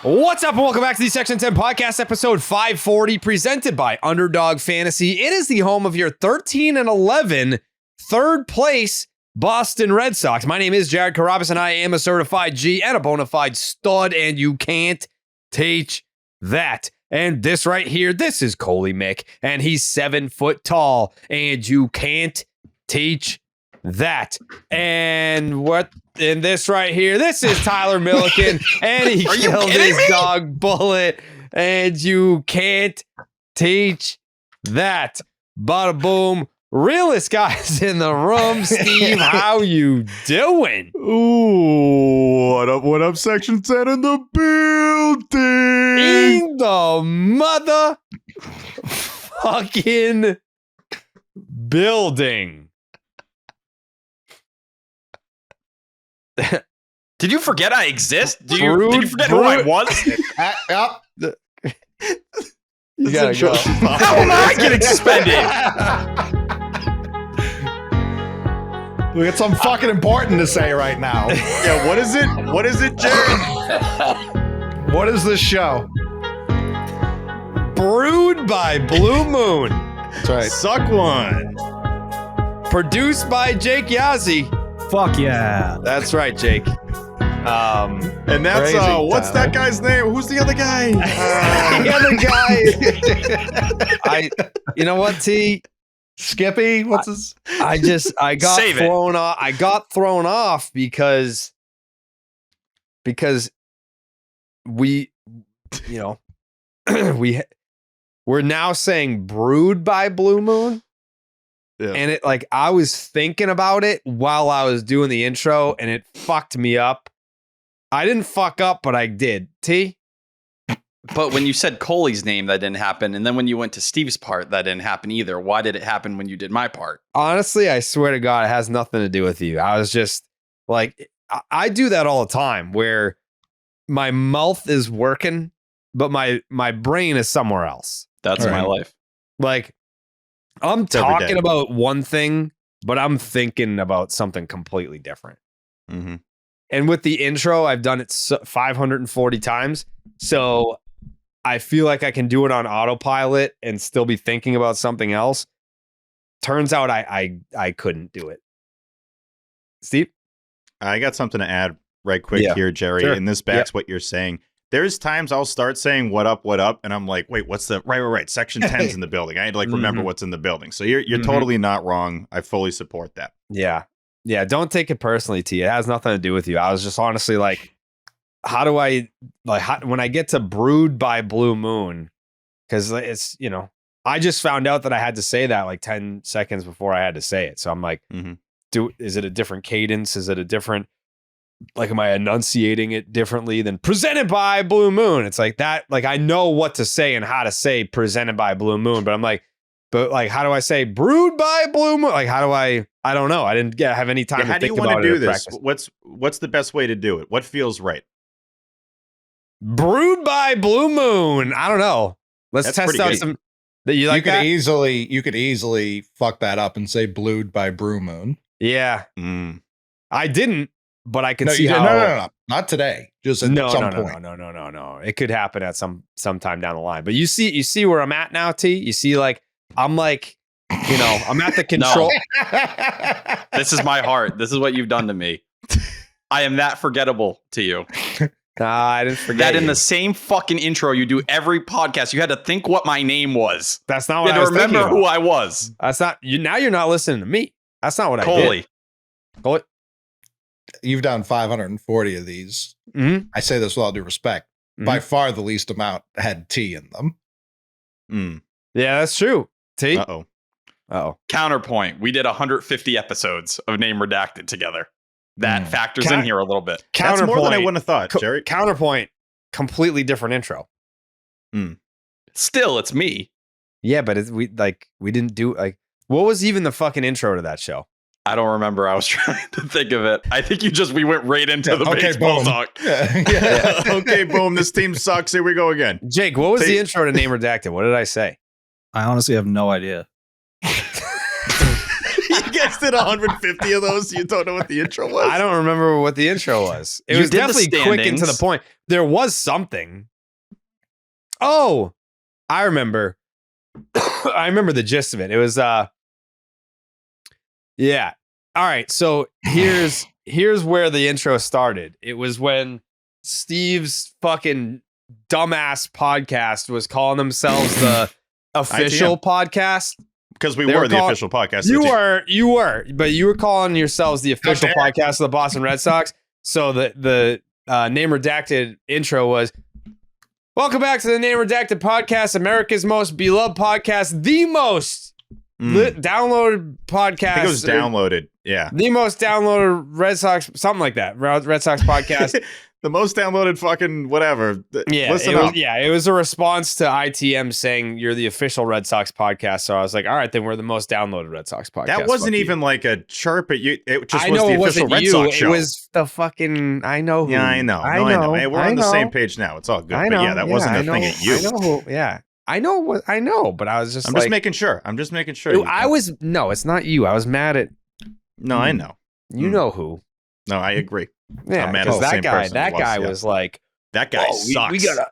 What's up and welcome back to the Section 10 podcast, episode 540, presented by Underdog Fantasy. It is the home of your 13-11 third place Boston Red Sox. My name is Jared Carabas, and I am a certified G and a bona fide stud, and you can't teach that. And this right here, this is Coley Mick, and he's 7 foot tall, and you can't teach that. And this right here, this is Tyler Milliken, and he killed his dog Bullet, and you can't teach that. Bada boom. Realest guys in the room. Steve, how you doing? Ooh, what up, Section 10 in the building? In the mother fucking building. Did you forget I exist? Did you forget who I was? You gotta go. How am I getting suspended? We got something fucking important to say right now. Yeah, what is it? What is it, Jared? What is this show? Brewed by Blue Moon. That's right. Suck one. Produced by Jake Yazzie. Fuck yeah. That's right, Jake. And that's Crazy, what's Tyler. that guy's name? Who's the other guy? The other guy. You know what, T? Skippy? What's his? I got Save it. thrown off. I got thrown off because we, we're now saying brewed by Blue Moon. Yeah. And it I was thinking about it while I was doing the intro, and it fucked me up. I didn't fuck up, but I did. T? But when you said Coley's name, that didn't happen. And then when you went to Steve's part, that didn't happen either. Why did it happen when you did my part? Honestly, I swear to God, it has nothing to do with you. I was just I do that all the time where my mouth is working, but my brain is somewhere else. That's my life. I'm It's every talking day. about one thing, but I'm thinking about something completely different. Mm-hmm. And with the intro, I've done it 540 times. So I feel like I can do it on autopilot and still be thinking about something else. Turns out I couldn't do it. Steve? I got something to add right quick here, Jerry, Sure. and this backs what you're saying. There's times I'll start saying what up, and I'm like, wait, what's the right. Section 10's in the building. I had to remember what's in the building. So you're totally not wrong. I fully support that. Yeah. Yeah. Don't take it personally, T. It has nothing to do with you. I was just honestly how do I when I get to brewed by Blue Moon, because it's, I just found out that I had to say that 10 seconds before I had to say it. So I'm like, is it a different cadence? Is it a different, am I enunciating it differently than presented by Blue Moon? It's like that. I know what to say and how to say presented by Blue Moon, but I'm how do I say brewed by Blue Moon? How do I don't know. I didn't have any time to How do think you about want to it do or this? practice. What's the best way to do it? What feels right? Brewed by Blue Moon. I don't know. Let's That's test pretty out good. some. You like that? You could easily fuck that up and say blued by Brew Moon. Yeah, I didn't, but I can see you how. No. Not today. Just at some point. No. It could happen at sometime down the line. But you see where I'm at now, T. You see, I'm I'm at the control. This is my heart. This is what you've done to me. I am that forgettable to you. I didn't forget That in you. the same fucking intro you do every podcast, you had to think what my name was. That's not You what had I to was thinking remember about. who I was. That's not you. Now you're not listening to me. That's not what I Coley. did. Coley. You've done 540 of these. Mm-hmm. I say this with all due respect. By far the least amount had T in them. Yeah, that's true. T. Uh-oh. Counterpoint. We did 150 episodes of Name Redacted together. That factors in here a little bit. That's more than I wouldn't have thought, Jerry. Counterpoint. Completely different intro. Still, it's me. Yeah, but we didn't do what was even the fucking intro to that show? I don't remember. I was trying to think of it. I think we went right into the baseball boom. talk. Yeah. Okay, boom. This team sucks. Here we go again. Jake, what was the intro to Name Redacted? What did I say? I honestly have no idea. He gets did 150 of those. You don't know what the intro was? I don't remember what the intro was. It You was did the definitely quick and to the standings. point. There was something. Oh, I remember. I remember the gist of it. It was yeah. All right. So here's where the intro started. It was when Steve's fucking dumbass podcast was calling themselves the official podcast. Because we They were were the called- official podcast. You of the team. were, but you were calling yourselves the official dare podcast of the Boston Red Sox. So the name redacted intro was, welcome back to the Name Redacted podcast, America's most beloved podcast, the most downloaded podcast. I think it was downloaded. Yeah. The most downloaded Red Sox, something like that. Red Sox podcast. The most downloaded fucking whatever. Yeah, Listen it was, up. yeah, it was a response to ITM saying you're the official Red Sox podcast. So I was like, all right, then we're the most downloaded Red Sox podcast. That wasn't Fuck even like a chirp at you. It just I was know the it official wasn't Red you. Sox show. It was the fucking. I know who. Yeah, I know. I No, I know. know. Hey, we're I on the same know. page now. It's all good. I But know. yeah, that wasn't I a thing know. at you. I know who. Yeah, I know what. I know, but I was just. I'm like, just making sure. I'm just making sure. I was. No, it's not you. I was mad at. No, I know. You know who. No, I agree. Yeah, I'm mad at because the that same guy. person That who was, guy yeah. was like, That guy oh, sucks. we gotta.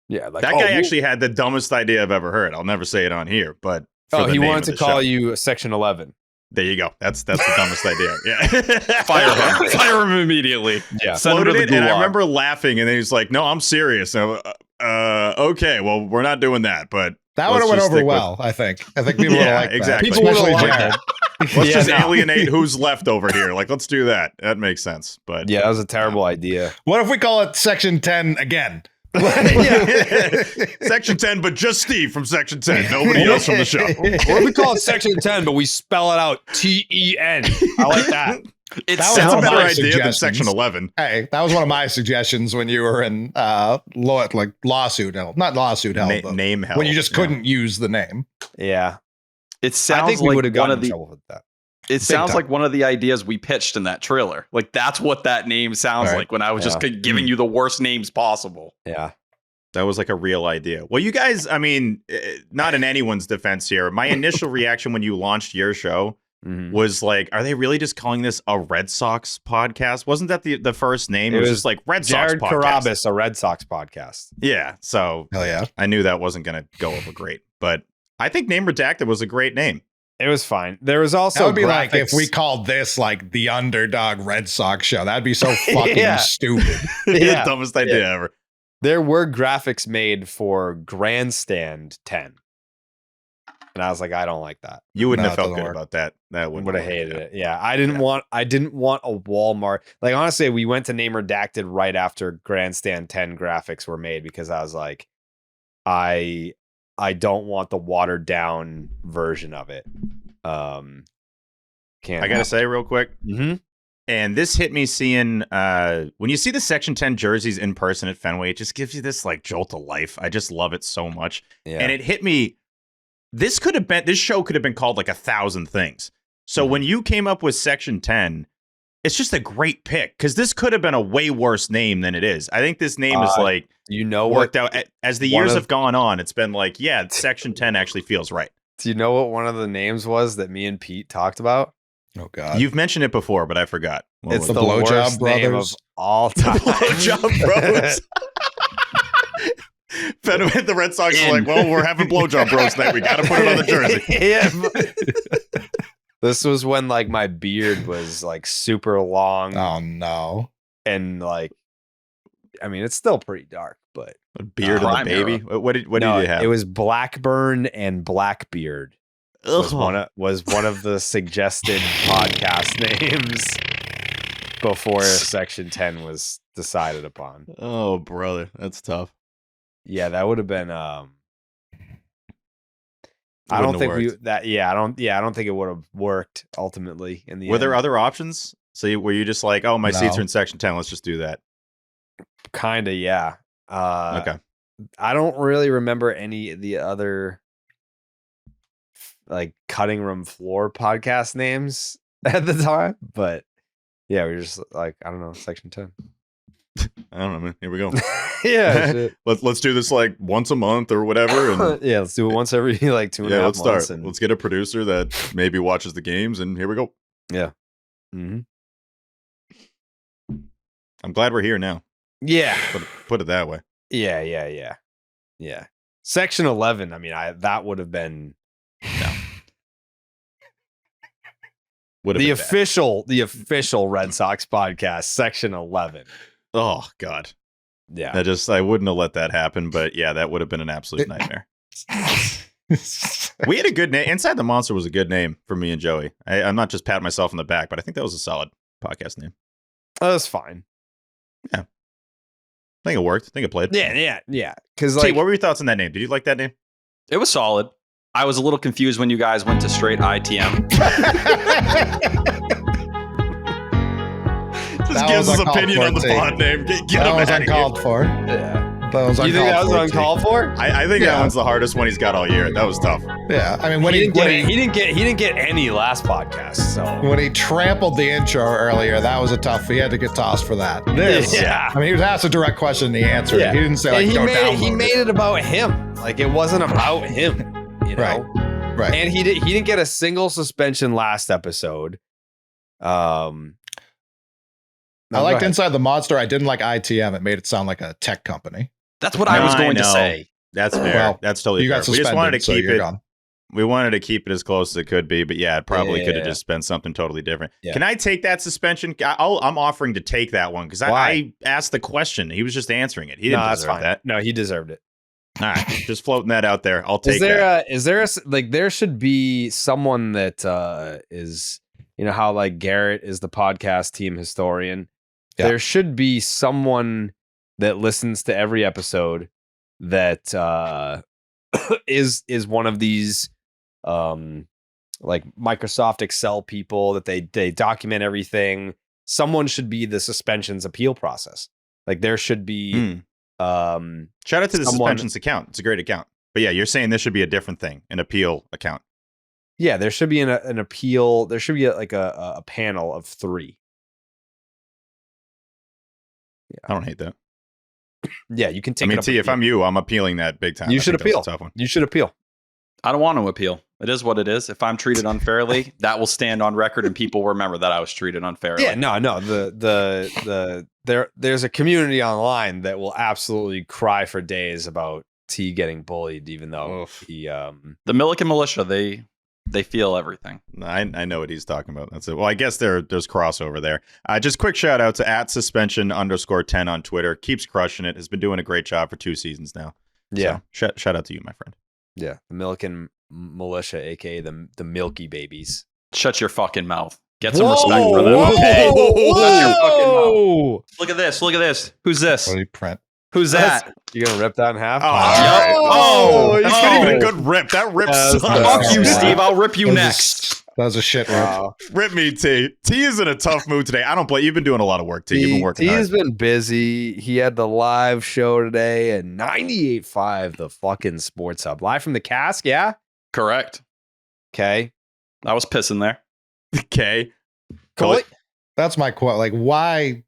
Yeah. Like that oh, guy we- actually had the dumbest idea I've ever heard. I'll never say it on here, but for Oh, the he name wanted of to the call show. you Section 11. There you go. That's the dumbest idea. Yeah. Fire him. Fire him immediately. Yeah. Send him to Floated the it, and I gulag. remember laughing, and then he's like, "No, I'm serious." And okay, well, we're not doing that, but That would let's have went just over stick with- well, I think. I think people would Yeah, have liked exactly. that. People would've Especially liked Jared. Let's Yeah, just no. alienate who's left over here. Like, let's do that. That makes sense. But Yeah, that was a terrible idea. What if we call it Section 10 again? Section 10, but just Steve from Section 10. Nobody else from the show. Or we call it Section 10, but we spell it out TEN. I like that. It That was That's sounds a one of better my idea than suggestions. Section 11. Hey, that was one of my suggestions when you were in lawsuit hell. Not lawsuit hell, but Name hell. when you just Yeah. couldn't use the name. Yeah. it I sounds think we like would have one gotten of in the trouble with that. it sounds time. like one of the ideas we pitched in that trailer. Like that's what that name sounds Right. like when I was just Yeah. giving you the worst names possible. Yeah. That was like a real idea. Well, you guys, I mean, not in anyone's defense here. My initial reaction when you launched your show Mhm. was like, are they really just calling this a Red Sox podcast? Wasn't that the first name? It was just like Red Sox Jared podcast. Carabas, a Red Sox podcast. Yeah. So Hell yeah. I knew that wasn't going to go over great. But I think Name Redacted was a great name. It was fine. There was also That would be like if graphics- we called this like the Underdog Red Sox show. That'd be so fucking Yeah. stupid. The dumbest idea ever. There were graphics made for Grandstand 10. And I was like, I don't like that. You wouldn't No, have it felt doesn't good work. about that. That would Would have hated it. Yeah. I didn't want a Walmart. Like honestly, we went to Name Redacted right after Grandstand 10 graphics were made because I was like, I don't want the watered down version of it. Can't I got to say real quick, Mhm. and this hit me seeing when you see the Section 10 jerseys in person at Fenway, it just gives you this like jolt of life. I just love it so much. Yeah. And it hit me. This show could have been called like 1,000 things. So when you came up with Section 10, it's just a great pick because this could have been a way worse name than it is. I think this name is like you know worked what? out as the one years of- have gone on. It's been like, yeah, Section 10 actually feels right. Do you know what one of the names was that me and Pete talked about? Oh god. You've mentioned it before, but I forgot. What It's was the it? Blowjob worst name Brothers? of all time. Blowjob Bros. Fenway, the Red Sox are like, well, we're having Blowjob Bros tonight. We got to put it on the jersey. Yeah. This was when like my beard was like super long Oh no. and like, I mean, it's still pretty dark, but A beard of the Prime baby. What did no, you have? it was Blackburn and Blackbeard was one of the suggested podcast names before Section 10 was decided upon. Oh, brother, that's tough. Yeah, that would have been I Wouldn't don't have think we worked. that I don't think it would have worked ultimately in the Were end. there other options? So were you just like, oh, my seats No. are in Section 10. Let's just do that. Kind of, yeah. Okay. I don't really remember any of the other like cutting room floor podcast names at the time, but yeah, we were just like, I don't know, Section 10. I don't know, man. Here we go. Yeah. Shit. Let's do this like once a month or whatever. And Yeah, let's do it once every like 2.5 let's months. start. Let's get a producer that maybe watches the games, and here we go. Yeah. Mm-hmm. I'm glad we're here now. Yeah. Put it that way. Yeah. Section 11. I mean, that would have been Would have the been bad. official Red Sox podcast, Section 11. Oh God. Yeah. I wouldn't have let that happen, but yeah, that would have been an absolute nightmare. We had a good name. Inside the Monster was a good name for me and Joey. I'm not just patting myself on the back, but I think that was a solid podcast name. That was fine. Yeah. I think it worked. I think it played. Yeah. Because T, what were your thoughts on that name? Did you like that name? It was solid. I was a little confused when you guys went to straight ITM. Just gives his opinion on the pod name. Get That him was out of here. uncalled for. Yeah. That was You think that was uncalled for? I think Yeah. that one's the hardest one he's got all year. That was tough. Yeah, I mean when He he didn't get any last podcast. So when he trampled the intro earlier, that was a tough. He had to get tossed for that. This, Yeah. I mean, he was asked a direct question and he answered it. He didn't say like, And "Go down." he made it about him. Like it wasn't about him. You know. Right. And he didn't get a single suspension last episode. I liked Inside the Monster. I didn't like ITM. It made it sound like a tech company. That's what I was going to know. say. That's fair. Well, That's totally You fair. got We suspended, just wanted to so keep you're it. gone. We wanted to keep it as close as it could be, but yeah, it probably could have Yeah. just been something totally different. Yeah. Can I take that suspension? I'm offering to take that one because I Why? asked the question. He was just answering it. He didn't that's deserve fine. that. No, he deserved it. All right, just floating that out there. I'll take Is there that. there should be someone that is, you know how like Garrett is the podcast team historian. Yeah. There should be someone that listens to every episode that is one of these like Microsoft Excel people that they document everything. Someone should be the suspensions appeal process. Like there should be Shout out to the someone- suspensions account. It's a great account. But yeah, you're saying this should be a different thing, an appeal account. Yeah, there should be an appeal. There should be a panel of 3. I don't hate that. Yeah, you can I take. mean, it up T, if appeal. I'm you, I'm appealing that big time. You I should think that was appeal. a tough one. You should appeal. I don't want to appeal. It is what it is. If I'm treated unfairly, that will stand on record, and people will remember that I was treated unfairly. Yeah, no. There's a community online that will absolutely cry for days about T getting bullied, even though he The Milliken militia, they feel everything. I know what he's talking about. That's it. Well, I guess there's crossover there. Just quick shout out to @suspension_10 on Twitter. Keeps crushing it. Has been doing a great job for 2 seasons now. Yeah. So, shout out to you, my friend. Yeah, the Milliken militia, aka the Milky Babies. Shut your fucking mouth. Get some respect for them. Whoa, Okay. whoa, Shut your fucking mouth. whoa. Look at this. Look at this. Who's this? What did he print? Who's that? You gonna rip that in half? Oh, Yep. oh, he's that's getting not even a it. good rip. That rip That's sucks. good. Fuck you, Yeah. Steve. I'll rip you That was next. That was a shit rip. Wow. Rip me, T. T is in a tough mood today. I don't blame. You've been doing a lot of work, T. You've been working He's hard. been busy. He had the live show today at 98.5, the fucking Sports Hub. Live from the cask, yeah? Correct. Okay. I was pissing there. Okay. Cool. That's my quote. Like, why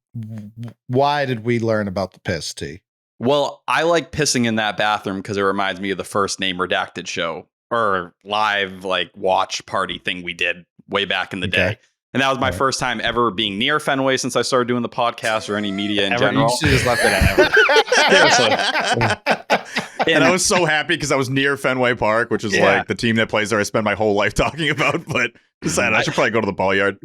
did we learn about the piss, T? Well, I like pissing in that bathroom because it reminds me of the first Name Redacted show or live like watch party thing we did way back in the Okay. day. And that was my Right. first time ever being near Fenway since I started doing the podcast or any media in Ever, general. you should have just left it at ever. And I was so happy because I was near Fenway Park, which is Yeah. like the team that plays there I spend my whole life talking about, but decided I should probably go to the ball yard.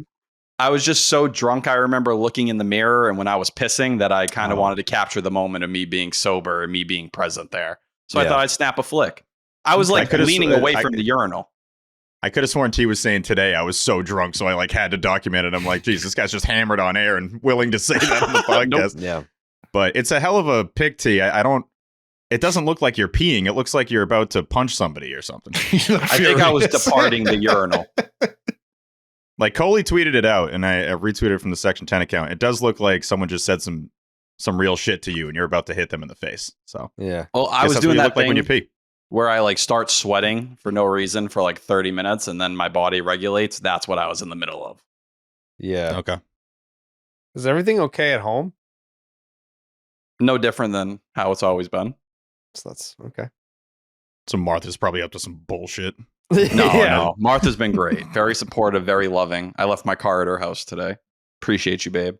I was just so drunk. I remember looking in the mirror and when I was pissing that I kind of wanted to capture the moment of me being sober and me being present there. So I Yeah. thought I'd snap a flick. I was I like could've leaning s- away I- from the urinal. I could have sworn T was saying today I was so drunk, so I like had to document it. I'm like, geez, this guy's just hammered on air and willing to say that on the podcast. Yeah. But it's a hell of a pick, T. I don't. It doesn't look like you're peeing. It looks like you're about to punch somebody or something. I think I was departing the urinal. Like Coley tweeted it out, and I retweeted it from the Section 10 account. It does look like someone just said some real shit to you, and you're about to hit them in the face. So Yeah. Well, I guess was that's doing what you that look like when you thing pee. where I like start sweating for no reason for like 30 minutes and then my body regulates. That's what I was in the middle of. Yeah. Okay. Is everything okay at home? No different than how it's always been. So that's okay. So Martha's probably up to some bullshit. No. Martha's been great. Very supportive, very loving. I left my car at her house today. Appreciate you, babe.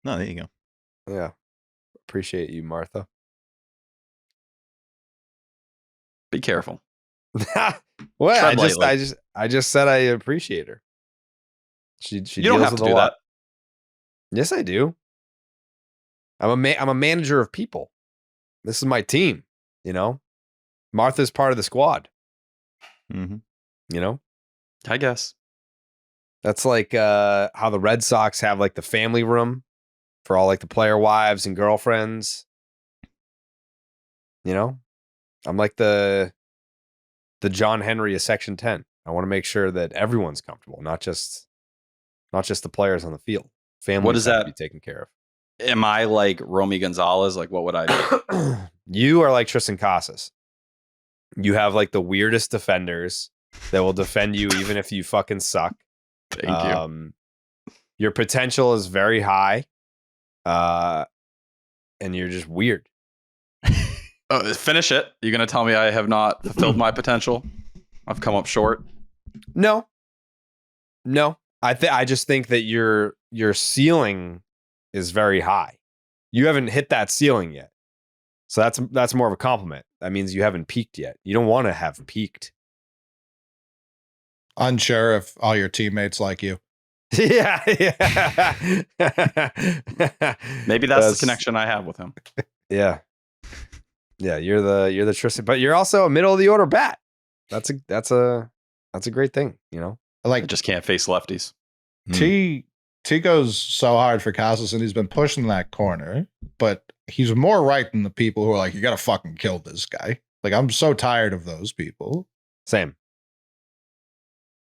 No, there you go. Yeah. Appreciate you, Martha. Be careful. Well, Tread lightly. I just said I appreciate her. She You don't deals have with to a do lot. that. Yes, I do. I'm a manager of people. This is my team, you know? Martha's part of the squad, Mm-hmm. you know? I guess. That's like how the Red Sox have like the family room for all like the player wives and girlfriends. You know? I'm like the John Henry of Section 10. I want to make sure that everyone's comfortable, not just the players on the field. Families What is have that? to be taken care Am I like Romy Gonzalez? Like, what would I do? of. You are like Triston Casas. You have like the weirdest defenders that will defend you even if you fucking suck. Thank you. Your potential is very high. And you're just weird. Finish it. You're going to tell me I have not fulfilled my potential? I've come up short. No. I just think that your ceiling is very high. You haven't hit that ceiling yet. So that's more of a compliment. That means you haven't peaked yet. You don't want to have peaked. Unsure if all your teammates like you. Yeah. Maybe that's the connection I have with him. Yeah. Yeah, you're the Tristan, but you're also a middle of the order bat. That's a great thing, you know. I just can't face lefties. T goes so hard for Casas, and he's been pushing that corner, but he's more right than the people who are like, you gotta fucking kill this guy. Like, I'm so tired of those people. Same.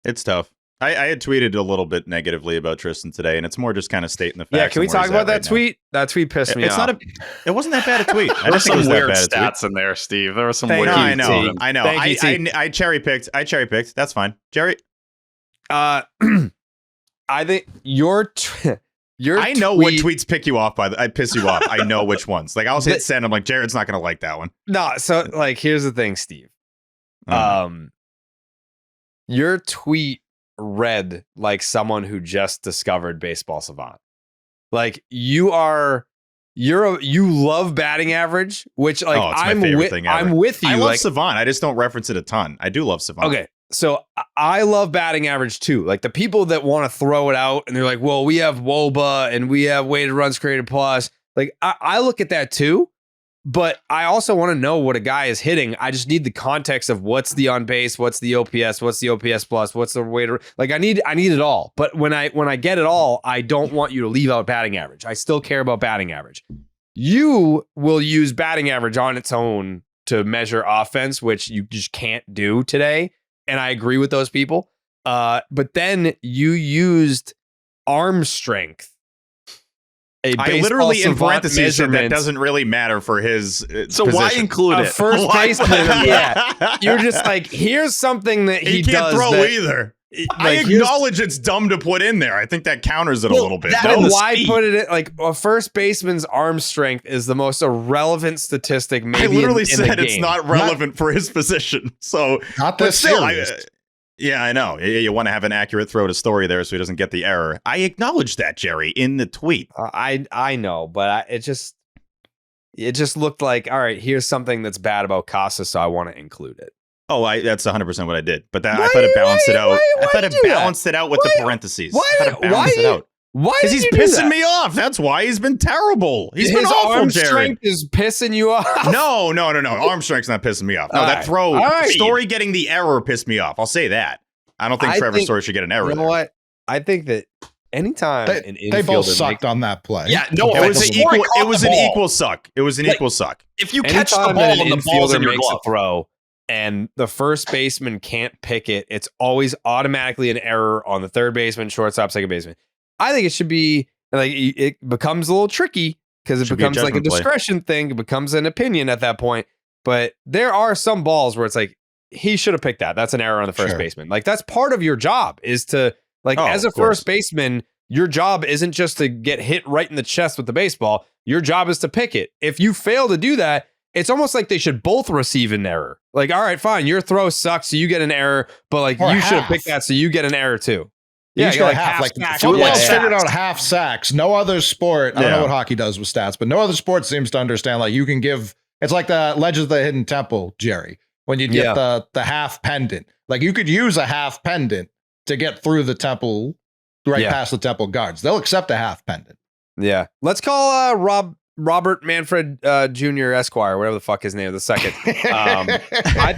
It's tough. I had tweeted a little bit negatively about Tristan today, and it's more just kind of stating the facts. Yeah, can we and where talk he's about at that right now. tweet? That tweet pissed me It's off. it wasn't that bad a tweet. I There were just think it some was that weird bad a tweet. stats in there, Steve. There were some Thank weird. you, I know. T. I know. Thank you, T. I cherry picked. That's fine. Jerry, I think your I know what tweets pick you off I piss you off. I know which ones. Like I'll hit send. I'm like, Jared's not gonna like that one. No, so like here's the thing, Steve. Your tweet read like someone who just discovered Baseball Savant. Like you love batting average, which like it's my favorite thing ever. I'm with you. I love like, Savant. I just don't reference it a ton. I do love Savant. Okay. So I love batting average too. Like the people that want to throw it out and they're like, well, we have WOBA and we have weighted runs created plus. Like I look at that too, but I also want to know what a guy is hitting. I just need the context of what's the on base, what's the OPS, what's the OPS plus, what's the weighted. Like I need it all. But when I get it all, I don't want you to leave out batting average. I still care about batting average. You will use batting average on its own to measure offense, which you just can't do today. And I agree with those people. But then you used arm strength. I literally in parentheses said that doesn't really matter for his So position. why include it? First baseman. Yeah. You're just like, here's something that he can't does throw that, either. like, I acknowledge it's dumb to put in there. I think that counters it a little bit. Then the why speed. put it in, like a first baseman's arm strength is the most irrelevant statistic maybe I literally in said the it's game. not relevant for his position. So Not but this still, series. yeah, I know. You want to have an accurate throw to story there so he doesn't get the error. I acknowledge that, Jerry, in the tweet. I know, but it just looked like, all right, here's something that's bad about Casas, so I want to include it. Oh, that's 100% what I did. But I thought it balanced it out. I thought it balanced it out with the parentheses. Why Because did he's you do pissing that? me off. That's why he's been terrible. He's been His awful, arm Jared. strength is pissing you off. No. Arm strength's not pissing me off. No, All that right. throw, All right. Story getting the error pissed me off. I'll say that. I don't think Trevor Story should get an error. You know there. what? I think that anytime an infielder They both makes- sucked on that play. Yeah, no, It was an Story equal. caught It was the an ball. equal suck. It was an Like, equal suck. If you catch the anytime ball that and an the ball's infielder in your makes glove, a throw and the first baseman can't pick it, it's always automatically an error on the third baseman, shortstop, second baseman. I think it should be like it becomes a little tricky because it Should be a becomes like a judgment play. discretion thing. It becomes an opinion at that point. But there are some balls where it's like he should have picked that. That's an error on the first Sure. baseman. Like that's part of your job is to like Oh, as a of course. first baseman, your job isn't just to get hit right in the chest with the baseball. Your job is to pick it. If you fail to do that, it's almost like they should both receive an error. Like, all right, fine, your throw sucks, so you get an error, but like Or you should have half. picked that, so you get an error too. You Yeah, just you're got like half. half Like sacks. Do it football's like figured sacks. out half sacks. No other sport. I don't Yeah. know what hockey does with stats, but no other sport seems to understand. Like you can give. It's like the Legends of the Hidden Temple, Jerry. When you get the half pendant, like you could use a half pendant to get through the temple, right past the temple guards. They'll accept a half pendant. Yeah. Let's call Robert Manfred Jr. Esquire, whatever the fuck his name, the second. I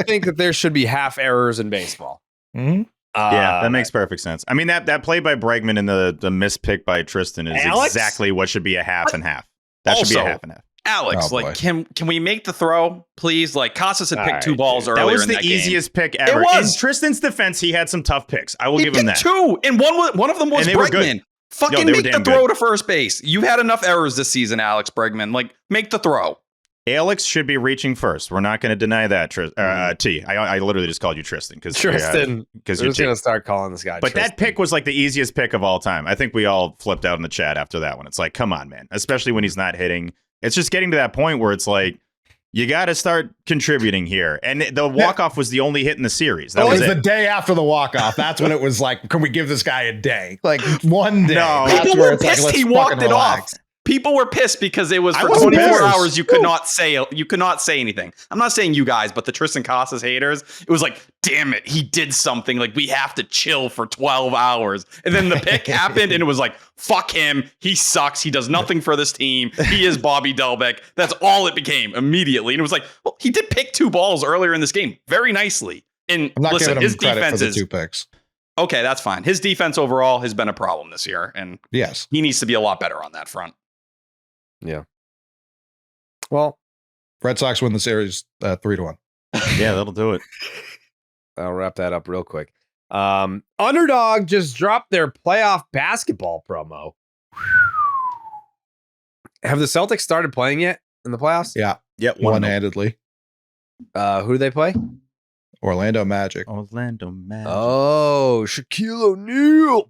think that there should be half errors in baseball. Mhm. Yeah, that makes perfect sense. I mean, that play by Bregman and the miss pick by Triston is Alex? exactly what should be a half and half. That should be a Also, half and half. Alex, Oh, like, boy. can we make the throw, please? Like, Casas had picked two balls earlier That was in the that game. easiest pick ever. was. In Tristan's defense, he had some tough picks. I will He give him picked that. two, and one of them was And they were good. Bregman. Fucking they were make the damn throw good. to first base. You've had enough errors this season, Alex Bregman. Like, make the throw. Alex should be reaching first. We're not going to deny that, T. I literally just called you Tristan because Tristan. because We're you're just T. gonna start calling this guy. But Tristan. that pick was like the easiest pick of all time. I think we all flipped out in the chat after that one. It's like, come on, man. Especially when he's not hitting. It's just getting to that point where it's like, you got to start contributing here. And the walk-off was the only hit in the series. That Well, was it's it. the day after the walk-off. That's when it was like, can we give this guy a day? Like one day. No. That's People where were it's like, pissed let's he walked fucking it relax. off. People were pissed because it was I for wasn't 24 pissed. hours. You could not say anything. I'm not saying you guys, but the Tristan Casas haters. It was like, damn it, he did something. Like, we have to chill for 12 hours. And then the pick happened, and it was like, fuck him. He sucks. He does nothing for this team. He is Bobby Delbeck. That's all it became immediately. And it was like, well, he did pick two balls earlier in this game very nicely. And I'm not listen, giving his him credit defense for the is two picks. okay. That's fine. His defense overall has been a problem this year, and Yes. he needs to be a lot better on that front. Well, Red Sox win the series 3-1. Yeah, that'll do it. I'll wrap that up real quick. Underdog just dropped their playoff basketball promo. Have the Celtics started playing yet in the playoffs? Yeah. Yep, One-handedly. Who do they play? Orlando Magic. Orlando Magic. Oh, Shaquille O'Neal.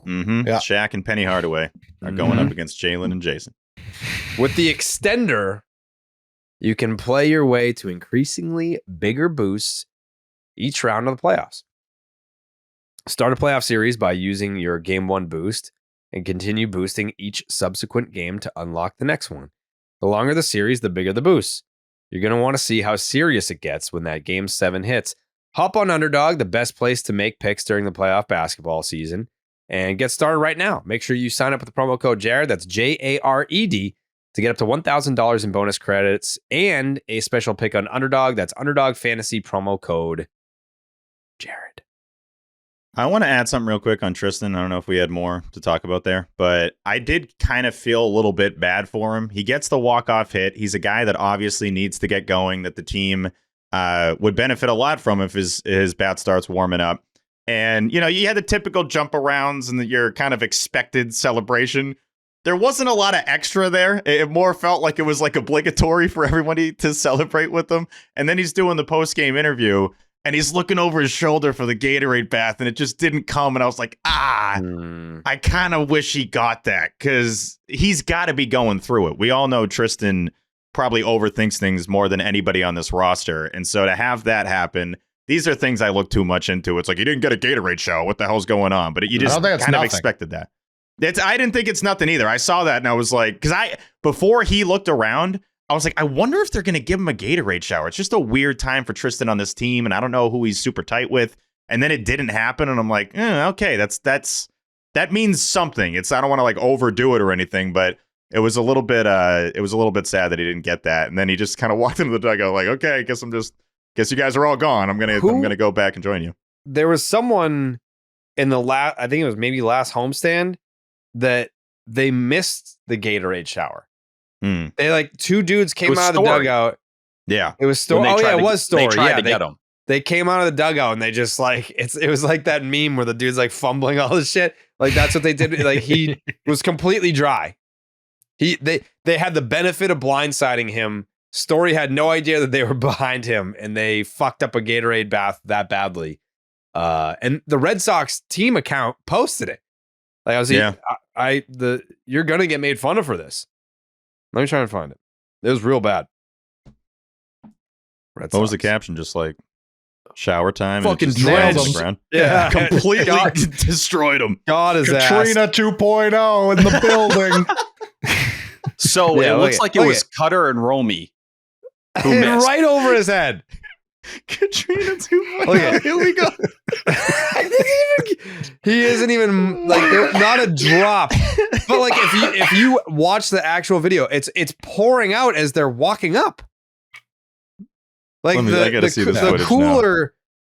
Mm-hmm. Yeah. Shaq and Penny Hardaway are going up against Jalen and Jason. With the extender, you can play your way to increasingly bigger boosts each round of the playoffs. Start a playoff series by using your Game 1 boost and continue boosting each subsequent game to unlock the next one. The longer the series, the bigger the boost. You're going to want to see how serious it gets when that Game 7 hits. Hop on Underdog, the best place to make picks during the playoff basketball season, and get started right now. Make sure you sign up with the promo code Jared, that's Jared, to get up to $1,000 in bonus credits and a special pick on Underdog. That's Underdog Fantasy promo code Jared. I want to add something real quick on Tristan. I don't know if we had more to talk about there, but I did kind of feel a little bit bad for him. He gets the walk-off hit. He's a guy that obviously needs to get going, that the team would benefit a lot from if his bat starts warming up. And, you know, you had the typical jump arounds and your kind of expected celebration. There wasn't a lot of extra there. It more felt like it was like obligatory for everybody to celebrate with him. And then he's doing the post-game interview and he's looking over his shoulder for the Gatorade bath and it just didn't come. And I was like, I kind of wish he got that because he's got to be going through it. We all know Tristan probably overthinks things more than anybody on this roster. And so to have that happen, these are things I look too much into. It's like, you didn't get a Gatorade show. What the hell's going on? But you just kind of expected that. I didn't think it's nothing either. I saw that and I was like, because before he looked around, I was like, I wonder if they're going to give him a Gatorade shower. It's just a weird time for Tristan on this team, and I don't know who he's super tight with. And then it didn't happen, and I'm like, okay, that means something. I don't want to like overdo it or anything, but it was a little bit sad that he didn't get that. And then he just kind of walked into the dugout like, okay, I guess you guys are all gone. I'm gonna go back and join you. There was someone in the I think it was maybe last homestand that they missed the Gatorade shower. They like two dudes came out of the dugout. Yeah, it was Story. Oh yeah, it was Story. They tried to get him. They came out of the dugout and they just like it was like that meme where the dude's like fumbling all this shit. Like that's what they did. Like he was completely dry. They had the benefit of blindsiding him. Story had no idea that they were behind him and they fucked up a Gatorade bath that badly. And the Red Sox team account posted it. Like I you're gonna get made fun of for this. Let me try and find it. It was real bad. What was the caption? Just like shower time. Fucking and it just nailed drenched. on the ground. Yeah, Completely God. destroyed him. God is Katrina 2.0 in the building. So Yeah, it look looks at- like it look was at- Cutter and Romy who missed. right over his head. Katrina 2.0. Look at- Here we go. He isn't even like not a drop. But like if you watch the actual video, it's pouring out as they're walking up. Like I gotta see this footage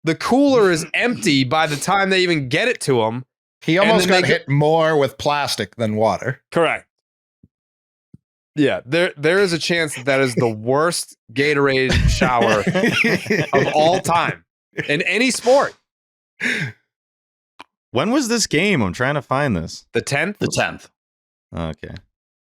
the cooler is empty by the time they even get it to him. He And almost then got they hit more with plastic than water. Correct. Yeah, there is a chance that is the worst Gatorade shower of all time in any sport. When was this game? I'm trying to find this. The 10th? The 10th. Okay.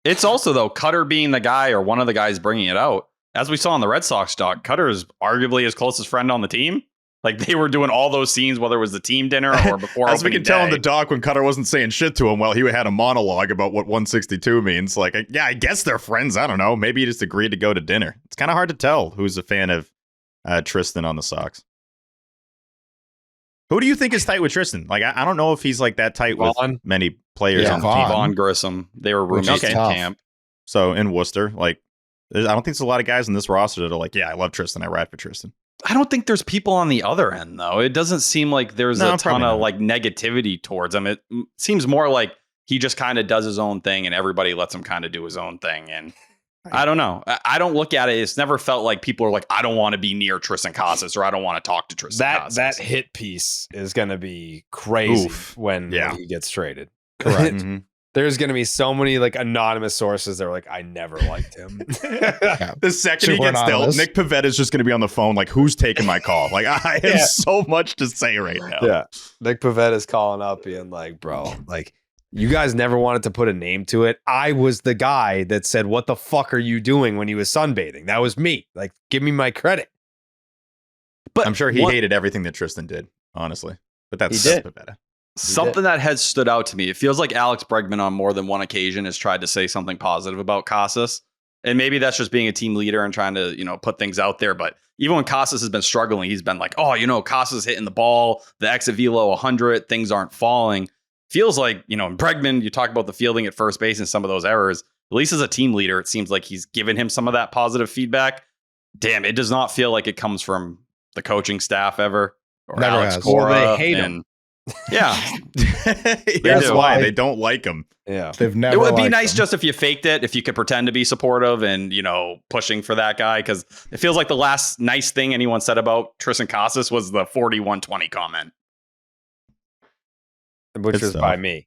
It's also, though, Cutter being the guy or one of the guys bringing it out. As we saw in the Red Sox doc, Cutter is arguably his closest friend on the team. Like, they were doing all those scenes, whether it was the team dinner or before As we opening can tell in day. the doc, when Cutter wasn't saying shit to him, well, he had a monologue about what 162 means. Like, yeah, I guess they're friends. I don't know. Maybe he just agreed to go to dinner. It's kind of hard to tell who's a fan of Triston on the Sox. Who do you think is tight with Triston? Like, I don't know if he's like that tight with Vaughn. many players Yeah, on the Vaughn. team. Vaughn Grissom. They were Which roommates is in tough. camp. So in Worcester, like, I don't think there's a lot of guys in this roster that are like, yeah, I love Triston. I ride for Triston. I don't think there's people on the other end, though. It doesn't seem like there's No, a ton probably of not. like negativity towards him. It seems more like he just kind of does his own thing and everybody lets him kind of do his own thing. And I don't know. I don't look at it. It's never felt like people are like, I don't want to be near Triston Casas or I don't want to talk to Triston Casas. That hit piece is going to be crazy Oof. when Yeah. he gets traded. Correct. Mhm. There's going to be so many like anonymous sources that are like, I never liked him. The second he Super gets dealt, anonymous. Nick Pivetta is just going to be on the phone like, who's taking my call? Like, I have Yeah. so much to say right now. Yeah. Nick Pivetta is calling up being like, bro, like, you guys never wanted to put a name to it. I was the guy that said, what the fuck are you doing when he was sunbathing? That was me. Like, give me my credit. but I'm sure he one- hated everything that Triston did, honestly. But that's He did. Pivetta. something that has stood out to me. It feels like Alex Bregman on more than one occasion has tried to say something positive about Casas. And maybe that's just being a team leader and trying to, put things out there. But even when Casas has been struggling, he's been like, oh, Casas hitting the ball, the exit velo 100, things aren't falling. Feels like, in Bregman, you talk about the fielding at first base and some of those errors. At least as a team leader, it seems like he's given him some of that positive feedback. Damn, it does not feel like it comes from the coaching staff ever. Or Never Alex has. Cora. Well, they hate him. and- Yeah. That's do. why they don't like him. Yeah. They've never It would be liked nice him. just if you faked it, if you could pretend to be supportive and, pushing for that guy. Because it feels like the last nice thing anyone said about Triston Casas was the 41-20 comment. Which It's was tough. by me.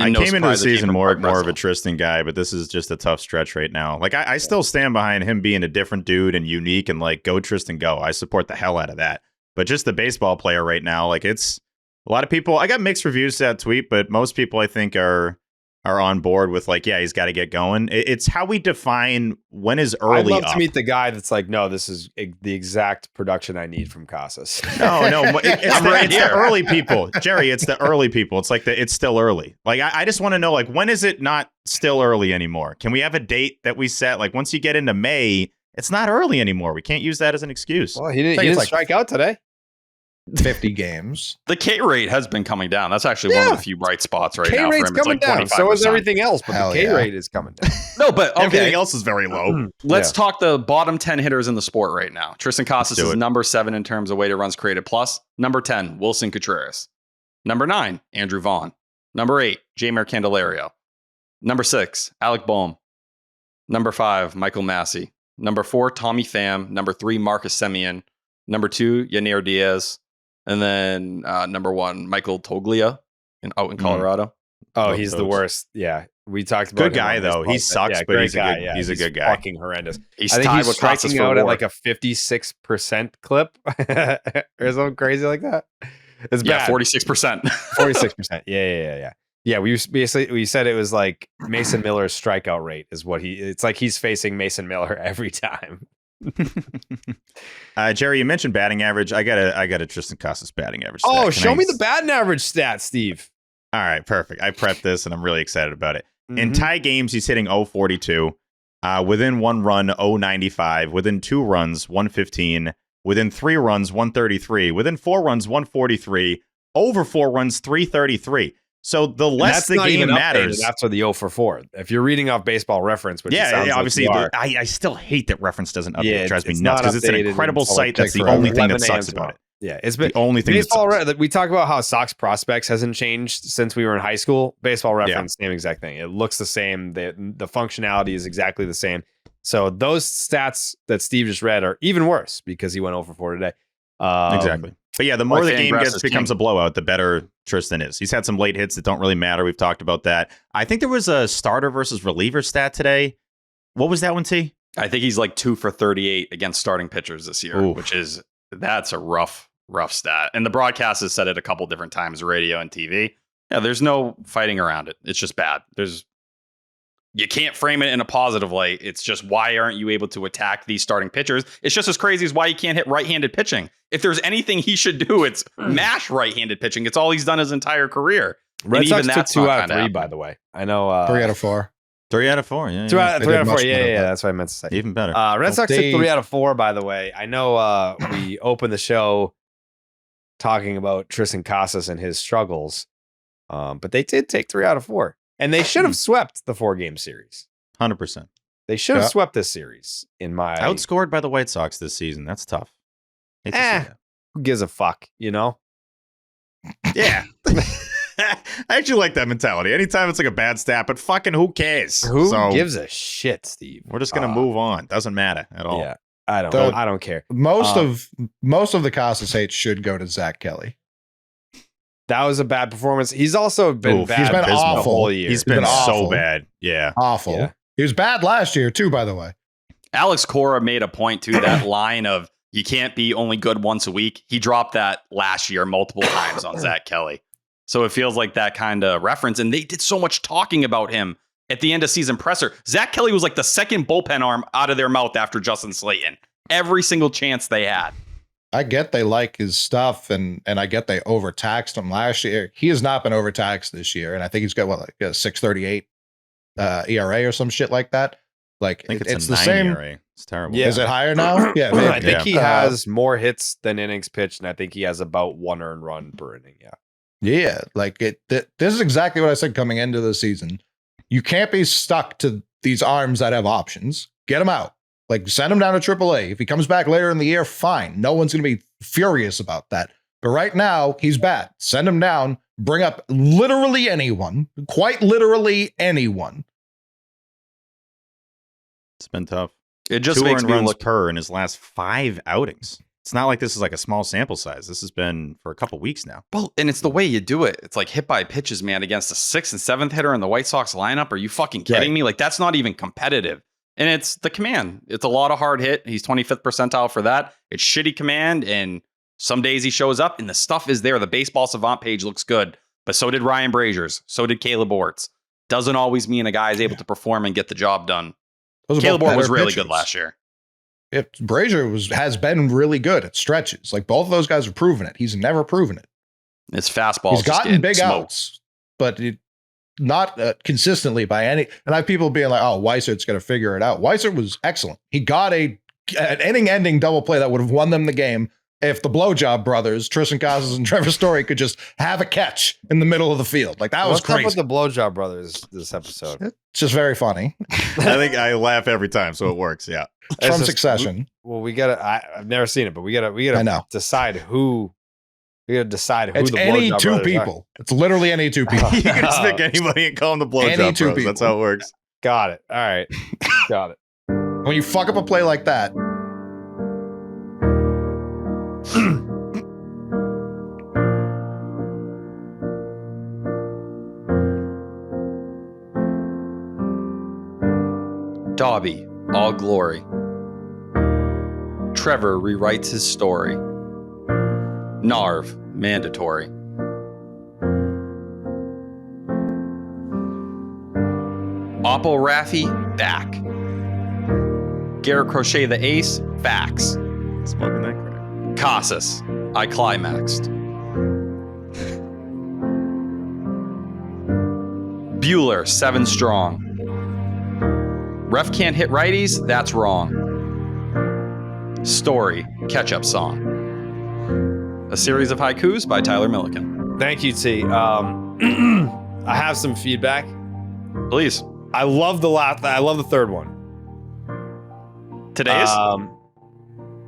I No came into the surprise it came season from more Greg of a Russell. Triston guy, but this is just a tough stretch right now. Like, I still stand behind him being a different dude and unique and like, go Triston, go. I support the hell out of that. But just the baseball player right now, like, it's a lot of people. I got mixed reviews to that tweet, but most people I think are on board with like, yeah, he's got to get going. It's how we define when is I'd early love up. to meet the guy that's like, no, this is the exact production I need from Casas. No, it's, I'm the, right it's here. the early people, Jerry. It's the early people. It's like it's still early. Like I just want to know, like, when is it not still early anymore? Can we have a date that we set? Like, once you get into May, it's not early anymore. We can't use that as an excuse. Well, he didn't, think he it's didn't like- strike out today. 50 games. The K rate has been coming down. That's actually one of Yeah. the few bright spots right K now. rate's for him. It's coming like down. So is 25%. everything else, but Hell the K yeah. rate is coming down. No, but Everything okay. else is very low. Let's talk the bottom 10 hitters in the sport right now. Triston Casas do is it. number 7 in terms of weighted runs created plus. Number 10, Wilson Contreras. Number 9, Andrew Vaughn. Number 8, Jeimer Candelario. Number 6, Alec Boehm. Number 5, Michael Massey. Number 4, Tommy Pham. Number 3, Marcus Semien. Number 2, Yanir Diaz. And then number 1, Michael Toglia out in Colorado. Oh, Love he's the those. worst. Yeah. We talked about Good him guy, on this though. He podcast. sucks, but great he's a guy. good- Yeah, he's a good guy. Fucking horrendous. He's I think tied he's with Casas striking for out at WAR. like a 56% clip or something crazy like that. It's Yeah, bad. 46%. 46%. Yeah. Yeah, we said it was like Mason Miller's strikeout rate is what it's like he's facing Mason Miller every time. Jerry, you mentioned batting average. I got a Triston Casas batting average. Oh, show me the batting average stat, Steve. All right, perfect. I prepped this and I'm really excited about it. Mm-hmm. In tie games, he's hitting 042. Within 1 run, 095. Within 2 runs, 115. Within 3 runs, 133. Within 4 runs, 143. Over 4 runs, 333. So the less the game matters. That's for the 0 for 4. If you're reading off Baseball Reference, which obviously, like I still hate that Reference doesn't update. Yeah, it drives me it's nuts because not it's an updated incredible until, site. That's the forever. only thing that 11 a.m. sucks about it. Yeah, it's been The only thing Baseball. that sucks. We talk about how Sox prospects hasn't changed since we were in high school. Baseball Reference, same exact thing. It looks the same. The functionality is exactly the same. So those stats that Steve just read are even worse because he went 0 for 4 today. Exactly. But yeah, the more the game Fangraphs becomes a blowout, the better Triston is. He's had some late hits that don't really matter. We've talked about that. I think there was a starter versus reliever stat today. What was that one, T? I think he's like 2 for 38 against starting pitchers this year, Oof. that's a rough stat. And the broadcast has said it a couple different times, radio and TV. Yeah, there's no fighting around it. It's just bad. You can't frame it in a positive light. It's just, why aren't you able to attack these starting pitchers? It's just as crazy as why you can't hit right-handed pitching. If there's anything he should do, it's mash right-handed pitching. It's all he's done his entire career. Red Sox took that's 2 not out of gonna 3, by happen. the way. I know 3 out of 4. 3 out of 4. Yeah. 2 out, They 3 did out of 4. much better, Yeah, but- that's what I meant to say. Even better. Red Sox took They- 3 out of 4, by the way. I know we opened the show talking about Triston Casas and his struggles, but they did take 3 out of 4. And they should have swept the 4-game series. 100%. They should have Yeah. swept this series, in my... Outscored by the White Sox this season. That's tough. Hate to see that. Who gives a fuck, you know? Yeah. I actually like that mentality. Anytime it's like a bad stat, but fucking who cares? Who So, gives a shit, Steve? We're just gonna move on. Doesn't matter at all. Yeah, I don't. The- I don't care. Most of the Casas hate should go to Zack Kelly. That was a bad performance. He's also been Oof, bad. he's been the awful. whole year. He's been been so awful. bad. Yeah. Awful. Yeah. He was bad last year too, by the way. Alex Cora made a point to that line of, you can't be only good once a week. He dropped that last year multiple times on Zack Kelly. So it feels like that kind of reference. And they did so much talking about him at the end of season presser. Zack Kelly was like the second bullpen arm out of their mouth after Justin Slaten. Every single chance they had. I get they like his stuff, and I get they overtaxed him last year. He has not been overtaxed this year, and I think he's got like a 6.38 ERA or some shit like that. Like I think it's a the 9 same. ERA. It's terrible. Yeah. Is it higher now? Yeah, maybe. I think Yeah. he has more hits than innings pitched, and I think he has about 1 earned run per inning. Yeah. Yeah, like this is exactly what I said coming into the season. You can't be stuck to these arms that have options. Get him out. Like, send him down to AAA. If he comes back later in the year, fine. No one's going to be furious about that. But right now, he's bad. Send him down. Bring up literally anyone. Quite literally anyone. It's been tough. It just 2 makes earned me runs look. per in his last 5 outings. It's not like this is like a small sample size. This has been for a couple weeks now. Well, and it's the way you do it. It's like hit by pitches, man, against the 6th and 7th hitter in the White Sox lineup. Are you fucking kidding Right. me? Like, that's not even competitive. And it's the command. It's a lot of hard hit. He's 25th percentile for that. It's shitty command. And some days he shows up and the stuff is there. The Baseball Savant page looks good. But so did Ryan Brazier's. So did Caleb Ort's. Doesn't always mean a guy is able to perform and get the job done. Those are Caleb both Ort was better really pitchers. good last year. If Brazier has been really good at stretches. Like, both of those guys have proven it. He's never proven it. His fastball He's gotten big outs, but not consistently by any. And I have people being like, "Oh, Weisert's going to figure it out." Weissert was excellent. He got an inning-ending double play that would have won them the game if the Blowjob brothers, Triston Casas and Trevor Story, could just have a catch in the middle of the field. Like, that was What's up crazy. with the Blowjob Brothers this episode? It's just very funny. I think I laugh every time, so it works. Yeah. It's From just- Succession. Well, we gotta. I've never seen it, but we gotta I know. decide who. We gotta decide who It's the any Blowjob two Brothers are. people. It's literally any two people. You can just pick anybody and call them the Any blowjob two bros. That's people. how it works. Got it. All right. Got it. When you fuck up a play like that, Dobby, all glory. Trevor rewrites his story. Narv, mandatory. Oppo Raffi, back. Garrett Crochet the Ace, facts. Smoking that crack. Casas, I climaxed. Buehler, 7 strong. Ref can't hit righties, that's wrong. Story, catch-up song. A series of haikus by Tyler Milliken. Thank you, T. I have some feedback. Please. I love the third one. Today's?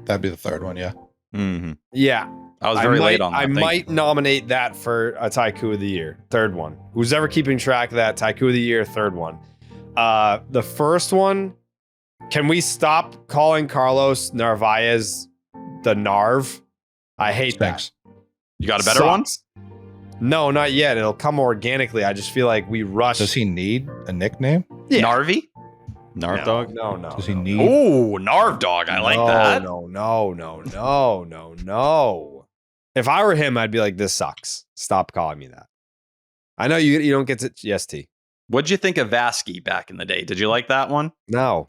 That'd be the third one, yeah. Mm-hmm. Yeah. I was very late on that. I Thank might nominate that for a Taiku of the Year. Third one. Who's ever keeping track of that? Taiku of the Year, third one. The first one, can we stop calling Carlos Narvaez the Narv? I hate Thanks. that. You got a better one? No, not yet. It'll come organically. I just feel like we rush. Does he need a nickname? Yeah. Narvi? Narv dog? No. Does he need? Ooh, Narv dog. I like that. No. If I were him, I'd be like, this sucks. Stop calling me that. I know you don't get to. Yes, T. What'd you think of Vasky back in the day? Did you like that one? No.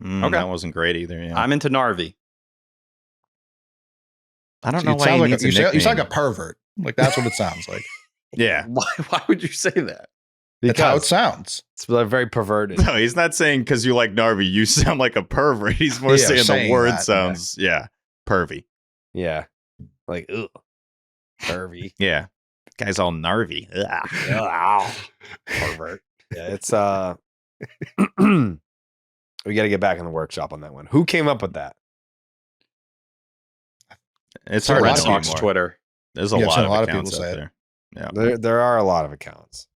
Okay. That wasn't great either. Yeah. I'm into Narvi. I don't You know why sound he like needs you a sound nickname. like a pervert. Like that's what it sounds like. Yeah. Why would you say that? That's how it Because sounds. it's very perverted. No, he's not saying because you like Narvi, you sound like a pervert. He's more Yeah, saying the saying word that, sounds, pervy. Yeah. Like, ugh. Pervy. Yeah. Guy's all Narvi. Ugh. Pervert. Yeah, it's we got to get back in the workshop on that one. Who came up with that? It's Sure, hard Red to see Sox more. Twitter. There's a Yeah, I've lot seen of a lot of accounts people out say it. there. Yeah. There are a lot of accounts.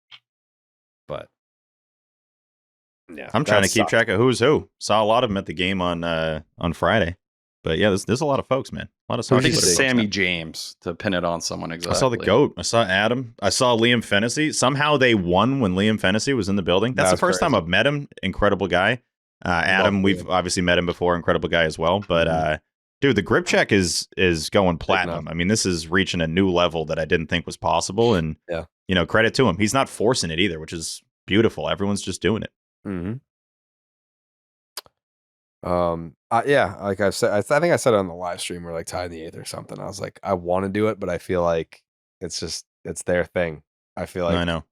But yeah. I'm trying to that keep sucked. track of who's who. Saw a lot of them at the game on Friday. But yeah, there's a lot of folks, man. A lot of I Who'd think you it's see? Sammy James to pin it on someone exactly. I saw the GOAT. I saw Adam. I saw Liam Fennessy. Somehow they won when Liam Fennessy was in the building. That's That the was first time crazy. I've met him. Incredible guy. Adam, Love we've Liam. obviously met him before. Incredible guy as well. But dude, the grip check is going platinum. I mean, this is reaching a new level that I didn't think was possible. And Yeah. Credit to him. He's not forcing it either, which is beautiful. Everyone's just doing it. Mm-hmm. Yeah, like I said, I think I said it on the live stream or like tied in the eighth or something. I was like, I want to do it, but I feel like it's their thing. I feel like I know.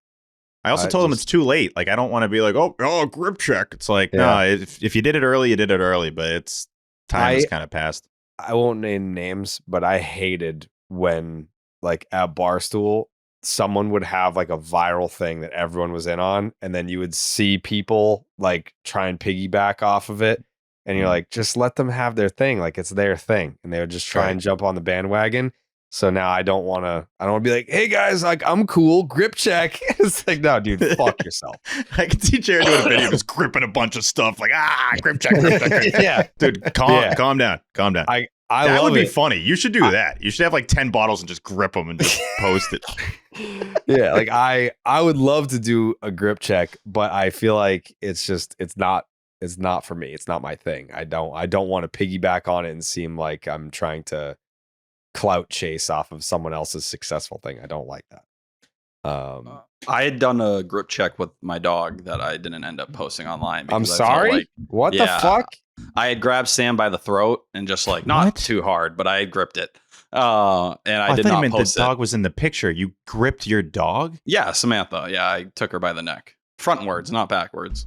I also I told him just- it's too late. Like, I don't want to be like, oh, grip check. It's like, Yeah. no, if you did it early, you did it early, but it's time has kind of passed. I won't name names, but I hated when like at Barstool, someone would have like a viral thing that everyone was in on, and then you would see people like try and piggyback off of it. And you're like, just let them have their thing. Like it's their thing. And they would just try and jump on the bandwagon. So now I don't want to be like, hey guys, like I'm cool, grip check. It's like, no, dude, fuck yourself. I can see Jared doing a video just gripping a bunch of stuff like, grip check. Yeah. Dude, calm down. I That love would be it. funny. You should do that. You should have like 10 bottles and just grip them and just post it. Yeah, like I would love to do a grip check, but I feel like it's not for me. It's not my thing. I don't want to piggyback on it and seem like I'm trying to clout chase off of someone else's successful thing. I don't like that. I had done a grip check with my dog that I didn't end up posting online. I'm because I felt sorry. like What the Yeah. fuck? I had grabbed Sam by the throat and just like not What? too hard, but I had gripped it. And I I did thought you not meant post the dog was in the picture. You gripped your dog? Yeah, Samantha. Yeah, I took her by the neck. Frontwards, not backwards.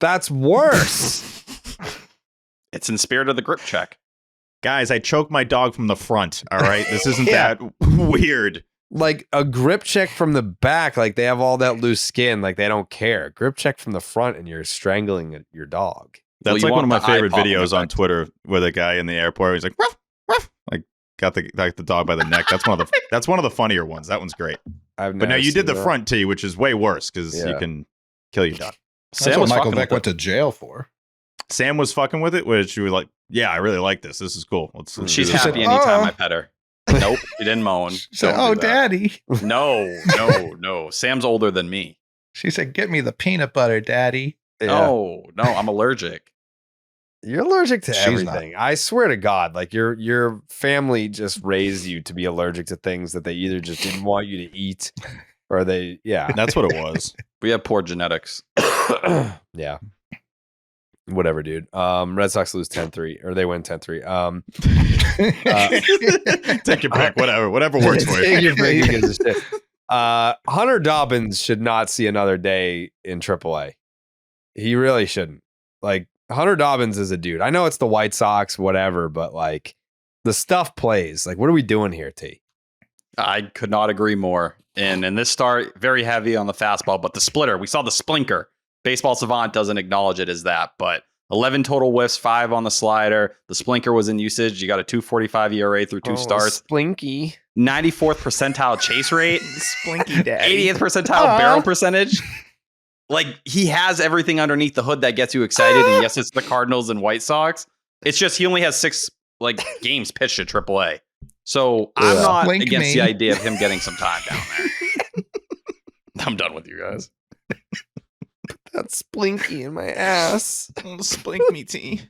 That's worse. It's in spirit of the grip check. Guys, I choked my dog from the front. All right. This isn't Yeah. that weird. Like a grip check from the back, like they have all that loose skin, like they don't care. Grip check from the front, and you're strangling your dog. That's you like one of want my the eye favorite popping videos on effect. Twitter with a guy in the airport. He's like, ruff, ruff. Like got the dog by the neck. That's one of the funnier ones. That one's great. But But no, you did the front tee, which is way worse because you Yeah. can kill your dog. That's Sam what was Michael fucking Vick with went to jail for. Sam was fucking with it, which you were like, yeah, I really like this. This is cool. Let's do She's this. happy said, anytime "Oh." I pet her. Nope, she didn't moan. She said, Don't "Oh, do that. Daddy." No. Sam's older than me. She said, "Get me the peanut butter, Daddy." No, I'm allergic. You're allergic to She's everything. I swear to God, like your family just raised you to be allergic to things that they either just didn't want you to eat or they, yeah. That's what it was. We have poor genetics. Yeah. Whatever, dude. Red Sox lose 10-3, or they win 10-3. Take your pick, whatever works for you. Take your pick, who gives a shit. Hunter Dobbins should not see another day in AAA. He really shouldn't. Like, Hunter Dobbins is a dude. I know it's the White Sox, whatever, but like the stuff plays. Like, what are we doing here, T? I could not agree more. And in this start, very heavy on the fastball, but the splitter, we saw the splinker. Baseball Savant doesn't acknowledge it as that, but 11 total whiffs, 5 on the slider. The splinker was in usage. You got a 2.45 ERA through 2 starts. Splinky. 94th percentile chase rate. Splinky daddy. 80th percentile barrel percentage. Like, he has everything underneath the hood that gets you excited. And yes, it's the Cardinals and White Sox. It's just he only has 6 games pitched at AAA. So I'm not against the idea of him getting some time down there. I'm done with you guys. That's Splinky in my ass. Splink me, T.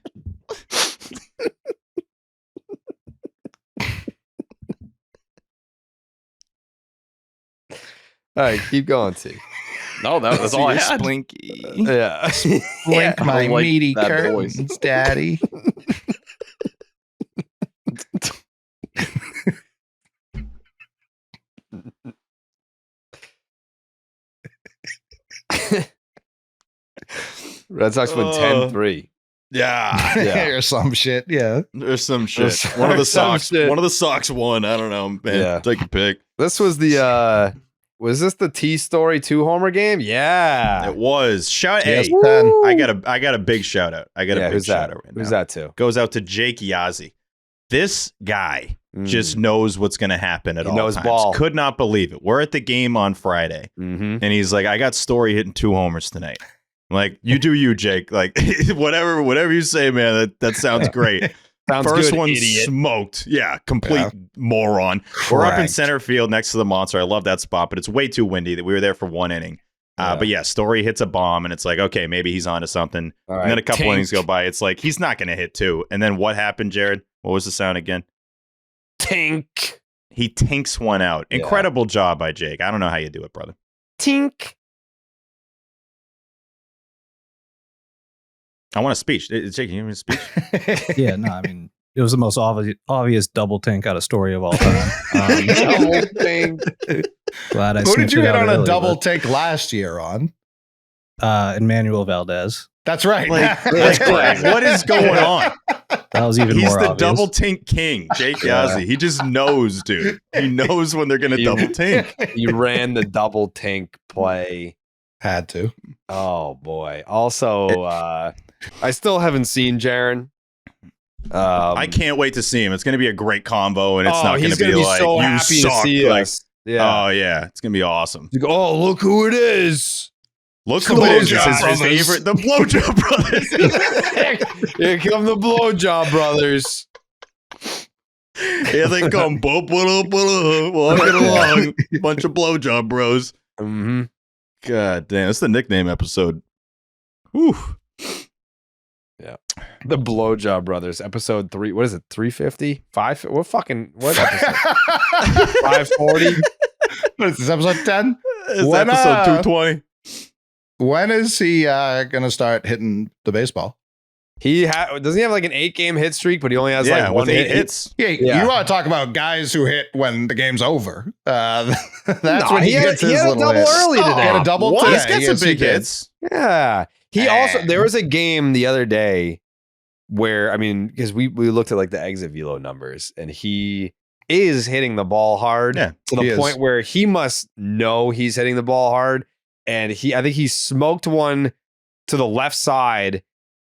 All right, keep going, T. No, that's all I had. Splinky. Yeah. Blink my like meaty that curtains, voice. daddy. Red Sox win 10-3. Yeah. Or some shit. Yeah. There's some shit. There's One of the some Sox. shit. One of the Sox won. I don't know, man. Yeah. Take your pick. This was the was this the T Story 2-homer game? Yeah. It was. Shout Yes, hey, 10. I got a big shout out. I got a big who's shout that? out right Who's now. that to? Goes out to Jake Yazzie. This guy just knows what's going to happen at He all knows times. ball. Could not believe it. We're at the game on Friday, Mm-hmm. and he's like, "I got Story hitting 2 homers tonight." I'm like, you do you, Jake. Like, whatever you say, man. That sounds great. Sounds First good, one idiot. smoked. Yeah, complete moron. We're up in Correct. center field next to the monster. I love that spot, but it's way too windy that we were there for 1 inning. But yeah, Story hits a bomb, and it's like, okay, maybe he's onto something. All And then a right, couple Tink. innings go by. It's like, he's not going to hit 2. And then what happened, Jared? What was the sound again? Tink. He tinks one out. Yeah. Incredible job by Jake. I don't know how you do it, brother. Tink. I want a speech. Jake, you give me a speech? Yeah, no, I mean, it was the most obvious double Tink out of Story of all time. Double Tink. Glad I Who did sniffed you it hit out on a early, double take last year on? Emmanuel Valdez. That's right. What is going on? That was even He's more the obvious. double tink king, Jake Yazzie. He just knows, dude. He knows when they're going to He- double tink. He ran the double Tink play. Had to. Oh boy. Also, I still haven't seen Jarren. I can't wait to see him. It's going to be a great combo, and it's not going he's to gonna be like, so you happy suck. to see Like, us. Yeah. oh, yeah. It's going to be awesome. He's like, oh, look who it is. Look The who it is. Blowjob It's his Brothers. favorite. The Blowjob Brothers. Here come the Blowjob Brothers. Here they come. Boop, boop, boop, walking along. Bunch of Blowjob bros. Mm-hmm. God damn. It's the nickname episode. Whew. The Blowjob Brothers, episode 3. What is it? 350? 5? What episode? 540? What is this, episode 10? It's When, episode 220. When is he going to start hitting the baseball? Doesn't he have like an 8-game hit streak, but he only has Yeah, like one with 8 hit? hits. Yeah, Yeah. you want to talk about guys who hit when the game's over. That's No, when he he had- gets he his had a little double hit. early today. He had a double What? today. He's got Yes, some he big did. hits. Yeah. There was a game the other day where, I mean, because we looked at like the exit velo numbers, and he is hitting the ball hard Yeah, to the he is. point where he must know he's hitting the ball hard. And I think he smoked one to the left side,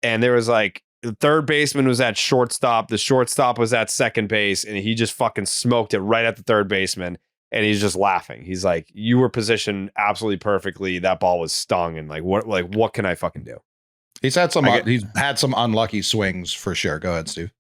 and there was like the third baseman was at shortstop, the shortstop was at second base, and he just fucking smoked it right at the third baseman. And he's just laughing. He's like, "You were positioned absolutely perfectly. That ball was stung, and what can I fucking do?" He's had some unlucky swings for sure. Go ahead, Steve.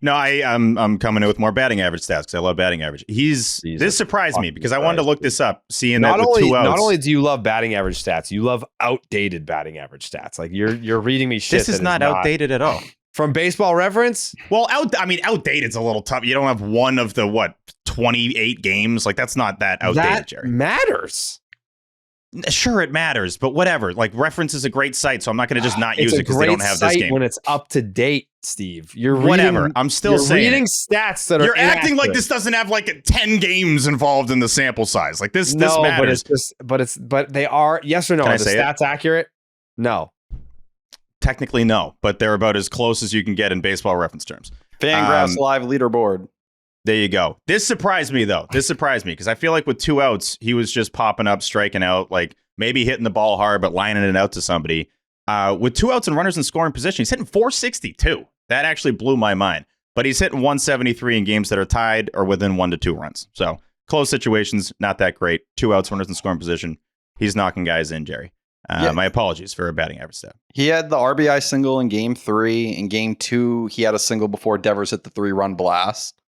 No, I'm coming in with more batting average stats because I love batting average. Jesus This surprised me fucking because I wanted to Christ, look this up, seeing that Not with 2 outs. only do you love batting average stats, you love outdated batting average stats. Like you're reading me shit. this is that not outdated at all. From Baseball Reference. Well, outdated's a little tough. You don't have one of the 28 games. Like that's not that outdated, That Jerry. matters. Sure, it matters, but whatever. Like, Reference is a great site, so I'm not going to just not use it because they don't have this game. When it's up to date, Steve. You're Whatever. Reading, I'm still saying reading stats that are You're acting like inaccurate. this doesn't have like 10 games involved in the sample size. Like this No, matters. but they are. Yes or no? Can I Are the say it? stats accurate? No. Technically, no, but they're about as close as you can get in baseball reference terms. Fangraphs live leaderboard. There you go. This surprised me, though. This surprised me because I feel like with 2 outs, he was just popping up, striking out, like maybe hitting the ball hard, but lining it out to somebody. With 2 outs and runners in scoring position, he's hitting 462. That actually blew my mind. But he's hitting 173 in games that are tied or within 1 to 2 runs. So close situations, not that great. 2 outs, runners in scoring position. He's knocking guys in, Jerry. My apologies for a batting average stat. He had the RBI single in game 3. In game 2, he had a single before Devers hit the 3-run blast.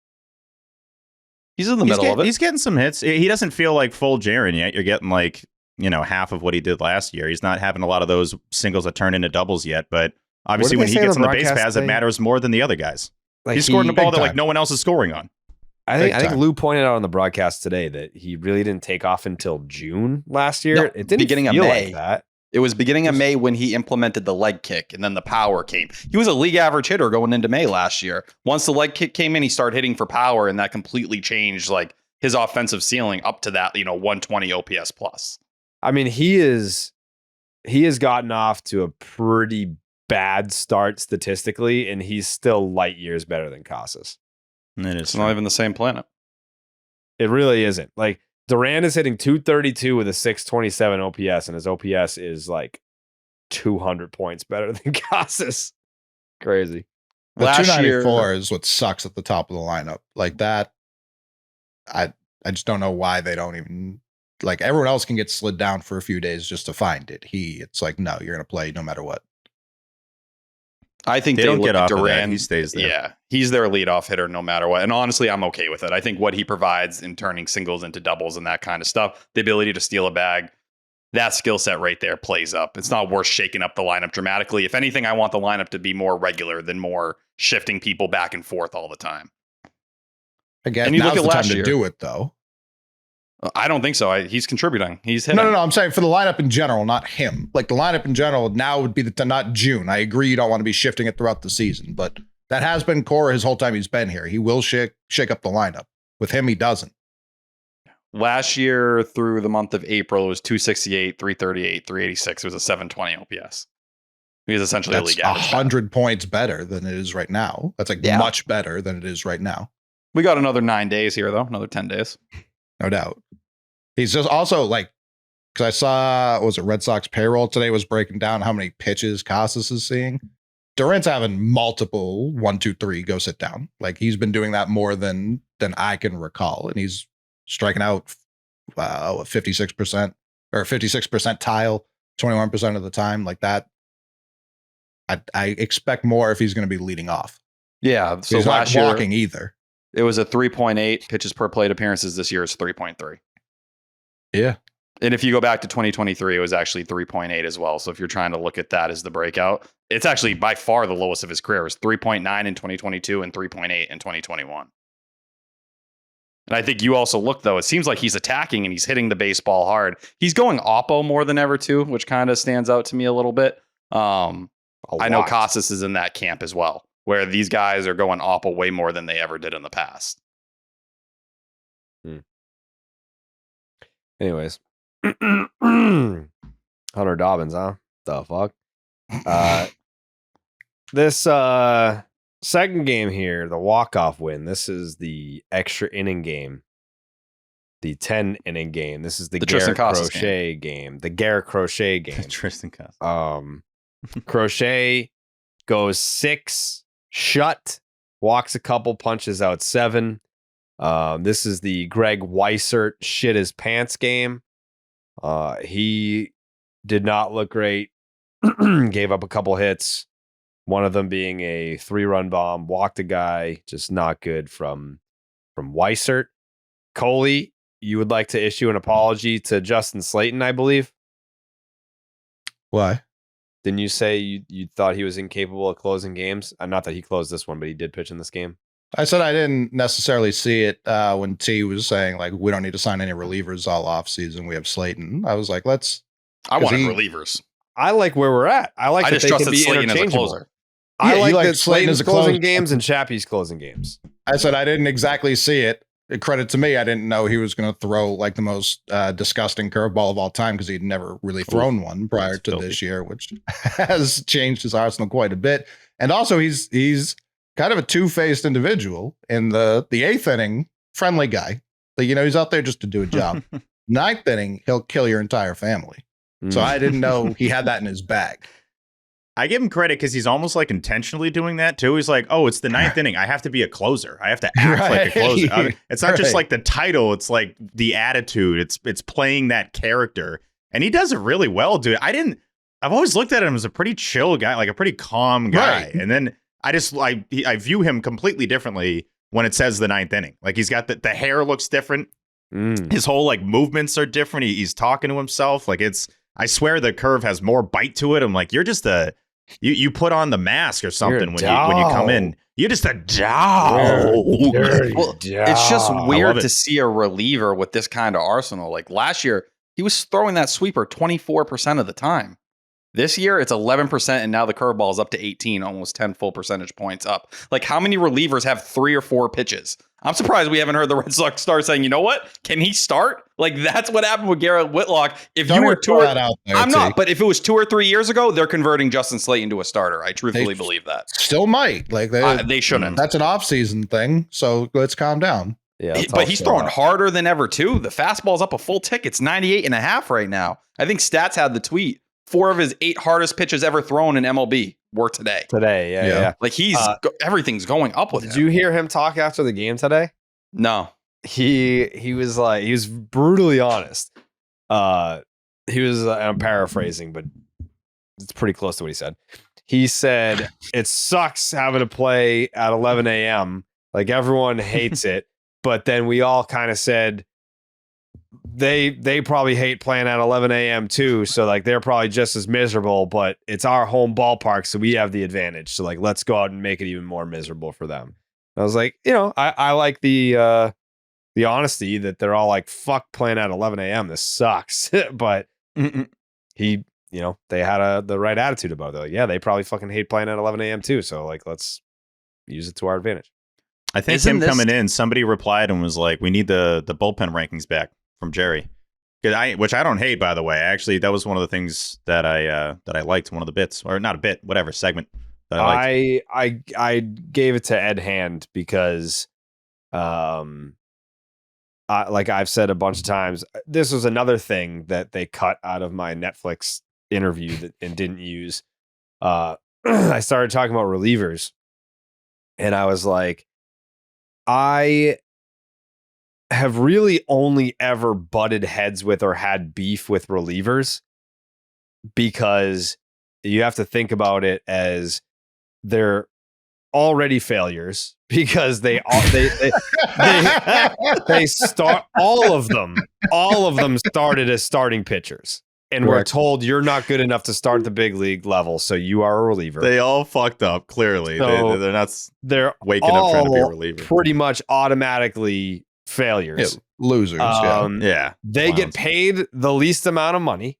He's in the middle of it. He's getting some hits. He doesn't feel like full Jarren yet. You're getting like, half of what he did last year. He's not having a lot of those singles that turn into doubles yet, but obviously when he gets on the base paths, it matters more than the other guys. Like he's scoring the ball that like no one else is scoring on. I think Lou pointed out on the broadcast today that he really didn't take off until June last year. No, it didn't beginning feel of May. like that. It was beginning of May when he implemented the leg kick and then the power came. He was a league average hitter going into May last year. Once the leg kick came in, he started hitting for power and that completely changed like his offensive ceiling up to that, 120 OPS plus. I mean, he has gotten off to a pretty bad start statistically, and he's still light years better than Casas. It's not even the same planet. It really isn't. Like, Duran is hitting 232 with a 627 OPS, and his OPS is like 200 points better than Casas. Crazy. The Last 294 year is what sucks at the top of the lineup. Like that, I just don't know why they don't even, like, everyone else can get slid down for a few days just to find it. It's like, no, you're going to play no matter what. I think they they don't look get at off Duran. of that. He stays there. Yeah, he's their leadoff hitter no matter what. And honestly, I'm okay with it. I think what he provides in turning singles into doubles and that kind of stuff, the ability to steal a bag, that skill set right there plays up. It's not worth shaking up the lineup dramatically. If anything, I want the lineup to be more regular than more shifting people back and forth all the time. Again, And you now's look at the time last to year. do it, though. I don't think so. He's contributing. He's hitting. No. I'm saying for the lineup in general, not him. Like the lineup in general now would be not June. I agree you don't want to be shifting it throughout the season, but that has been core his whole time he's been here. He will shake up the lineup. With him, he doesn't. Last year through the month of April, it was 268, 338, 386. It was a 720 OPS. He was essentially That's a league average. 100 points better than it is right now. That's like much better than it is right now. We got another 9 days here, though. Another 10 days. No doubt. He's just also like, because I saw, Red Sox payroll today was breaking down how many pitches Casas is seeing. Duran's having multiple 1, 2, 3, go sit down. Like he's been doing that more than I can recall. And he's striking out 56% or 56% tile, 21% of the time like that. I expect more if he's going to be leading off. Yeah. So he's last not year, walking either. it was a 3.8 pitches per plate appearances. This year is 3.3. Yeah. And if you go back to 2023, it was actually 3.8 as well. So if you're trying to look at that as the breakout, it's actually by far the lowest of his career. It was 3.9 in 2022 and 3.8 in 2021. And I think you also look, though, it seems like he's attacking and he's hitting the baseball hard. He's going oppo more than ever, too, which kind of stands out to me a little bit. I know Casas is in that camp as well, where these guys are going oppo way more than they ever did in the past. Anyways. Hunter Dobbins, huh? The fuck? This second game here, the walk-off win. This is the extra inning game. The 10-inning game. This is the Triston Garrett Casas Crochet game. The Garrett Crochet game. Triston Casas. Crochet goes 6, shut, walks a couple, punches out 7. This is the Greg Weissert shit his pants game. He did not look great. Gave up a couple hits. One of them being a 3-run bomb, walked a guy, just not good from Weissert. Coley, you would like to issue an apology to Justin Slaten, I believe. Why? Didn't you say you thought he was incapable of closing games? Not that he closed this one, but he did pitch in this game. I said I didn't necessarily see it when T was saying like we don't need to sign any relievers all off season. We have Slaten. I was like, I wanted relievers. I like where we're at. I like I that just they can trusted be Slaten as a interchangeable. closer. I Yeah, like you like that Slaten as Slaten's a closing closer. games and Chappy's closing games. I said I didn't exactly see it. Credit to me, I didn't know he was going to throw like the most disgusting curveball of all time because he'd never really thrown one prior to this year, which has changed his arsenal quite a bit. And also, he's kind of a two-faced individual. In the eighth inning, friendly guy. Like, he's out there just to do a job. Ninth inning, he'll kill your entire family. So I didn't know he had that in his bag. I give him credit because he's almost like intentionally doing that too. He's like, oh, it's the ninth inning. I have to be a closer. I have to act like a closer. I mean, it's not just like the title. It's like the attitude. It's playing that character. And he does it really well, dude. I've always looked at him as a pretty chill guy, like a pretty calm guy. Right. And then I view him completely differently when it says the ninth inning. Like he's got the hair looks different. His whole like movements are different. He's talking to himself. Like I swear the curve has more bite to it. I'm like, you're just you put on the mask or something when you come in. You're just a dog. Well, it's just weird to see a reliever with this kind of arsenal. Like last year, he was throwing that sweeper 24% of the time. This year, it's 11%, and now the curveball is up to 18, almost 10 full percentage points up. Like, how many relievers have 3 or 4 pitches? I'm surprised we haven't heard the Red Sox start saying, you know what? Can he start? Like, that's what happened with Garrett Whitlock. If you were I'm not, but if it was 2 or 3 years ago, they're converting Justin Slaten to a starter. I truthfully believe that. Still might. Like they shouldn't. That's an off-season thing, so let's calm down. Yeah, but he's throwing harder than ever, too. The fastball's up a full tick. It's 98.5 right now. I think Stats had the tweet. 4 of his 8 hardest pitches ever thrown in MLB were today. Yeah. Like everything's going up with him. Did you hear him talk after the game today? No. He was brutally honest. He was, I'm paraphrasing, but it's pretty close to what he said. He said, it sucks having to play at 11 a.m. Like everyone hates it. But then we all kind of said, they probably hate playing at 11 a.m. too. So like they're probably just as miserable, but it's our home ballpark. So we have the advantage. So like, let's go out and make it even more miserable for them. And I was like, I like the honesty that they're all like, fuck playing at 11 a.m. This sucks. But he, they had the right attitude about it. They're like, yeah, they probably fucking hate playing at 11 a.m. too. So like, let's use it to our advantage. I think coming in, somebody replied and was like, we need the bullpen rankings back from Jerry, which I don't hate, by the way. Actually, that was one of the things that I liked, one of the bits, or not a bit, whatever segment that I liked. I gave it to Ed Hand because, like I've said a bunch of times, this was another thing that they cut out of my Netflix interview and didn't use. I started talking about relievers, and I was like, I have really only ever butted heads with or had beef with relievers because you have to think about it as they're already failures because they start all of them started as starting pitchers and we're told you're not good enough to start the big league level, so you are a reliever. They all fucked up clearly. So they're waking up trying to be a reliever. Pretty much automatically failures. Yeah, losers. They get paid the least amount of money.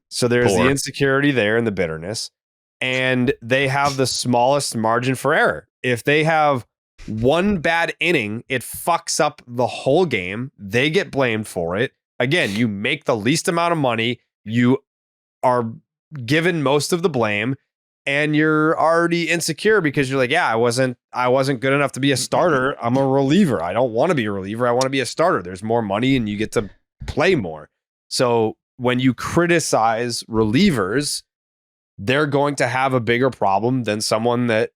So there's the insecurity there and the bitterness. And they have the smallest margin for error. If they have one bad inning, it fucks up the whole game. They get blamed for it. Again, you make the least amount of money. You are given most of the blame. And you're already insecure because you're like, yeah, I wasn't good enough to be a starter. I'm a reliever. I don't want to be a reliever. I want to be a starter. There's more money and you get to play more. So when you criticize relievers, they're going to have a bigger problem than someone that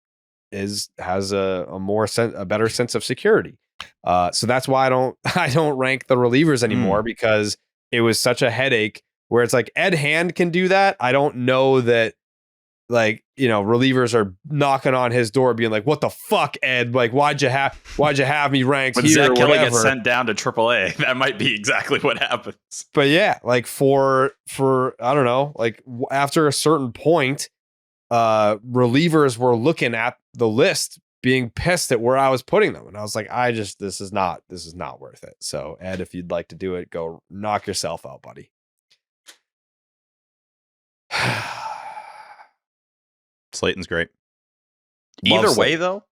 has a better sense of security. So that's why I don't rank the relievers anymore because it was such a headache where it's like Ed Hand can do that. I don't know that. Like, relievers are knocking on his door being like, what the fuck, Ed? Like, why'd you have me ranked when here Zack or Kelly whatever? gets sent down to AAA, that might be exactly what happens. But yeah, like for I don't know, like after a certain point, relievers were looking at the list being pissed at where I was putting them. And I was like, this is not worth it. So Ed, if you'd like to do it, go knock yourself out, buddy. Slaten's great. Either Love way, Slaten. though,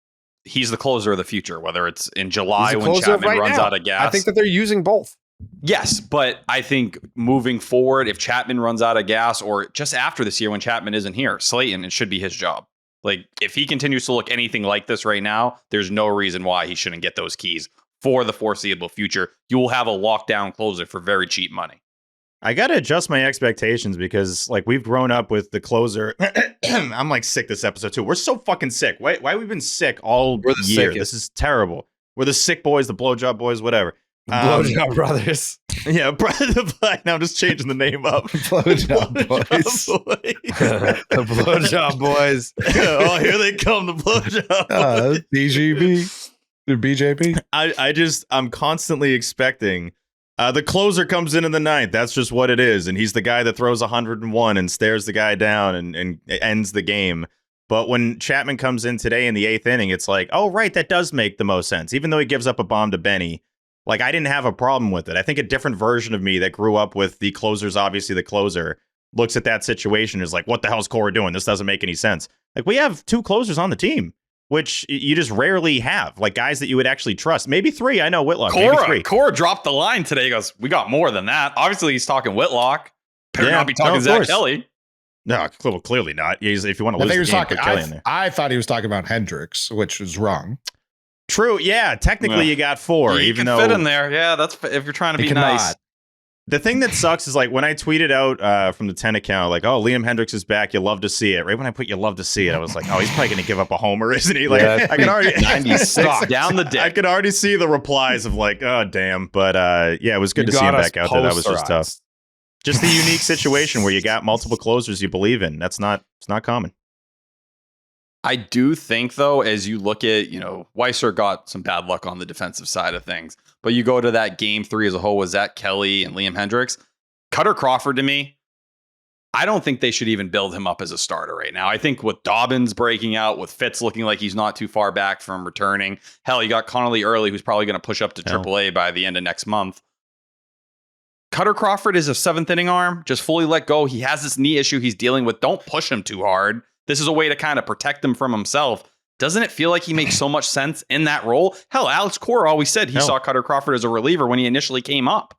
he's the closer of the future, whether it's in July He's a when closer Chapman right runs now. out of gas. I think that they're using both. Yes, but I think moving forward, if Chapman runs out of gas or just after this year when Chapman isn't here, Slaten, it should be his job. Like, if he continues to look anything like this right now, there's no reason why he shouldn't get those keys for the foreseeable future. You will have a lockdown closer for very cheap money. I got to adjust my expectations because, like, we've grown up with the closer. I'm, like, sick this episode, too. We're so fucking sick. Why have we been sick all We're the year? sickest. This is terrible. We're the sick boys, the blowjob boys, whatever. Blowjob Brothers. Yeah, now I'm just changing the name up. Blowjob Boys. The Blowjob Boys. Oh, here they come, the blowjob. BGB. The BJP. I'm constantly expecting the closer comes in the ninth. That's just what it is. And he's the guy that throws 101 and stares the guy down and ends the game. But when Chapman comes in today in the 8th inning, it's like, oh, right, that does make the most sense. Even though he gives up a bomb to Benny, like, I didn't have a problem with it. I think a different version of me that grew up with the closer's obviously the closer looks at that situation and is like, what the hell's Cora doing? This doesn't make any sense. Like, we have 2 closers on the team, which you just rarely have, like guys that you would actually trust. Maybe 3. I know Whitlock. Maybe 3. Cora dropped the line today. He goes, we got more than that. Obviously, he's talking Whitlock. Better not be talking Zach Kelly. No, clearly not. If you want to lose the game, put Kelly in there. I thought he was talking about Hendricks, which was wrong. True. Yeah. Technically, you got 4. You even can though fit in there. Yeah, that's if you're trying to be nice. The thing that sucks is like when I tweeted out from the 10 account, like, oh, Liam Hendricks is back. You love to see it. Right when I put you love to see it, I was like, oh, he's probably going to give up a homer, isn't he? Like, Yeah, I can already 96 down the dick. I could already see the replies of like, oh, damn. But yeah, it was good to see him back out there. That was just tough. Just the unique situation where you got multiple closers you believe in. It's not common. I do think, though, as you look at, Weiser got some bad luck on the defensive side of things. But you go to that game 3 as a whole with Zach Kelly and Liam Hendricks. Cutter Crawford, to me, I don't think they should even build him up as a starter right now. I think with Dobbins breaking out, with Fitz looking like he's not too far back from returning. Hell, you got Connolly early, who's probably going to push up to AAA by the end of next month. Cutter Crawford is a 7th inning arm. Just fully let go. He has this knee issue he's dealing with. Don't push him too hard. This is a way to kind of protect him from himself. Doesn't it feel like he makes so much sense in that role? Hell, Alex Cora always said he saw Cutter Crawford as a reliever when he initially came up.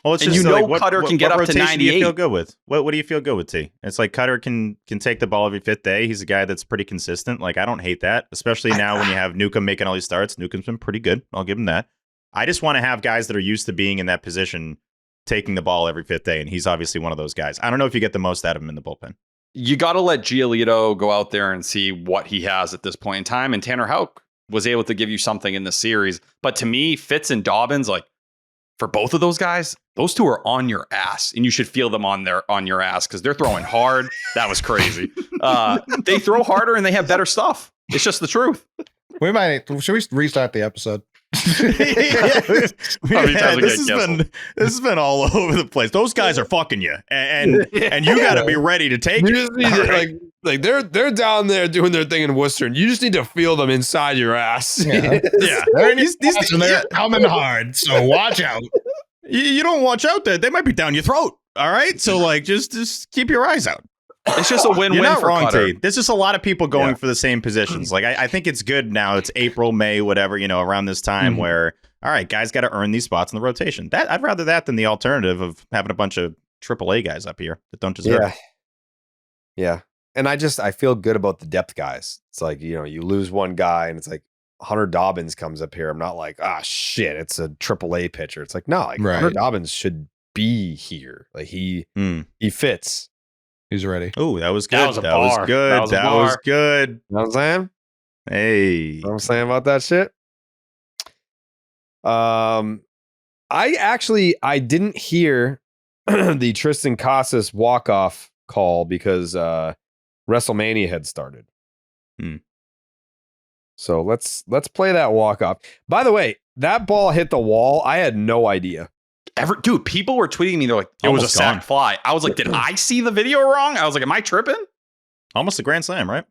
Well, it's and just like, Cutter can get up to 98. Do you feel good with? What do you feel good with, T? It's like Cutter can take the ball every 5th day. He's a guy that's pretty consistent. Like, I don't hate that, especially now when you have Newcomb making all these starts. Newcomb's been pretty good. I'll give him that. I just want to have guys that are used to being in that position taking the ball every 5th day, and he's obviously one of those guys. I don't know if you get the most out of him in the bullpen. You got to let Giolito go out there and see what he has at this point in time. And Tanner Houck was able to give you something in the series. But to me, Fitz and Dobbins, like, for both of those guys, those 2 are on your ass, and you should feel them on your ass because they're throwing hard. That was crazy. They throw harder and they have better stuff. It's just the truth. Should we restart the episode? This has been all over the place. Those guys are fucking you, and you got to be ready to take You it. just need to, like they're down there doing their thing in Worcester, and you just need to feel them inside your ass. Yeah. They're coming hard, so watch out. You don't watch out there, they might be down your throat. All right, so like just keep your eyes out. It's just a win-win. You're not for wrong, Cutter. T. There's just a lot of people going for the same positions. Like I think it's good now. It's April, May, whatever, around this time where, all right, guys got to earn these spots in the rotation. I'd rather that than the alternative of having a bunch of AAA guys up here that don't deserve it. Yeah. And I feel good about the depth guys. It's like, you lose one guy and it's like Hunter Dobbins comes up here. I'm not like, shit, it's a AAA pitcher. It's like, no, like Hunter Dobbins should be here. Like he fits. He's ready. Oh, that was good. That was a bar. Good. That was a that bar. was good. You know what I'm saying? Hey. You know what I'm saying about that shit? I didn't hear the Triston Casas walk-off call because WrestleMania had started. So let's play that walk-off. By the way, that ball hit the wall. I had no idea. Dude, people were tweeting me. They're like, it was a sack fly. I was like, did I see the video wrong? I was like, am I tripping? Almost a grand slam, right?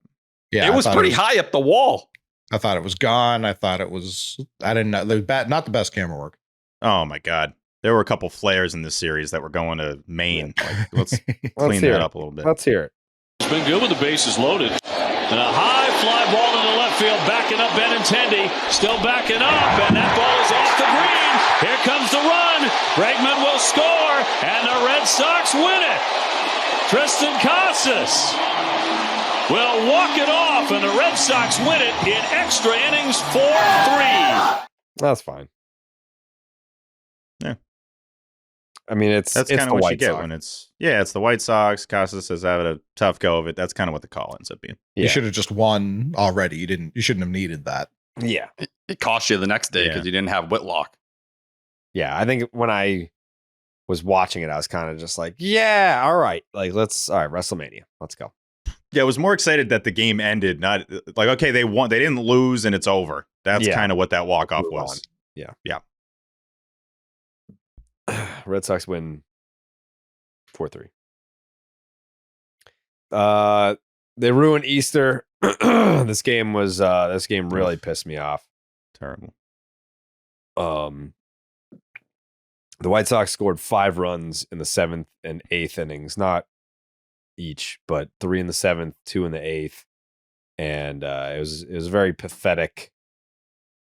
Yeah, it was pretty high up the wall. I thought it was gone. I thought it was. I didn't know. Not the best camera work. Oh my God. There were a couple flares in this series that were going to Maine. Like, let's clean hear that it. up a little bit. Let's hear it. It's been good with the bases loaded. And a high fly ball into left field, backing up Benintendi, still backing up, and that ball is off the green. Here comes the run. Bregman will score, and the Red Sox win it. Triston Casas will walk it off, and the Red Sox win it in extra innings 4-3. That's fine. Yeah. I mean, that's kind of what you get when it's the White Sox. Casas is having a tough go of it. That's kind of what the call ends up being. Yeah. You should have just won already. You shouldn't have needed that. Yeah. It cost you the next day because you didn't have Whitlock. Yeah. I think when I was watching it, I was kind of just like, yeah, all right. Like, all right, WrestleMania. Let's go. Yeah, I was more excited that the game ended, not like, okay, they won. They didn't lose and it's over. That's kind of what that walk-off was. Yeah. Yeah. Red Sox win 4-3. They ruined Easter. This game really pissed me off. Terrible. The White Sox scored 5 runs in the 7th and 8th innings, not each, but 3 in the 7th, 2 in the 8th, and it was very pathetic.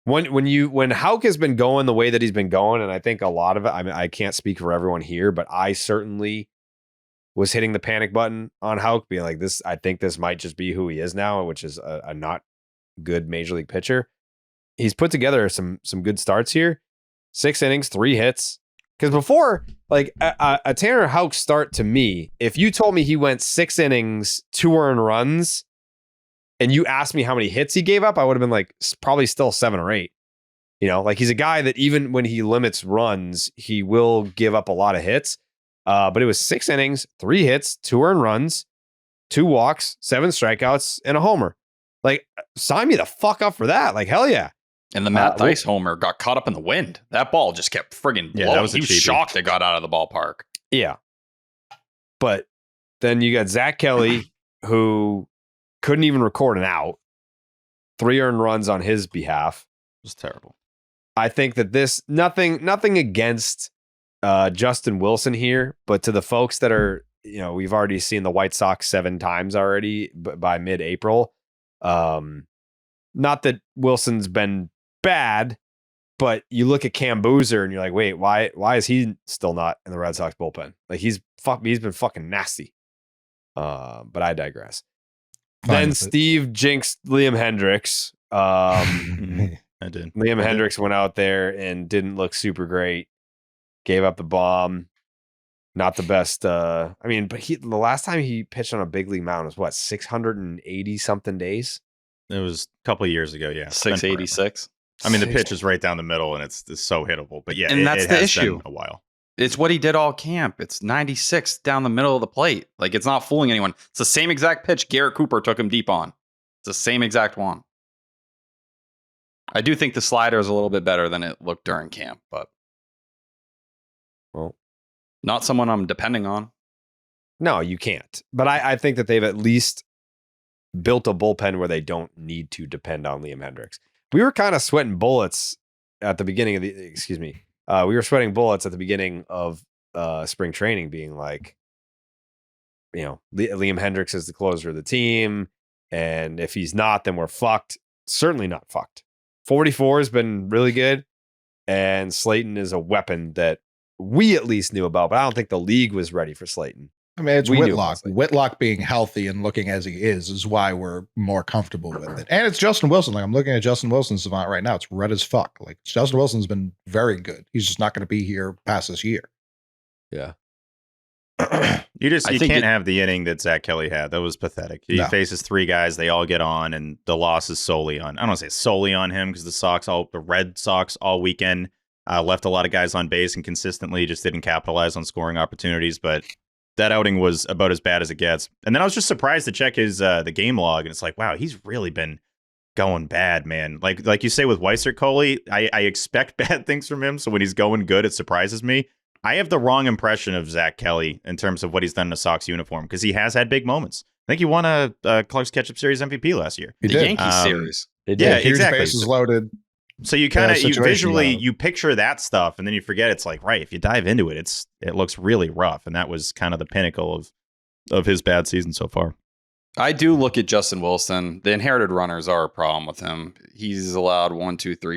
When Houck has been going the way that he's been going, and I think a lot of it, I mean, I can't speak for everyone here, but I certainly was hitting the panic button on Houck, being like, this, I think this might just be who he is now, which is a not good major league pitcher. He's put together some good starts here. 6 innings, 3 hits. Because before, like a Tanner Houck start to me, if you told me he went 6 innings, 2 earned runs, and you asked me how many hits he gave up, I would have been like, probably still 7 or 8. You know, like he's a guy that even when he limits runs, he will give up a lot of hits. But it was 6 innings, 3 hits, 2 earned runs, 2 walks, 7 strikeouts, and a homer. Like, sign me the fuck up for that. Like, hell yeah. And the Matt Dice homer got caught up in the wind. That ball just kept friggin' blowing. That was he was shocked it got out of the ballpark. Yeah. But then you got Zack Kelly, who couldn't even record an out. 3 earned runs on his behalf. It was terrible. I think that this, nothing against Justin Wilson here, but to the folks that are, you know, we've already seen the White Sox 7 times already by mid-April. Not that Wilson's been bad, but you look at Cam Boozer and you're like, wait, why is he still not in the Red Sox bullpen? Like he's been fucking nasty. But I digress. Then Steve jinxed Liam Hendricks. I did. Liam Hendricks went out there and didn't look super great. Gave up the bomb. Not the best. I mean, but the last time he pitched on a big league mound was what, 680 something days? It was a couple of years ago. Yeah, 686. I mean, the pitch is right down the middle, and it's so hittable. But yeah, and that's it the has issue. Been a while. It's what he did all camp. It's 96 down the middle of the plate. Like, it's not fooling anyone. It's the same exact pitch Garrett Cooper took him deep on. It's the same exact one. I do think the slider is a little bit better than it looked during camp, but well, not someone I'm depending on. No, you can't. But I think that they've at least built a bullpen where they don't need to depend on Liam Hendricks. We were kind of sweating bullets at the beginning of we were sweating bullets at the beginning of spring training, being like, you know, Liam Hendricks is the closer of the team, and if he's not, then we're fucked. Certainly not fucked. 44 has been really good, and Slaten is a weapon that we at least knew about, but I don't think the league was ready for Slaten. I mean, it's Whitlock. Whitlock being healthy and looking as he is why we're more comfortable with it. And it's Justin Wilson. Like, I'm looking at Justin Wilson's savant right now. It's red as fuck. Like, Justin Wilson's been very good. He's just not going to be here past this year. Yeah. You can't have the inning that Zack Kelly had. That was pathetic. He faces 3 guys. They all get on, and the loss is solely on. I don't want to say solely on him, because the Red Sox all weekend left a lot of guys on base and consistently just didn't capitalize on scoring opportunities. But that outing was about as bad as it gets. And then I was just surprised to check his the game log, and it's like, wow, he's really been going bad, man. Like you say with Weiser Coley, I expect bad things from him. So when he's going good, it surprises me. I have the wrong impression of Zack Kelly in terms of what he's done in a Sox uniform, because he has had big moments. I think he won a Clark's Ketchup Series MVP last year. He The did. Yankees series. Yeah, Huge exactly. bases loaded. So you kind of you situation visually loaded. you picture that stuff, and then you forget it's like, right, if you dive into it, it looks really rough, and that was kind of the pinnacle of his bad season so far. I do look at Justin Wilson. The inherited runners are a problem with him. He's allowed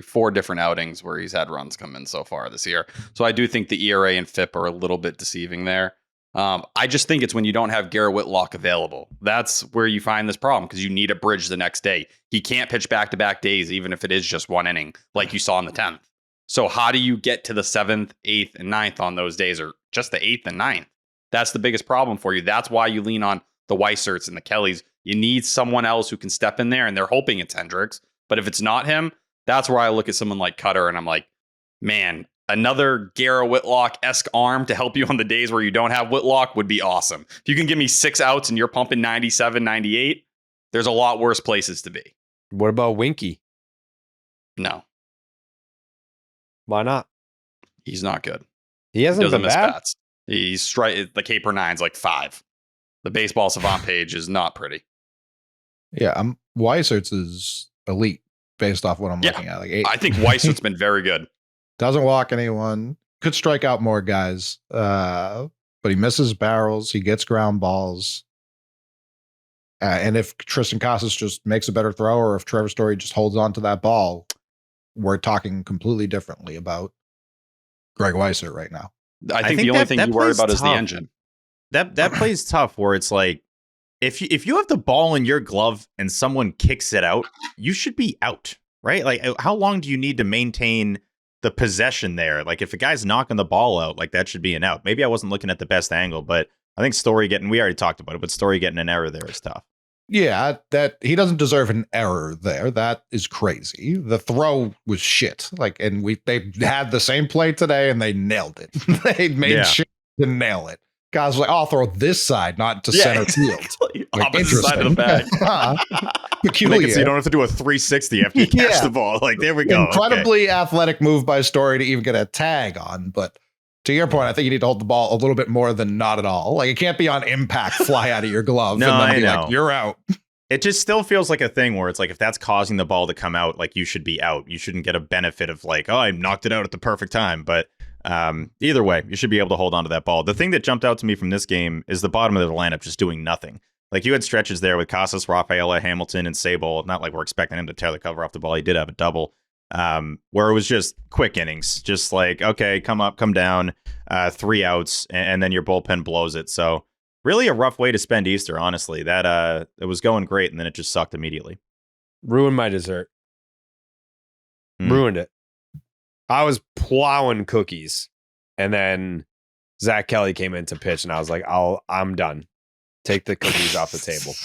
4 different outings where he's had runs come in so far this year. So I do think the ERA and FIP are a little bit deceiving there. I just think it's when you don't have Garrett Whitlock available. That's where you find this problem because you need a bridge the next day. He can't pitch back-to-back days, even if it is just one inning, like you saw in the 10th. So how do you get to the 7th, 8th, and 9th on those days, or just the 8th and 9th? That's the biggest problem for you. That's why you lean on the Weiserts and the Kellys. You need someone else who can step in there, and they're hoping it's Hendricks. But if it's not him, that's where I look at someone like Cutter, and I'm like, man, another Garrett Whitlock-esque arm to help you on the days where you don't have Whitlock would be awesome. If you can give me 6 outs and you're pumping 97, 98, there's a lot worse places to be. What about Winky? No, Why not? he's not good. He He hasn't doesn't been miss bad. bats. He's the K per 9's like 5. The baseball savant page is not pretty. Yeah, Weisert's is elite based off what I'm Yeah. looking at. Like 8. I think Weisert's been very good. Doesn't walk anyone. Could strike out more guys. But he misses barrels. He gets ground balls. And if Triston Casas just makes a better throw, or if Trevor Story just holds on to that ball, we're talking completely differently about Greg Weissert right now. I think think the only that- thing that you worry plays about is the tough. engine. That plays tough where it's like if you have the ball in your glove and someone kicks it out, you should be out, right? Like how long do you need to maintain the possession there? Like if a guy's knocking the ball out, like that should be an out. Maybe I wasn't looking at the best angle, but I think we already talked about it, but Story getting an error there is tough. Yeah, that he doesn't deserve an error there. That is crazy. The throw was shit. And they had the same play today and they nailed it. They made sure to nail it. Guys were like, I'll throw this side, not to center field. Opposite side of the bag. Peculiar. Make it so you don't have to do a 360 after you catch the ball. Like there we go. Incredibly athletic move by Story to even get a tag on. But to your point, I think you need to hold the ball a little bit more than not at all. Like it can't be on impact, fly out of your glove, No, and then I be know. like, you're out. It just still feels like a thing where it's like if that's causing the ball to come out, like you should be out. You shouldn't get a benefit of like, oh, I knocked it out at the perfect time. But either way, you should be able to hold on to that ball. The thing that jumped out to me from this game is the bottom of the lineup just doing nothing. Like you had stretches there with Casas, Rafaela, Hamilton, and Sable. Not like we're expecting him to tear the cover off the ball. He did have a double. Where it was just quick innings, just like, okay, come up, come down, 3 outs, and then your bullpen blows it. So really a rough way to spend Easter, honestly. That it was going great, and then it just sucked immediately. Ruined my dessert. Hmm. Ruined it. I was plowing cookies, and then Zack Kelly came in to pitch, and I was like, I'm done. Take the cookies off the table.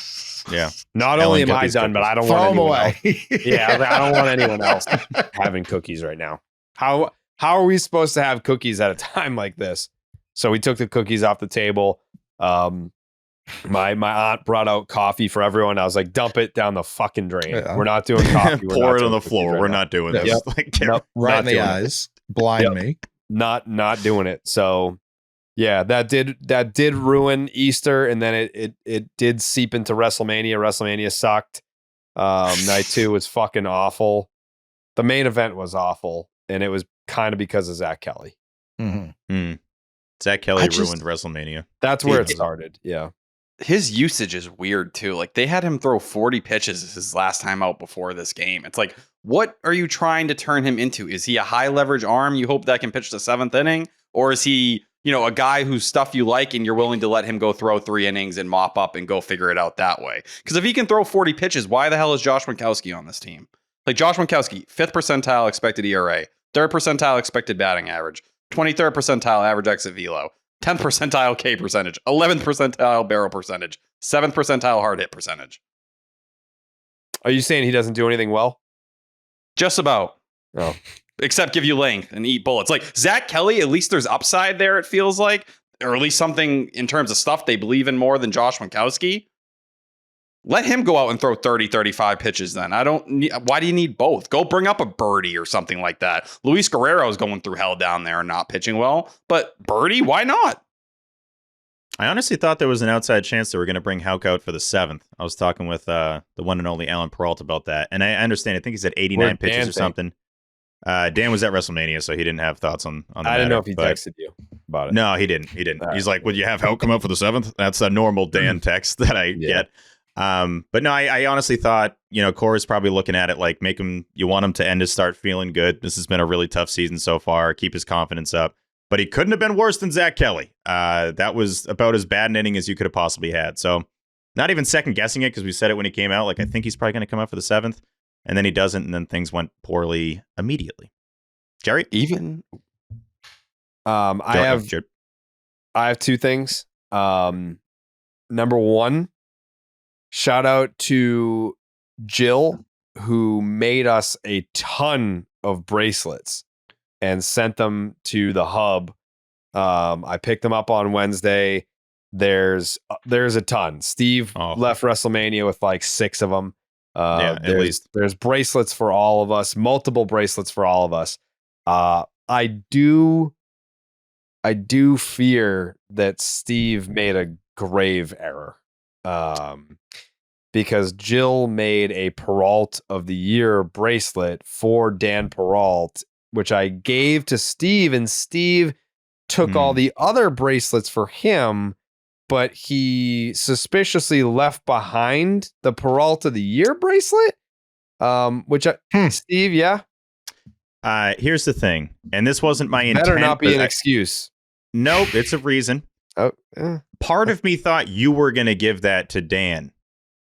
Yeah. Not Ellen only am I cookies, done, but I don't Throw want them anyone away. else. Yeah, I was like, I don't want anyone else having cookies right now. How are we supposed to have cookies at a time like this? So we took the cookies off the table. My aunt brought out coffee for everyone. I was like, dump it down the fucking drain. Yeah. We're not doing coffee. We're Pour not it on doing the cookies floor. right We're now. not doing Yep. this. Like, Nope, Right not in the doing it. eyes. Blind Yep. me. Not doing it. So yeah, that did ruin Easter, and then it did seep into WrestleMania. WrestleMania sucked. Night 2 was fucking awful. The main event was awful, and it was kind of because of Zack Kelly. Zack Kelly I just- ruined WrestleMania. That's where it It- started. Yeah. His usage is weird too. Like they had him throw 40 pitches his last time out before this game. It's like, what are you trying to turn him into? Is he a high leverage arm you hope that can pitch the 7th inning? Or is he, a guy whose stuff you like and you're willing to let him go throw 3 innings and mop up and go figure it out that way? Because if he can throw 40 pitches, why the hell is Josh Winkowski on this team? Like Josh Winkowski, 5th percentile expected ERA, 3rd percentile expected batting average, 23rd percentile average exit velo, 10th percentile K percentage, 11th percentile barrel percentage, 7th percentile hard hit percentage. Are you saying he doesn't do anything well? Just about. Oh. Except give you length and eat bullets. Like Zack Kelly, at least there's upside there, it feels like. Or at least something in terms of stuff they believe in more than Josh Winkowski. Let him go out and throw 30, 35 pitches then. Why do you need both? Go bring up a Birdie or something like that. Luis Guerrero's going through hell down there and not pitching well. But Birdie, why not? I honestly thought there was an outside chance they were going to bring Houck out for the 7th. I was talking with the one and only Alan Peralta about that, and I understand. I think he's at 89 pitches or something. Dan was at WrestleMania, so he didn't have thoughts on the I didn't know matter, if he texted you about it. No, he didn't. Right. He's like, would you have Houck come out for the 7th? That's a normal Dan text that I get. But no, I honestly thought, Cora's probably looking at it like you want him to end his start feeling good. This has been a really tough season so far. Keep his confidence up. But he couldn't have been worse than Zack Kelly. That was about as bad an inning as you could have possibly had. So not even second guessing it, because we said it when he came out. Like, I think he's probably going to come out for the 7th. And then he doesn't. And then things went poorly immediately. Jerry? I have two things. Number one, shout out to Jill, who made us a ton of bracelets and sent them to the hub. I picked them up on Wednesday. There's a ton. Steve left WrestleMania with like 6 of them. At least. There's bracelets for all of us, multiple bracelets for all of us. I do fear that Steve made a grave error. Because Jill made a Peralt of the Year bracelet for Dan Peralt, which I gave to Steve, and Steve took all the other bracelets for him, but he suspiciously left behind the Peralt of the Year bracelet. Steve, yeah. Here's the thing, and this wasn't my intent. Better not be an excuse. Nope, it's a reason. Part of me thought you were going to give that to Dan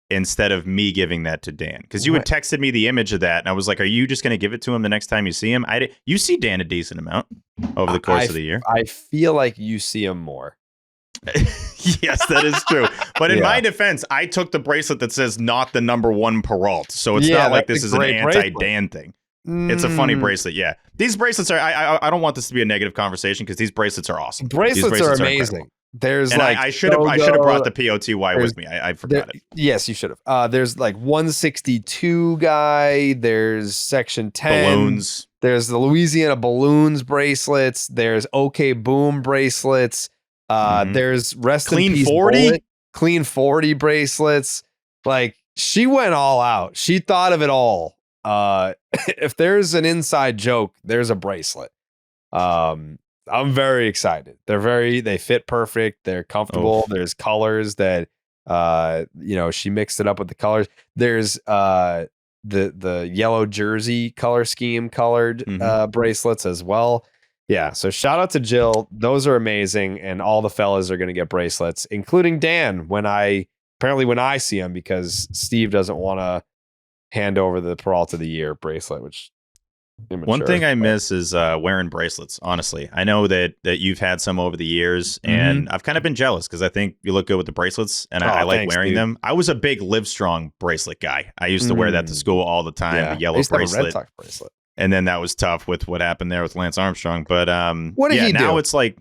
instead of me giving that to Dan, because you had texted me the image of that, and I was like, are you just going to give it to him the next time you see him? You see Dan a decent amount over the course of the year. I feel like you see him more. Yes, that is true. But in my defense, I took the bracelet that says not the number 1 Peralt, so it's not like this is an anti-Dan thing. It's a funny bracelet, yeah. These bracelets are, I don't want this to be a negative conversation, because these bracelets are awesome. Bracelets are amazing. There's I should have brought the POTY with me. I forgot it. Yes, you should have. There's like 162 guy. There's Section 10 balloons. There's the Louisiana Balloons bracelets. There's OK Boom bracelets. There's Rest Clean in Peace 40, Bullet, Clean 40 bracelets. Like, she went all out. She thought of it all. If there's an inside joke, there's a bracelet. I'm very excited. They fit perfect. They're comfortable. There's colors that, she mixed it up with the colors. There's the yellow jersey color scheme colored bracelets as well. Yeah. So shout out to Jill. Those are amazing. And all the fellas are going to get bracelets, including Dan when I see him, because Steve doesn't want to hand over the Peralta of the Year bracelet, which one thing I miss is wearing bracelets. Honestly, I know that you've had some over the years, and I've kind of been jealous, because I think you look good with the bracelets, and I like wearing them. I was a big Livestrong bracelet guy. I used to wear that to school all the time. The yellow bracelet. Red Sox bracelet. And then that was tough with what happened there with Lance Armstrong. But what did he do? Now it's like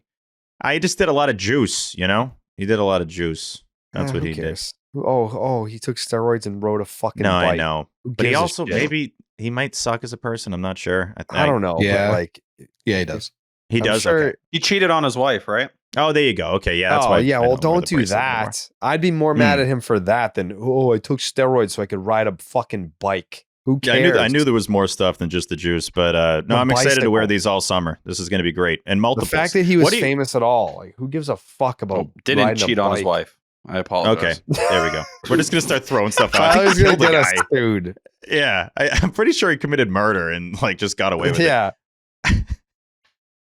I just did a lot of juice. He did a lot of juice. That's what he did. Oh, he took steroids and rode a fucking bike. I know. But he also maybe he might suck as a person. I'm not sure. I don't know. Yeah. But he does. He does. Sure. Okay. He cheated on his wife, right? Oh, there you go. Okay, yeah, that's why. Yeah, well, don't do that. Anymore. I'd be more mad at him for that than I took steroids so I could ride a fucking bike. Who cares? I knew there was more stuff than just the juice, but I'm excited to wear these all summer. This is going to be great. And multiple. The fact that he was famous at all, like, who gives a fuck about? Didn't cheat on his wife. I apologize. Okay, there we go. We're just going to start throwing stuff out. I was going to get us sued. Yeah, I'm pretty sure he committed murder and just got away with it.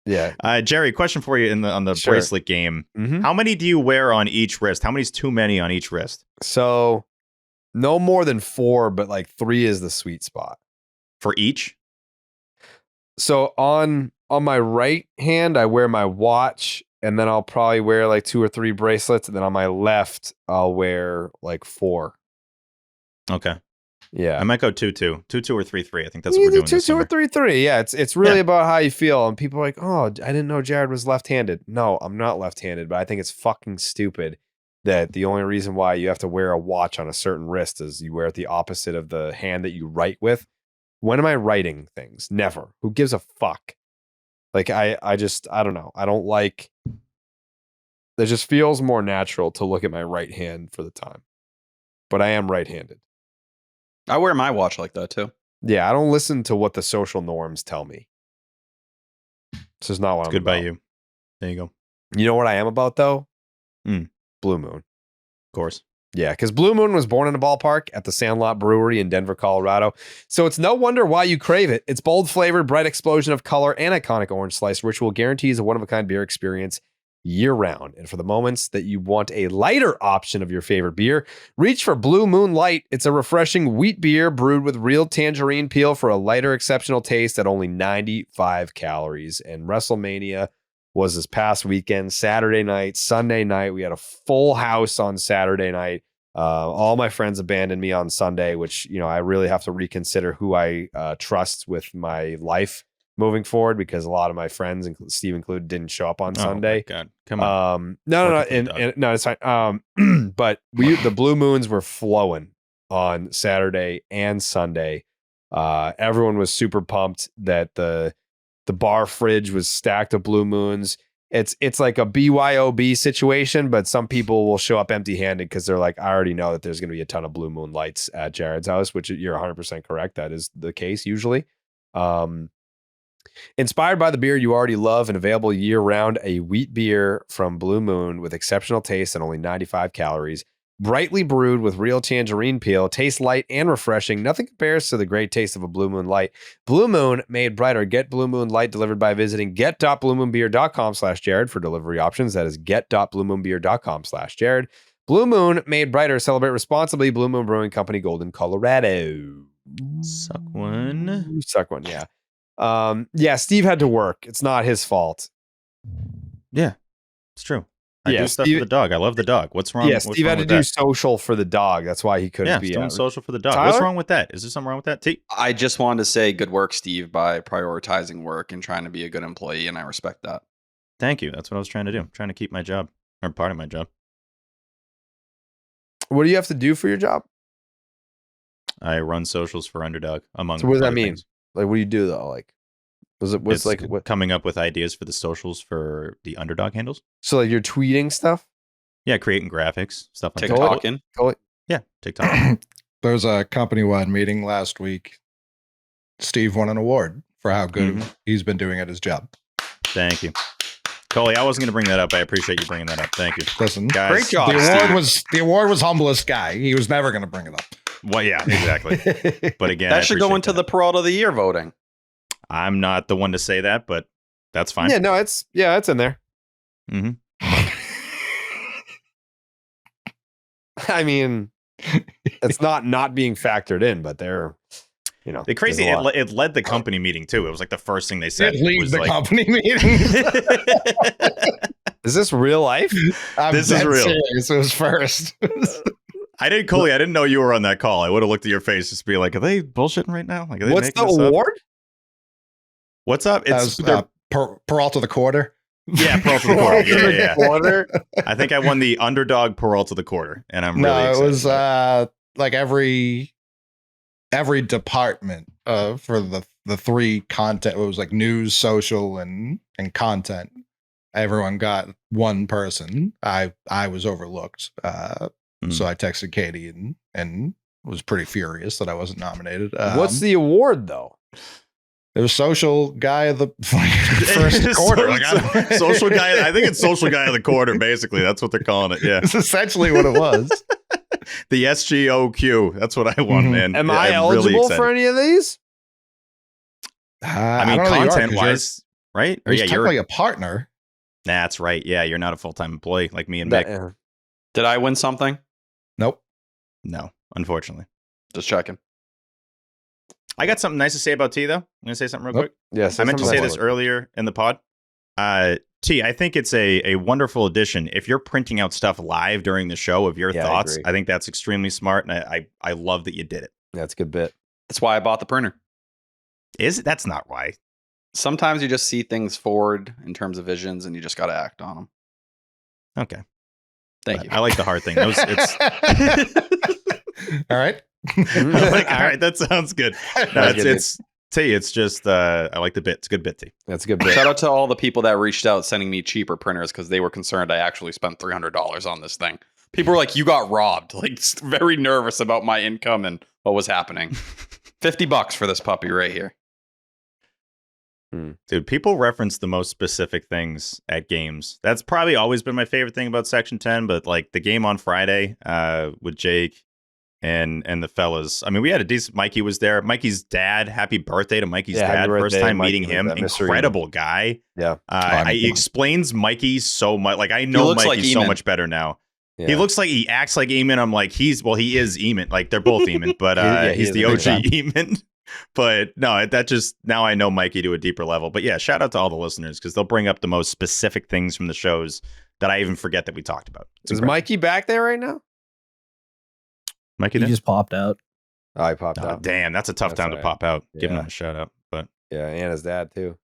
Yeah. Jerry, question for you on the bracelet game. How many do you wear on each wrist? How many is too many on each wrist? So no more than 4, but like 3 is the sweet spot. For each? So on my right hand, I wear my watch, and then I'll probably wear like 2 or 3 bracelets, and then on my left, I'll wear like 4. Okay. Yeah. I might go 2-2 or 3-3. I think that's what we're doing. 2-2 or 3-3. Yeah, it's really about how you feel. And people are like, oh, I didn't know Jared was left-handed. No, I'm not left-handed, but I think it's fucking stupid that the only reason why you have to wear a watch on a certain wrist is you wear it the opposite of the hand that you write with. When am I writing things? Never. Who gives a fuck? Like, I don't know. I don't like It just feels more natural to look at my right hand for the time. But I am right-handed. I wear my watch like that too. Yeah, I don't listen to what the social norms tell me. This is not what I'm Good about. by you. There you go. Of You know what I am about, though? Mm. Blue Moon. course. Yeah, because Blue Moon was born in a ballpark at the Sandlot Brewery in Denver, Colorado. So it's no wonder why you crave it. Its bold flavored, bright explosion of color, and iconic orange slice ritual guarantees a one-of-a-kind beer experience year-round. And for the moments that you want a lighter option of your favorite beer, reach for Blue Moon Light. It's a refreshing wheat beer brewed with real tangerine peel for a lighter, exceptional taste at only 95 calories. And WrestleMania was this past weekend, Saturday night, Sunday night. We had a full house on Saturday night. All my friends abandoned me on Sunday, which, you know, I really have to reconsider who I trust with my life moving forward, because a lot of my friends, Steve included, didn't show up on Sunday. Oh my God, come on. No, it's fine. But the Blue Moons were flowing on Saturday and Sunday. Everyone was super pumped that the bar fridge was stacked of Blue Moons. It's like a BYOB situation, but some people will show up empty-handed because they're like, I already know that there's going to be a ton of Blue Moon lights at Jared's house, which you're 100% correct. That is the case usually. Inspired by the beer you already love and available year-round, a wheat beer from Blue Moon with exceptional taste and only 95 calories. Brightly brewed with real tangerine peel, tastes light and refreshing. Nothing compares to the great taste of a Blue Moon Light. Blue Moon made brighter. Get Blue Moon Light delivered by visiting get.bluemoonbeer.com/Jared for delivery options. That is get.bluemoonbeer.com/Jared. Blue Moon made brighter. Celebrate responsibly. Blue Moon Brewing Company, Golden, Colorado. Suck one. Suck one, yeah. Yeah, Steve had to work. It's not his fault. Yeah, it's true. I Yeah, do stuff Steve- for the dog. I love the dog. What's wrong? Yeah, what's Steve wrong had to with do that? social for the dog. That's why he couldn't Yeah, be doing out. social for the dog. Tyler? What's wrong with that? Is there something wrong with that? T? I just wanted to say good work, Steve, by prioritizing work and trying to be a good employee, and I respect that. Thank you. That's what I was trying to do. I'm trying to keep my job, or part of my job. What do you have to do for your job? I run socials for Underdog, among So what does that other mean? things. Like, what do you do though? Like, was It's like what? coming up with ideas for the socials for the Underdog handles. So like you're tweeting stuff? Yeah, creating graphics, stuff like that. TikToking. Yeah, TikTok. There's a company-wide meeting last week. Steve won an award for how good he's been doing at his job. Thank you. Coley, I wasn't going to bring that up. I appreciate you bringing that up. Thank you. Listen, Guys, Great job, the award was humblest guy. He was never going to bring it up. Well, yeah, exactly. But again, That should go into the Peralta of the Year voting. I'm not the one to say that, but that's fine. Yeah, no, it's in there. Mm-hmm. I mean, it's not being factored in, but they're, you know, The crazy, there's a lot. it led the company meeting too. It was like the first thing they said. It leaves was the like, company meeting. Is this real life? I'm This is dead real. serious. It was first. Coley, I didn't know you were on that call. I would have looked at your face just be like, are they bullshitting right now? Like, are they What's making the this up? award? What's up? It's That was, Peralta the quarter. yeah, Peralta the quarter. Yeah. Quarter? I think I won the Underdog Peralta the quarter, and I'm No, really it excited. was like every department for the three content. It was like news, social, and content. Everyone got one person. I was overlooked. So I texted Katie and was pretty furious that I wasn't nominated. What's the award though? It was social guy of the first quarter. Like, social guy. I think it's social guy of the quarter. Basically, that's what they're calling it. Yeah, It's essentially what it was. the SGOQ. That's what I want, man. Am Yeah, I I'm eligible really excited. for any of these? I mean, don't know you are, 'cause content wise, right? You're Yeah, technically a partner. That's right. Yeah, you're not a full time employee like me and Mick. Did I win something? Nope. No, unfortunately. Just checking. I got something nice to say about T, though. I'm going to say something real quick. Yes, I meant to say this earlier in the pod. T, I think it's a wonderful addition. If you're printing out stuff live during the show of your Yeah, I thoughts, agree. I think that's extremely smart, and I love that you did it. That's a good bit. That's why I bought the printer. Is it? That's not why. Sometimes you just see things forward in terms of visions, and you just got to act on them. Okay. Thank you. I like the hard thing. It's All right. I'm like, all right, that sounds good. No, I get it's T, it's just I like the bit. It's a good bit, T. That's a good bit. Shout out to all the people that reached out sending me cheaper printers because they were concerned I actually spent $300 on this thing. People were like, you got robbed. Like, very nervous about my income and what was happening. $50 for this puppy right here. Dude, people reference the most specific things at games. That's probably always been my favorite thing about Section 10, but like the game on Friday with Jake and the fellas. I mean, we had a decent. Mikey was there. Mikey's dad. Happy birthday to Mikey's dad. First time meeting him. Incredible guy. Yeah. He explains Mikey so much. Like, I know Mikey like so much better now. Yeah. He looks like he acts like Eamon. I'm like, he is Eamon. Like, they're both Eamon, but he's the OG Eamon. But no, that just, now I know Mikey to a deeper level. But yeah, shout out to all the listeners because they'll bring up the most specific things from the shows that I even forget that we talked about. Is Mikey back there right now? Mikey just popped out. Oh, he popped out. Damn, that's a tough time to pop out. Giving him a shout out. But yeah, and his dad too.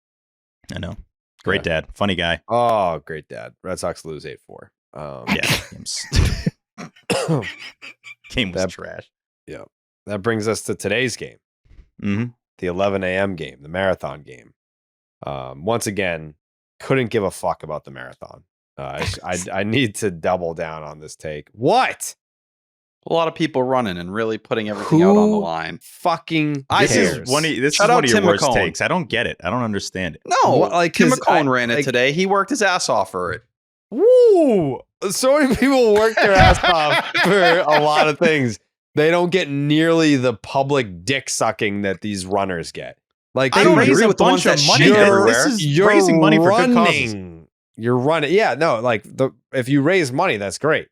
I know. Great dad. Funny guy. Oh, great dad. Red Sox lose 8-4. Game was trash. Yeah. That brings us to today's game. Mm-hmm. The 11 a.m. game, the marathon game. Once again, couldn't give a fuck about the marathon. I need to double down on this take. What? A lot of people running and really putting everything out on the line. Fucking This is one of your worst takes. I don't get it. I don't understand it. No, Tim McCone ran it today. He worked his ass off for it. Woo! So many people work their ass off for a lot of things. They don't get nearly the public dick sucking that these runners get. Like, they raise a bunch of money everywhere. This is raising money for good causes. You're running. Yeah, no, like if you raise money, that's great.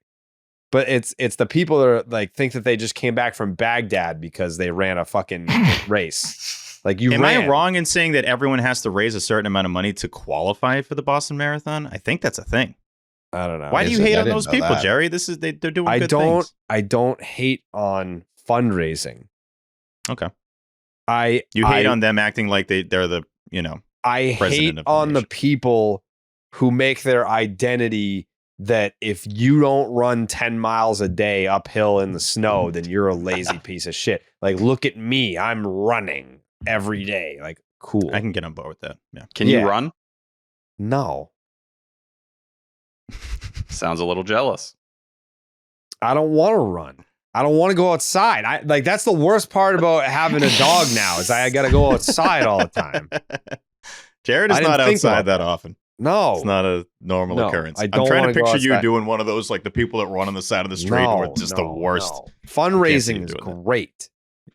But it's the people that are like think that they just came back from Baghdad because they ran a fucking race. Like, Am I wrong in saying that everyone has to raise a certain amount of money to qualify for the Boston Marathon? I think that's a thing. I don't know. Why do you hate on those people, Jerry? They're doing good things. I don't hate on fundraising. Okay. You hate on them acting like they're the, I hate on the people who make their identity that if you don't run 10 miles a day uphill in the snow, then you're a lazy piece of shit. Like, look at me. I'm running every day. Like, cool. I can get on board with that. Yeah. Can you run? No. Sounds a little jealous. I don't want to run. I don't want to go outside. That's the worst part about having a dog now is I got to go outside all the time. Jared is not outside that often. No. It's not a normal occurrance. I'm trying to picture you doing one of those, like the people that run on the side of the street where it's just the worst. No. Fundraising is great.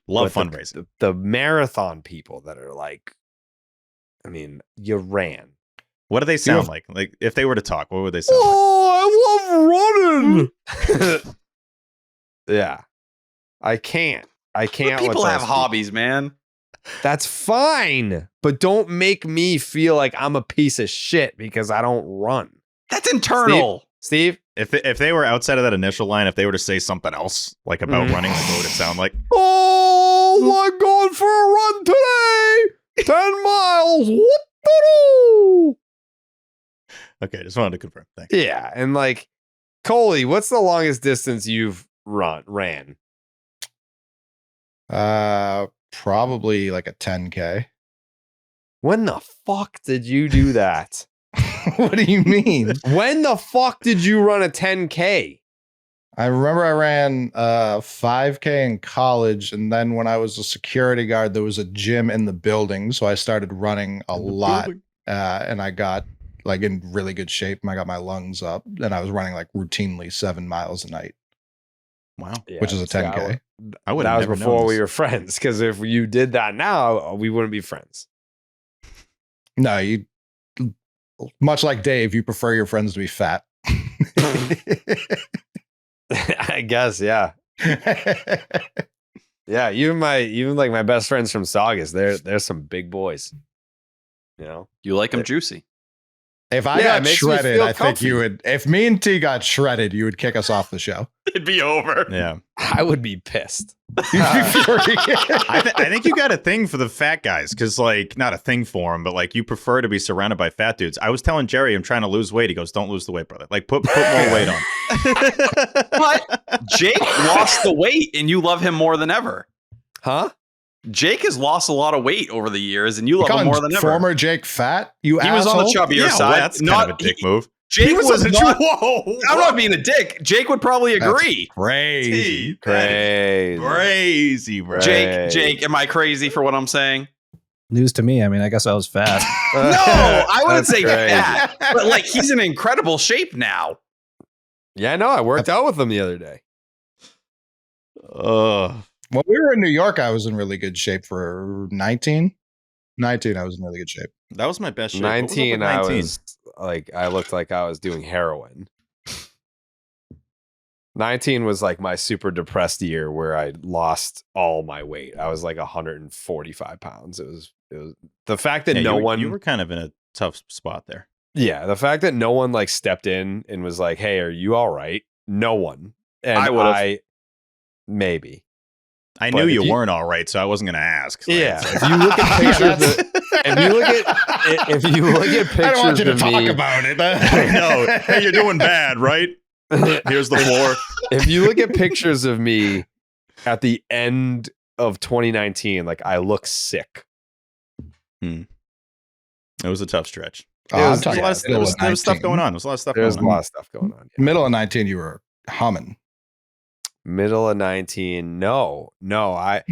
Love fundraising. The marathon people that are like, I mean, you ran. What do they sound like? Like, if they were to talk, what would they sound like? Oh, I love running. Yeah. I can't. People have hobbies, man. That's fine. But don't make me feel like I'm a piece of shit because I don't run. That's internal. Steve? If they were outside of that initial line, if they were to say something else, like about running, like, what would it sound like? Oh, I'm going for a run today. 10 miles. Whoop-de-doo. Okay, just wanted to confirm. Thanks. Yeah, and like, Coley, what's the longest distance you've ran? Probably like a 10K. When the fuck did you do that? What do you mean? When the fuck did you run a 10K? I remember I ran 5K in college, and then when I was a security guard, there was a gym in the building, so I started running a lot, and I got like in really good shape. I got my lungs up, and I was running like routinely 7 miles a night. Wow, which is a 10K. I would. That was before we were friends. Because if you did that now, we wouldn't be friends. No, you. Much like Dave, you prefer your friends to be fat. I guess, yeah. Yeah, even like my best friends from Saugus, they're some big boys. You know, you like them juicy. If I got shredded, I think you would. If me and T got shredded, you would kick us off the show. It'd be over. Yeah, I would be pissed. I think you got a thing for the fat guys because, like, not a thing for them, but like you prefer to be surrounded by fat dudes. I was telling Jerry I'm trying to lose weight. He goes, "Don't lose the weight, brother. Like, put more weight on." But Jake lost the weight, and you love him more than ever. Huh? Jake has lost a lot of weight over the years, and you love him calling more than ever. Former Jake fat? You He asshole? was on the chubbier Yeah, side. well, that's kind of a dick move. Jake was not. Whoa! I'm not being a dick. Jake would probably agree. Crazy. Crazy, bro. Jake, am I crazy for what I'm saying? News to me. I mean, I guess I was fat. No, I wouldn't That's say crazy. that. But like, he's in incredible shape now. Yeah, I know. I worked out with him the other day. When we were in New York, I was in really good shape for 19. 19, I was in really good shape. That was my best shape. What was up with 19, I was like, I looked like I was doing heroin. 19 was like my super depressed year where I lost all my weight. I was like 145 pounds. It was the fact that you were kind of in a tough spot there. Yeah, the fact that no one like stepped in and was like, "Hey, are you all right?" No one. And I would've. Maybe. I But knew if you you- weren't all right, so I wasn't going to ask. Like, Yeah, if you look at pictures, if you look at pictures I don't want you to of talk me, about it. I know. Hey, you're doing bad, right? Here's the floor. if you look at pictures of me at the end of 2019, like I look sick. It was a tough stretch. I'm was- talking There about was middle of stuff 19. going on. There was a lot of stuff There's a going on. lot of stuff going on. Yeah. Middle of 19, you were humming. Middle of 19, no. I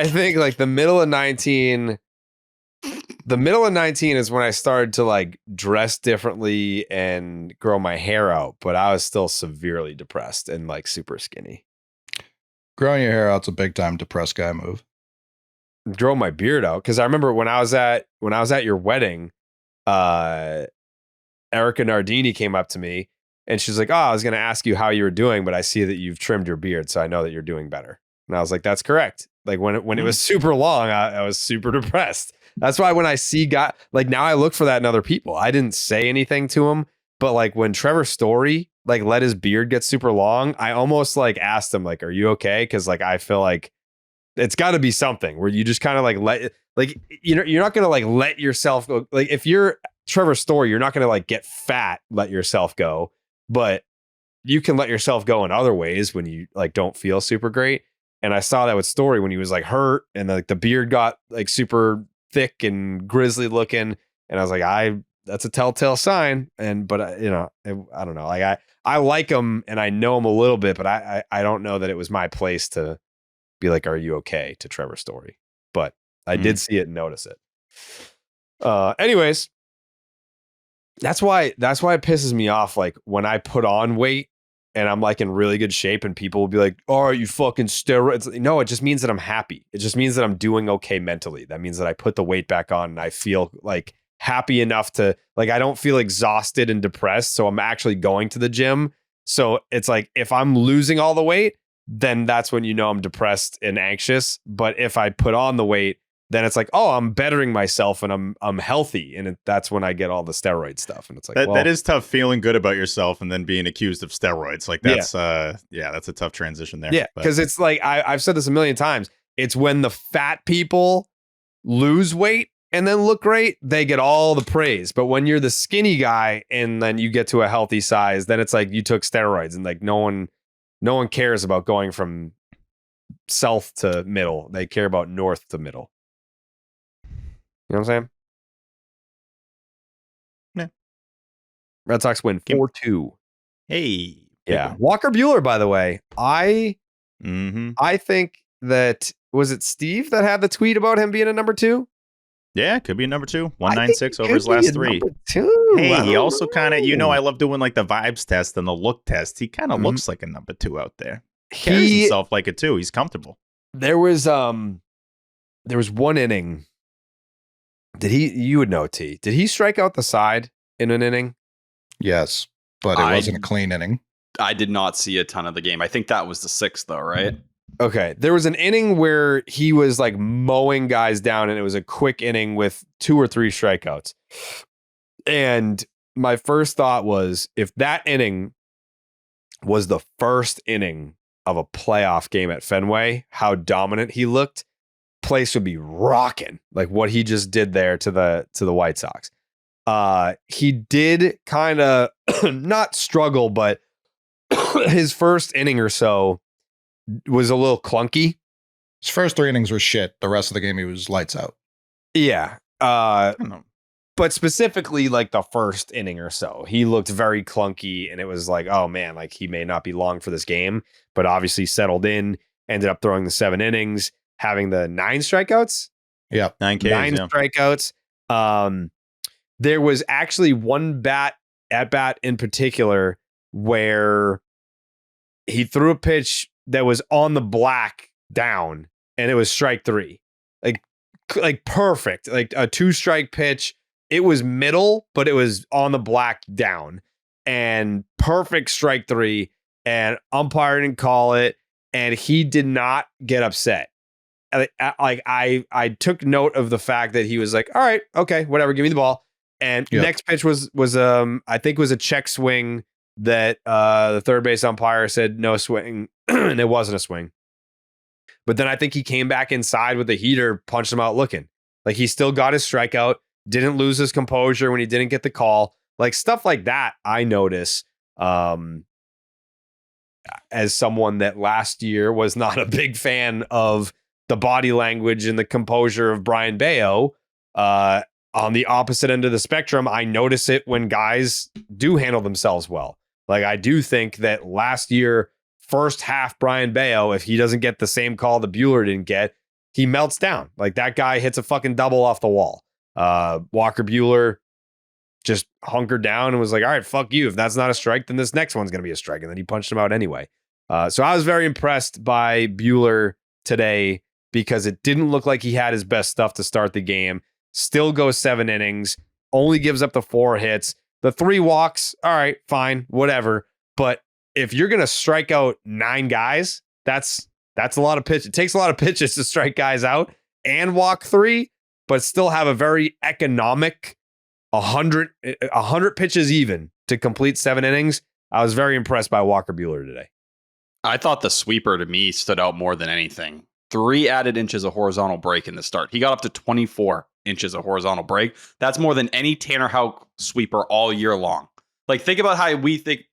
think like the middle of 19 is when I started to like dress differently and grow my hair out, but I was still severely depressed and like super skinny. Growing your hair out's a big time depressed guy move. Grow my beard out because I remember when I was at your wedding, Erica Nardini came up to me and she's like, "Oh, I was going to ask you how you were doing, but I see that you've trimmed your beard, so I know that you're doing better." And I was like, "That's correct." Like when it was super long, I was super depressed. That's why when I see like now I look for that in other people. I didn't say anything to him, but like when Trevor Story like let his beard get super long, I almost like asked him like, "Are you okay?" Because like I feel like it's got to be something where you just kind of like you're not gonna like let yourself go. Like if you're Trevor Story, you're not gonna like get fat, let yourself go, but you can let yourself go in other ways when you like don't feel super great. And I saw that with Story when he was like hurt and like the beard got like super thick and grizzly looking, and I was like, that's a telltale sign. But I don't know. Like I like him and I know him a little bit, but I don't know that it was my place to be like, "Are you okay?" to Trevor Story. But I did see it and notice it. Anyways, that's why it pisses me off. Like when I put on weight and I'm like in really good shape and people will be like, "Oh, are you fucking steroids?" No, it just means that I'm happy. It just means that I'm doing okay mentally. That means that I put the weight back on and I feel like happy enough to like, I don't feel exhausted and depressed. So I'm actually going to the gym. So it's like, if I'm losing all the weight, then that's when you know I'm depressed and anxious. But if I put on the weight, then it's like, oh, I'm bettering myself and I'm healthy. And that's when I get all the steroid stuff. And it's like, that is tough, feeling good about yourself and then being accused of steroids. Like that's that's a tough transition there. Yeah, because it's like I've said this a million times. It's when the fat people lose weight and then look great, they get all the praise. But when you're the skinny guy and then you get to a healthy size, then it's like you took steroids and like no one cares about going from south to middle. They care about north to middle. You know what I'm saying? Yeah. Red Sox win 4-2. Hey. Yeah. Walker Buehler, by the way, I think that, was it Steve that had the tweet about him being a number 2? Yeah, could be a number 2. 196 over his last 3. Two. Hey, he also kind of, I love doing like the vibes test and the look test. He kind of looks like a number 2 out there. He carries himself like it too. He's comfortable. There was one inning. You would know, T. Did he strike out the side in an inning? Yes, but it wasn't a clean inning. I did not see a ton of the game. I think that was the 6th though, right? Okay. There was an inning where he was like mowing guys down and it was a quick inning with 2 or 3 strikeouts. And my first thought was, if that inning was the first inning of a playoff game at Fenway, how dominant he looked, place would be rocking. Like what he just did there to the White Sox. He did kind of not struggle, but his first inning or so was a little clunky. His first 3 innings were shit. The rest of the game, he was lights out. Yeah. I don't know. But specifically, like the first inning or so, he looked very clunky, and it was like, oh man, like he may not be long for this game, but obviously settled in, ended up throwing the 7 innings, having the 9 strikeouts. Yeah. 9 Ks, 9 strikeouts. There was actually one at bat in particular where he threw a pitch that was on the black down, and it was strike 3. Like perfect, like a 2-strike pitch. It was middle, but it was on the black down, and perfect strike 3, and umpire didn't call it, and he did not get upset. Like I took note of the fact that he was like, all right, okay, whatever, give me the ball. And next pitch was I think it was a check swing that the third base umpire said no swing, and it wasn't a swing. But then I think he came back inside with the heater, punched him out looking. Like he still got his strikeout, didn't lose his composure when he didn't get the call. Like stuff like that, I notice as someone that last year was not a big fan of the body language and the composure of Brian Bayo. On the opposite end of the spectrum, I notice it when guys do handle themselves well. Like I do think that last year, first half Brian Bayo, if he doesn't get the same call that Buehler didn't get, he melts down. Like that guy hits a fucking double off the wall. Walker Buehler just hunkered down and was like, all right, fuck you. If that's not a strike, then this next one's going to be a strike. And then he punched him out anyway. So I was very impressed by Buehler today because it didn't look like he had his best stuff to start the game. Still goes 7 innings, only gives up the 4 hits, the 3 walks. All right, fine, whatever. But if you're going to strike out 9 guys, that's a lot of pitches. It takes a lot of pitches to strike guys out and walk 3, but still have a very economic 100 pitches even to complete 7 innings. I was very impressed by Walker Buehler today. I thought the sweeper to me stood out more than anything. 3 added inches of horizontal break in the start. He got up to 24 inches of horizontal break. That's more than any Tanner Houck sweeper all year long. Like think about how we think,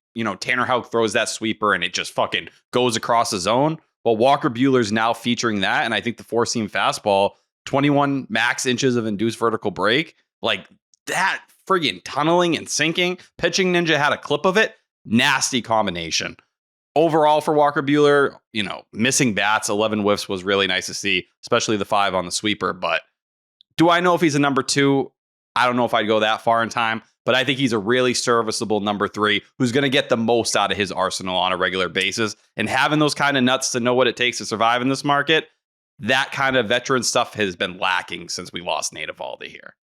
Tanner Houck throws that sweeper and it just fucking goes across the zone. Well, Walker Buehler's now featuring that. And I think the 4-seam fastball, 21 max inches of induced vertical break, like that friggin' tunneling and sinking. Pitching Ninja had a clip of it. Nasty combination. Overall for Walker Buehler, missing bats, 11 whiffs was really nice to see, especially the 5 on the sweeper. But do I know if he's a number 2? I don't know if I'd go that far in time, but I think he's a really serviceable number 3 who's going to get the most out of his arsenal on a regular basis. And having those kind of nuts to know what it takes to survive in this market, that kind of veteran stuff has been lacking since we lost Nate Eovaldi here.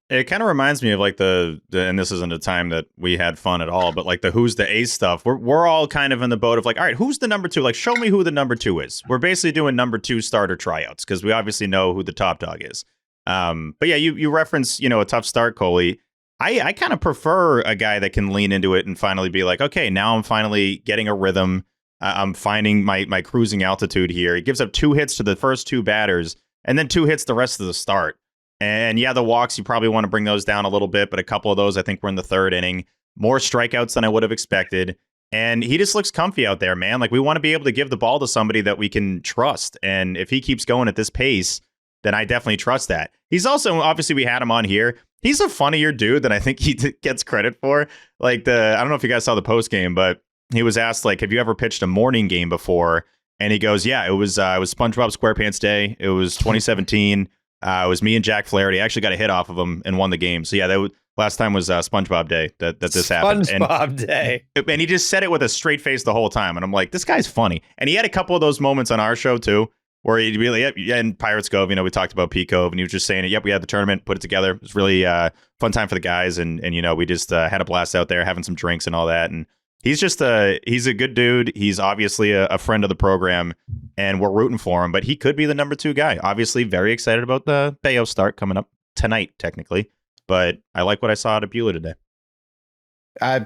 It kind of reminds me of like the and this isn't a time that we had fun at all, but like the who's the ace stuff. We're all kind of in the boat of like, all right, who's the number 2? Like, show me who the number 2 is. We're basically doing number 2 starter tryouts because we obviously know who the top dog is. But yeah, you reference, a tough start, Coley. I kind of prefer a guy that can lean into it and finally be like, okay, now I'm finally getting a rhythm. I'm finding my cruising altitude here. He gives up 2 hits to the first 2 batters and then 2 hits the rest of the start. And yeah, the walks, you probably want to bring those down a little bit, but a couple of those I think were in the 3rd inning. More strikeouts than I would have expected. And he just looks comfy out there, man. Like we want to be able to give the ball to somebody that we can trust. And if he keeps going at this pace, then I definitely trust that. He's also, obviously we had him on here. He's a funnier dude than I think he gets credit for. Like I don't know if you guys saw the post game, but he was asked like, have you ever pitched a morning game before? And he goes, yeah, it was SpongeBob SquarePants Day. It was 2017. It was me and Jack Flaherty. I actually got a hit off of him and won the game. So yeah, last time was SpongeBob Day that this happened. SpongeBob Day. And he just said it with a straight face the whole time. And I'm like, this guy's funny. And he had a couple of those moments on our show too, where he'd really, in Pirates Cove, we talked about P Cove and he was just saying it. Yep, we had the tournament, put it together. It was really fun time for the guys. And we just had a blast out there having some drinks and all that. And he's just he's a good dude. He's obviously a friend of the program and we're rooting for him, but he could be the number 2 guy. Obviously very excited about the Bayo start coming up tonight, technically, but I like what I saw out of Buehler today. I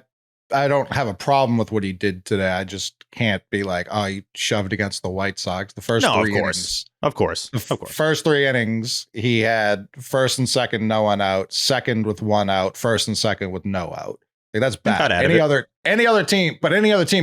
don't have a problem with what he did today. I just can't be like, oh, he shoved against the White Sox. The first 3 innings. Of course. First 3 innings, he had first and second, no one out, second with 1 out, first and second with no out. Like, that's bad. Any other team,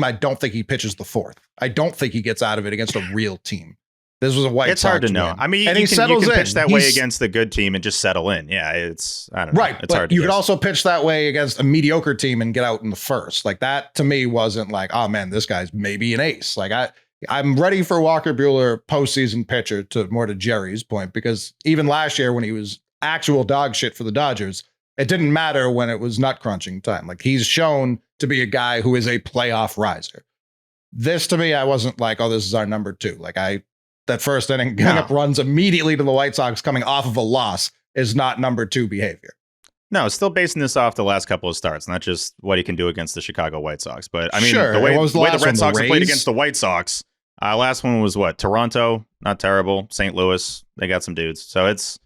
I don't think he pitches the 4th. I don't think he gets out of it against a real team. This was a White It's Sox hard to know. win. I mean, And you he can settles pitch in. that way He's- against the good team and just settle in. Yeah, I don't know. Right, It's but hard to you could guess. also pitch that way against a mediocre team and get out in the first. Like that to me wasn't like, oh man, this guy's maybe an ace. Like I'm ready for Walker Buehler postseason pitcher to Jerry's point, because even last year when he was actual dog shit for the Dodgers, it didn't matter when it was nut crunching time. Like he's shown to be a guy who is a playoff riser. This to me, I wasn't like, oh, this is our number 2. Like that first inning giving up runs immediately to the White Sox coming off of a loss is not number 2 behavior. No, still basing this off the last couple of starts, not just what he can do against the Chicago White Sox. But I mean, Sure. the way What was the the last Red one, the Sox have played Rays? against the White Sox, last one was what? Toronto, not terrible. St. Louis, they got some dudes. So it's,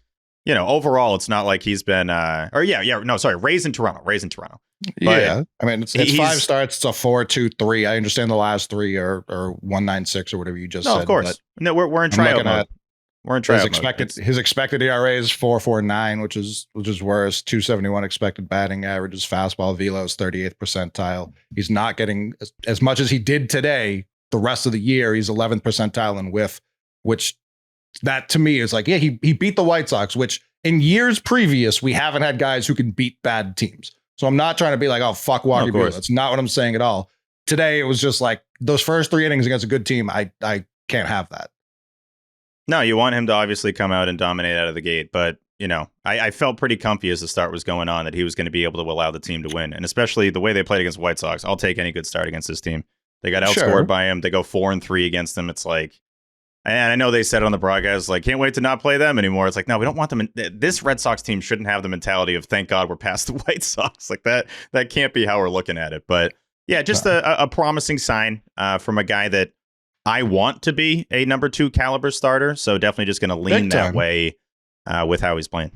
overall, it's not like he's been, Rays in Toronto. But Yeah. I mean, it's he's- 5 starts. It's a 4-2-3. I understand the last 3 are 1.96 or whatever you just said. of course. but No, we're in I'm tryout looking mode. at We're in his tryout mode. expected It's- his expected ERA is 4.49, which is worse. 271 expected batting average. His fastball velo is 38th percentile. He's not getting as much as he did today. The rest of the year, he's 11th percentile in whiff, which that to me is like, yeah, he beat the White Sox, which in years previous we haven't had guys who can beat bad teams. So I'm not trying to be like, oh, fuck Walker Buehler. That's not what I'm saying at all. Today, it was just like those first 3 innings against a good team. I can't have that. No, you want him to obviously come out and dominate out of the gate. But, I felt pretty comfy as the start was going on that he was going to be able to allow the team to win. And especially the way they played against the White Sox. I'll take any good start against this team. They got outscored Sure. by him. They go 4-3 against them. It's like, and I know they said it on the broadcast, like, can't wait to not play them anymore. It's like, no, we don't want them. This Red Sox team shouldn't have the mentality of, thank God we're past the White Sox. Like that can't be how we're looking at it. But yeah, just a promising sign from a guy that I want to be a number 2 caliber starter. So definitely just going to lean Big that time. way with how he's playing.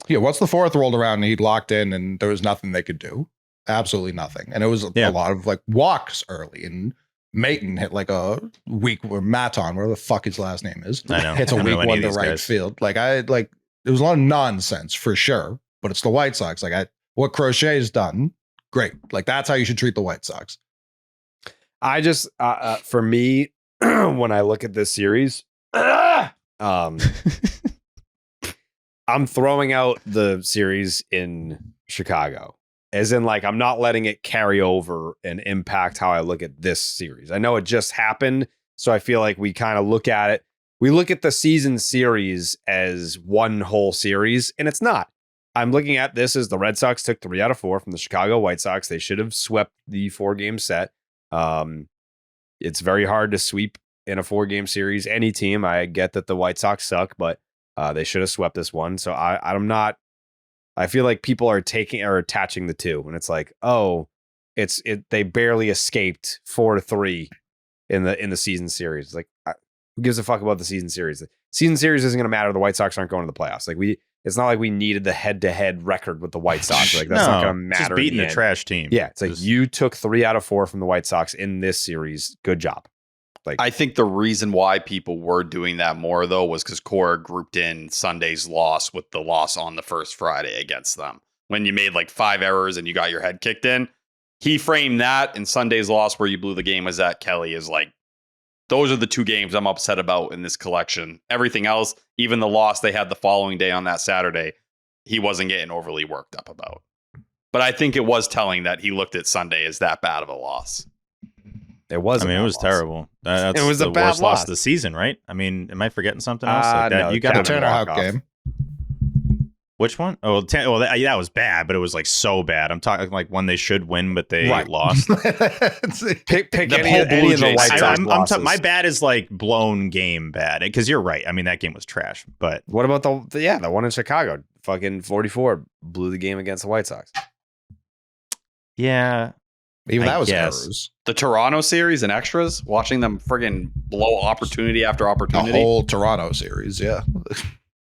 Yeah, once the 4th rolled around and he'd locked in and there was nothing they could do. Absolutely nothing. And it was a lot of like walks early, and Maton hit like a weak, or Maton, whatever the fuck his last name is. I know. Hits a I don't know weak any one of to these right guys. field. There was a lot of nonsense for sure, but it's the White Sox. What Crochet's done, great. Like that's how you should treat the White Sox. I just, for me, when I look at this series, I'm throwing out the series in Chicago, as in like, I'm not letting it carry over and impact how I look at this series. I know it just happened. So I feel like we kind of look at it. We look at the season series as one whole series, and it's not. I'm looking at this as the Red Sox took 3 out of 4 from the Chicago White Sox. They should have swept the 4-game set. It's very hard to sweep in a 4-game series any team. I get that the White Sox suck, but they should have swept this one. So I'm not. I feel like people are attaching the two, and it's like, oh, they barely escaped 4-3 in the season series. Like, who gives a fuck about the season series? The season series isn't going to matter. The White Sox aren't going to the playoffs. Like it's not like we needed the head-to-head record with the White Sox. Like that's not going to matter. Just beating in a the end. trash team. Yeah, it's like you took 3 out of 4 from the White Sox in this series. Good job. Like I think the reason why people were doing that more, though, was because Cora grouped in Sunday's loss with the loss on the first Friday against them. When you made like 5 errors and you got your head kicked in, he framed that, and Sunday's loss where you blew the game with Zack Kelly is like, those are the 2 games I'm upset about in this collection. Everything else, even the loss they had the following day on that Saturday, he wasn't getting overly worked up about. But I think it was telling that he looked at Sunday as that bad of a loss. it was. I mean, it was terrible. That's It was the a bad worst loss like of the season, right? I mean, am I forgetting something else? Like that? No, You got Captain Turner walk Houck off. game. Which one? Oh, that was bad, but it was like so bad. I'm talking like one they should win, but they Right. lost. Pick The any whole of Blue the Jays White series. Sox losses. my bad is like blown game bad, because you're right. I mean, that game was trash, but What about the one in Chicago? Fucking 44 blew the game against the White Sox. yeah, Even I that was guess. errors. The Toronto series and extras, watching them friggin' blow opportunity after The opportunity. whole Toronto series, yeah.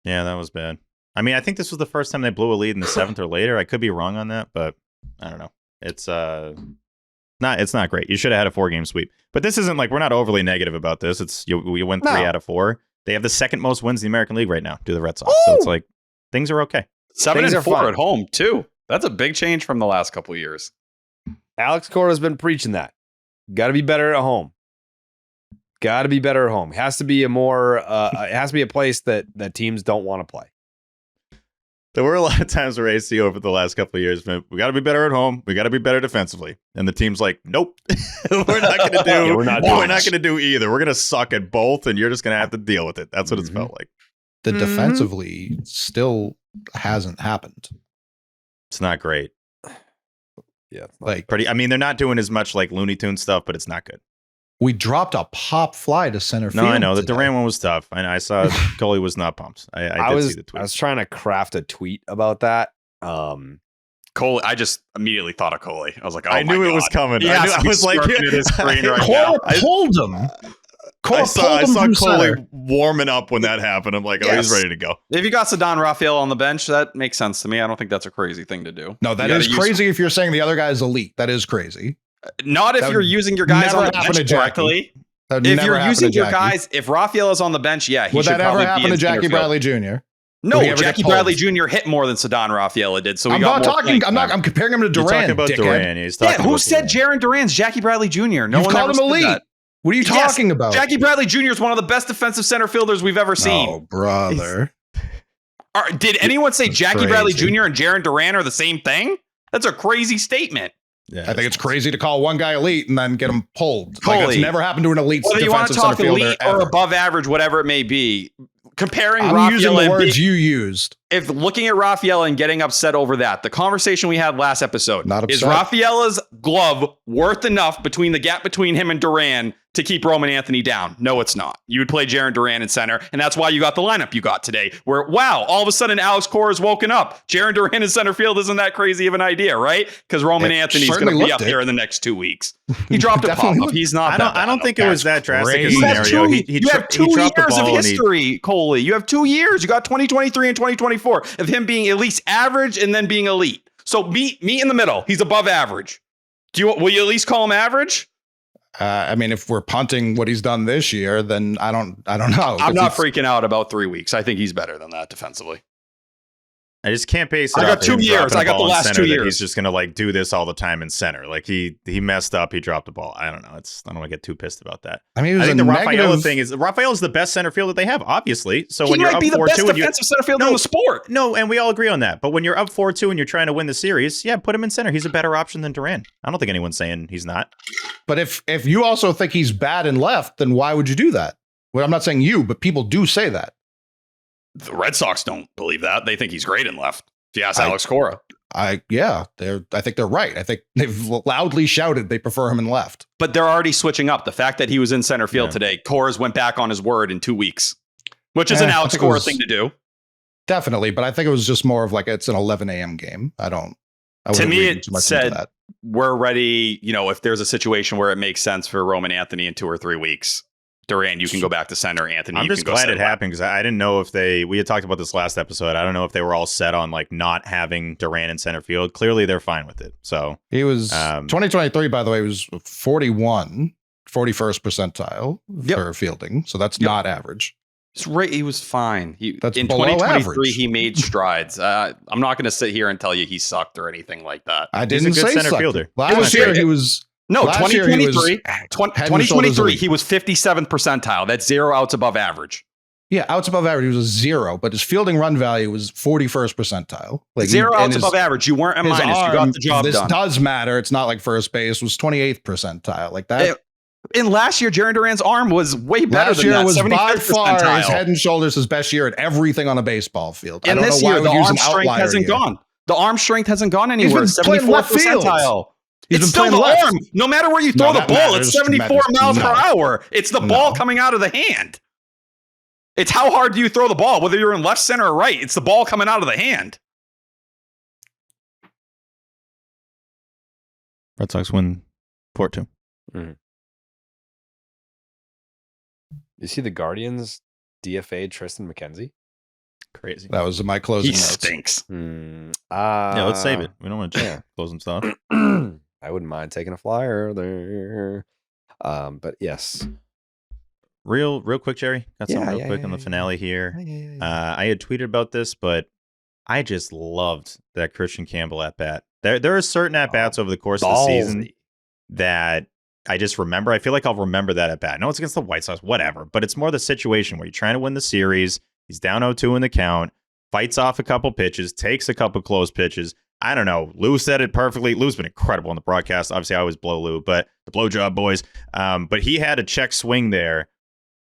yeah, that was bad. I mean, I think this was the first time they blew a lead in the 7th or later. I could be wrong on that, but I don't know. It's not great. You should have had a 4-game sweep. But this isn't like, we're not overly negative about this. It's we win 3 out of 4. They have the 2nd most wins in the American League right now, to the Red Sox. So it's like things are okay. 7 Things and are 4 fine. at home too. That's a big change from the last couple of years. Alex Cora's been preaching that. Got to be better at home. Got to be better at home. Has to be a more. It has to be a place that teams don't want to play. There were a lot of times where AC over the last couple of years, man, we got to be better at home. We got to be better defensively. And the team's like, nope, we're not going to do. Yeah, we're not going to do either. We're going to suck at both, and you're just going to have to deal with it. That's what it's felt like. The defensively still hasn't happened. It's not great. Yeah, Like Pretty. I mean, they're not doing as much like Looney Tunes stuff, but it's not good. we dropped a pop fly to center field. No, I know the today. Duran one was tough. I saw Coley was not pumped. I did see the tweet. I was trying to craft a tweet about that. Coley, I just immediately thought of Coley. I was like, oh, I knew it was coming. He I has to be was like, smirking at his screen right Cora now. pulled him. I saw through Coley center. warming up when that happened. I'm like, oh, Yes. he's ready to go. If you got Sadan Raphael on the bench, that makes sense to me. I don't think that's a crazy thing to do. No, that You is gotta use- crazy if you're saying the other guy is elite. That is crazy. Not if That you're would using your guys never on the happen to bench Jackie. correctly. That would If never you're happen using to your Jackie. guys, if Raphael is on the bench, yeah, he Would should that ever probably happen be to in center Jackie field. Bradley Jr.? No, Would he ever get Jackie pulled? Bradley Jr. hit more than Sadan Raphael did. So we I'm got not more talking. playing I'm not. time. I'm comparing him to You're Duran. talking about dickhead. Duran. He's Yeah, talking who about said Duran. Jarren Duran's Jackie Bradley Jr.? No You've one called ever him said elite. that. What are you Yes, talking about? Jackie Bradley Jr. is one of the best defensive center fielders we've ever seen. Oh, brother. Did anyone say That's Jackie Bradley crazy. Jr. and Jarren Duran are the same thing? That's a crazy statement. Yeah, I think it's crazy to call one guy elite and then get him pulled. Like Coley. it's never happened to an elite Whether you want to defensive talk center fielder elite or ever. above average, whatever it may be, comparing I'm using Raphael the and words you used. if looking at Raphael and getting upset over that, the conversation we had last episode, Not is upset. Raphael's glove worth enough between the gap between him and Duran to keep Roman Anthony down? No, it's not. You would play Jarren Duran in center, and that's why you got the lineup you got today, where, wow, all of a sudden Alex Cora's woken up. Jarren Duran in center field isn't that crazy of an idea, right? Because Roman It Anthony's going certainly to be looked up it. here in the next 2 weeks. He dropped a Definitely pop-up. looked- He's not that I don't bad. think it was that drastic a crazy. You have scenario. two, you have 2 dropped the years of ball and he- history, Coley. You have 2 years. You got 2023 and 2024 of him being at least average and then being elite. So meet in the middle. He's above average. Will you at least call him average? I mean, if we're punting what he's done this year, then I don't know. I'm not It's- freaking out about 3 weeks. I think he's better than that defensively. I just can't base it. I got off 2 him years. dropping I a got the ball in last center 2 that years. He's just gonna like do this all the time in center. Like he messed up. He dropped the ball. I don't know. I don't want to get too pissed about that. I mean, it I was think a the Raphael negative thing is Raphael is the best center field that they have, obviously. So He when you're might up be the best 4-2 and you defensive center fielder in the sport. no, and we all agree on that. But when you're up 4-2 and you're trying to win the series, yeah, put him in center. He's a better option than Duran. I don't think anyone's saying he's not. But if you also think he's bad and left, then why would you do that? Well, I'm not saying you, but people do say that. The Red Sox don't believe that. They think he's great in left. If you ask I- Alex Cora. I think they're right. I think they've loudly shouted they prefer him in left. But they're already switching up. The fact that he was in center field today, Cora's went back on his word in 2 weeks, which is an I Alex think it Cora was- thing to do. Definitely, but I think it was just more of like it's an 11 a.m. game. I To wouldn't me, read it too much said into that. we're ready. If there's a situation where it makes sense for Roman Anthony in 2 or 3 weeks, Duran, you can go back to center. Anthony, I'm you just can go glad center it left. happened because I didn't know if we had talked about this last episode. I don't know if they were all set on like not having Duran in center field. Clearly, they're fine with it. So He was 2023, 2023, by the way, was 41, 41st percentile for fielding. So that's not average. It's right. He was fine. That's In below 2023, average. he made strides. I'm not going to sit here and tell you he sucked or anything like that. I He's a didn't good say center sucked. fielder. Last year he was No, last year he was 2023, head and shoulders 2023, elite. he was 57th percentile. That's 0 outs above average. Yeah, outs above average. He was a 0, but his fielding run value was 41st percentile. Like 0 and outs above average. You weren't a his minus. You arm, got the job this done. does matter. It's not like first base was 28th percentile. Like that. In last year, Jarren Duran's arm was way better Last than year that. was by 75th far percentile. his head and shoulders his best year at everything on a baseball field. I And don't this know why year, we the use arm an strength outlier hasn't here. gone. The arm strength hasn't gone anywhere. He's been playing 74th left field. percentile. He's It's been still playing the left. arm. No matter where you throw No, the that ball, matters. it's 74 miles per hour. It's the ball No. coming out of the hand. It's how hard do you throw the ball, whether you're in left, center, or right. It's the ball coming out of the hand. Red Sox win 4-2. You see the Guardians DFA Triston McKenzie? Crazy. That was my closing He notes. stinks. Yeah, let's save it. We don't want to close some stuff. I wouldn't mind taking a flyer there. But yes. Real quick, Jerry. Got something Yeah, real yeah, quick yeah, on the yeah. finale here. I had tweeted about this, but I just loved that Christian Campbell at bat. There are certain at bats over the course of the season that I just remember. I feel like I'll remember that at bat. No, it's against the White Sox, whatever. But it's more the situation where you're trying to win the series. He's down 0-2 in the count, fights off a couple pitches, takes a couple close pitches. I don't know. Lou said it perfectly. Lou's been incredible on the broadcast. Obviously, I always blow Lou, but the blowjob boys. But he had a check swing there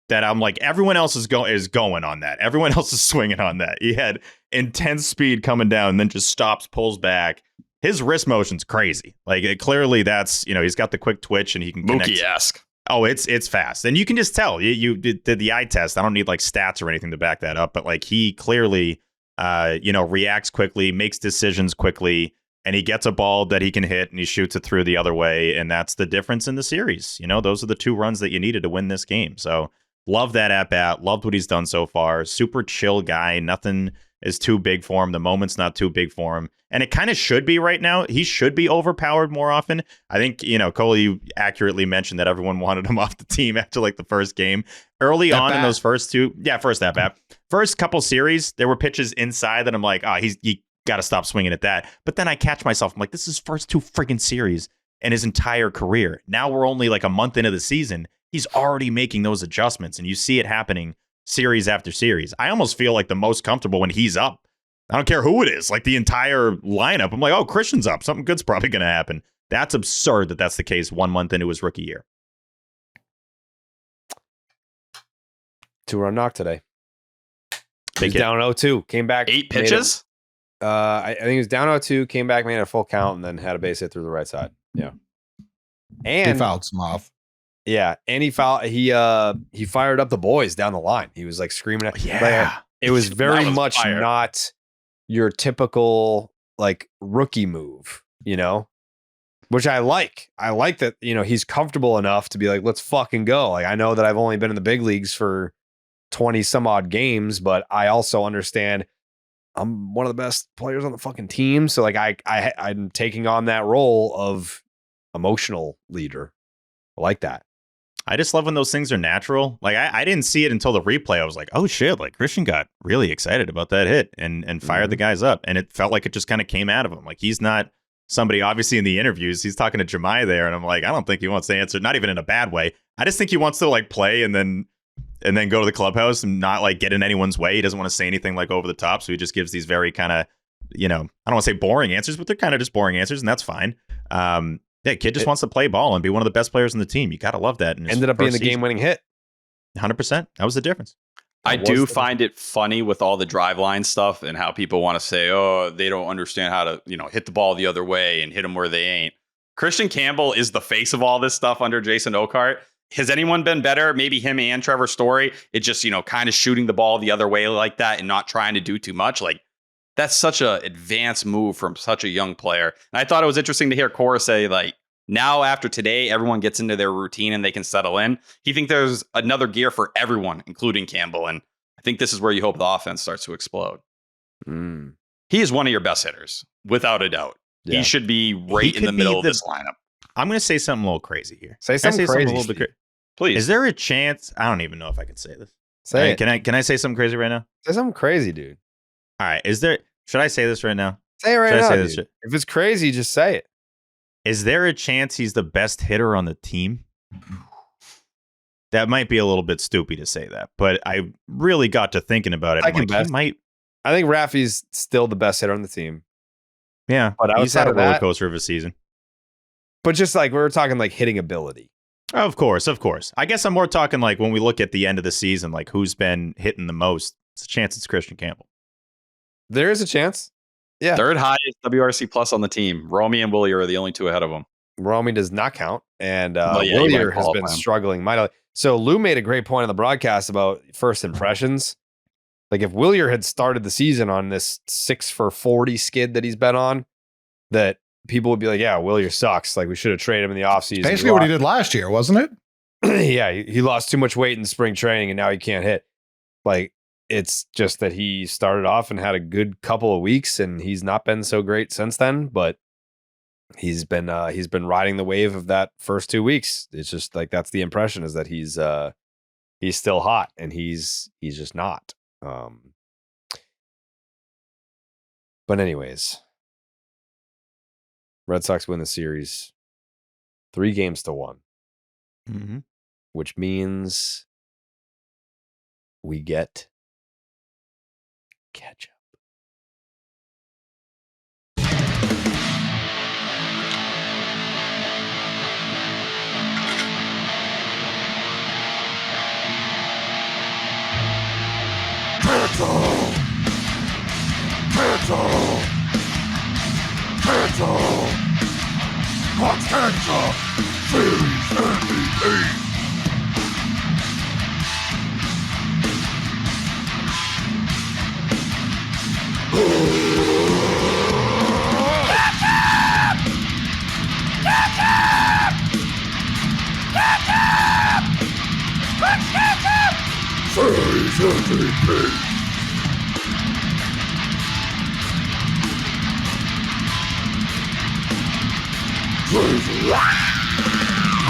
that I'm like, everyone else is going on that. Everyone else is swinging on that. He had intense speed coming down and then just stops, pulls back. His wrist motion's crazy. Like, clearly that's, he's got the quick twitch and he can connect. Mookie-esque. Oh, it's fast. And you can just tell. You did the eye test. I don't need like stats or anything to back that up, but like he clearly reacts quickly, makes decisions quickly, and he gets a ball that he can hit and he shoots it through the other way. And that's the difference in the series. Those are the 2 runs that you needed to win this game. So love that at bat. Loved what he's done so far. Super chill guy. Nothing is too big for him. The moment's not too big for him. And it kind of should be right now. He should be overpowered more often. I think, Cole, you accurately mentioned that everyone wanted him off the team after like the first game. Early on in those first at bat. First couple series, there were pitches inside that I'm like, he got to stop swinging at that. But then I catch myself. I'm like, this is first 2 friggin' series in his entire career. Now we're only like a month into the season. He's already making those adjustments, and you see it happening series after series. I almost feel like the most comfortable when he's up. I don't care who it is, like the entire lineup. I'm like, oh, Christian's up. Something good's probably going to happen. That's absurd that that's the case 1 month into his rookie year. 2-run knock today. Big He's down 0-2. Came back. 8 pitches? I think he was down 0-2, came back, made a full count, and then had a base hit through the right side. Yeah. And he fouled some off. Yeah, and he fired up the boys down the line. He was like screaming at it was very much fire. Not your typical like rookie move, which I like. I like that, he's comfortable enough to be like, let's fucking go. Like, I know that I've only been in the big leagues for 20 some odd games, but I also understand I'm one of the best players on the fucking team. So like I'm taking on that role of emotional leader. I like that. I just love when those things are natural. Like I didn't see it until the replay. I was like, oh shit, like Christian got really excited about that hit and fired the guys up. And it felt like it just kind of came out of him. Like he's not somebody, obviously in the interviews, he's talking to Jemai there. And I'm like, I don't think he wants to answer, not even in a bad way. I just think he wants to like play and then go to the clubhouse and not like get in anyone's way. He doesn't want to say anything like over the top. So he just gives these very kind of, I don't want to say boring answers, but they're kind of just boring answers. And that's fine. Yeah, kid just wants to play ball and be one of the best players on the team. You got to love that. Ended up being the game-winning hit. 100%. That was the difference. I do find it funny with all the driveline stuff and how people want to say, oh, they don't understand how to, hit the ball the other way and hit them where they ain't. Christian Campbell is the face of all this stuff under Jason Oakart. Has anyone been better? Maybe him and Trevor Story. It's just, kind of shooting the ball the other way like that and not trying to do too much. Like, that's such an advanced move from such a young player. And I thought it was interesting to hear Cora say, like, now after today, everyone gets into their routine and they can settle in. He thinks there's another gear for everyone, including Campbell. And I think this is where you hope the offense starts to explode. He is one of your best hitters, without a doubt. Yeah. He should be right in the middle of this lineup. I'm going to say something a little crazy here. Say something crazy. A little bit please. Is there a chance? I don't even know if I can say this. Say it. Can I say something crazy right now? Say something crazy, dude. All right. Should I say this right now? Say it right now. Dude. If it's crazy, just say it. Is there a chance he's the best hitter on the team? That might be a little bit stupid to say that, but I really got to thinking about it. I think Rafi's still the best hitter on the team. Yeah, but he's had a roller coaster of a season. But just like we're talking like hitting ability. Of course. I guess I'm more talking like when we look at the end of the season, like who's been hitting the most. It's a chance it's Christian Campbell. There is a chance. Yeah. Third highest WRC plus on the team. Romy and Buehler are the only 2 ahead of him. Romy does not count. And Buehler has been struggling mightily. So Lou made a great point on the broadcast about first impressions. Like if Buehler had started the season on this 6 for 40 skid that he's been on, that people would be like, yeah, Buehler sucks. Like we should have traded him in the offseason. Basically what he did last year, wasn't it? Yeah. He lost too much weight in spring training and now he can't hit. Like, it's just that he started off and had a good couple of weeks and he's not been so great since then, but he's been riding the wave of that first 2 weeks. It's just like, that's the impression, is that he's still hot and he's just not. But anyways, Red Sox win the series 3-1. Mm-hmm. which means we get ketchup.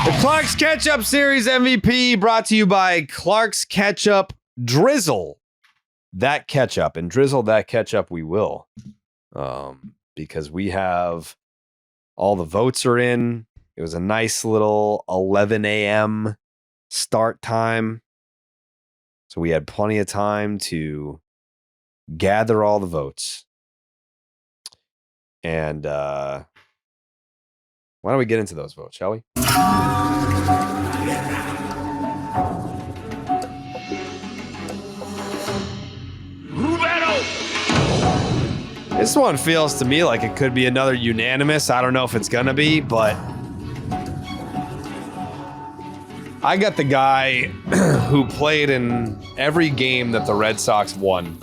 The Clark's Ketchup Series MVP brought to you by Clark's Ketchup. Drizzle that ketchup, and drizzle that ketchup we will, because we have all the votes are in. It was a nice little 11 a.m. start time, so we had plenty of time to gather all the votes. And why don't we get into those votes, shall we? This one feels to me like it could be another unanimous. I don't know if it's gonna be, but I got the guy who played in every game that the Red Sox won.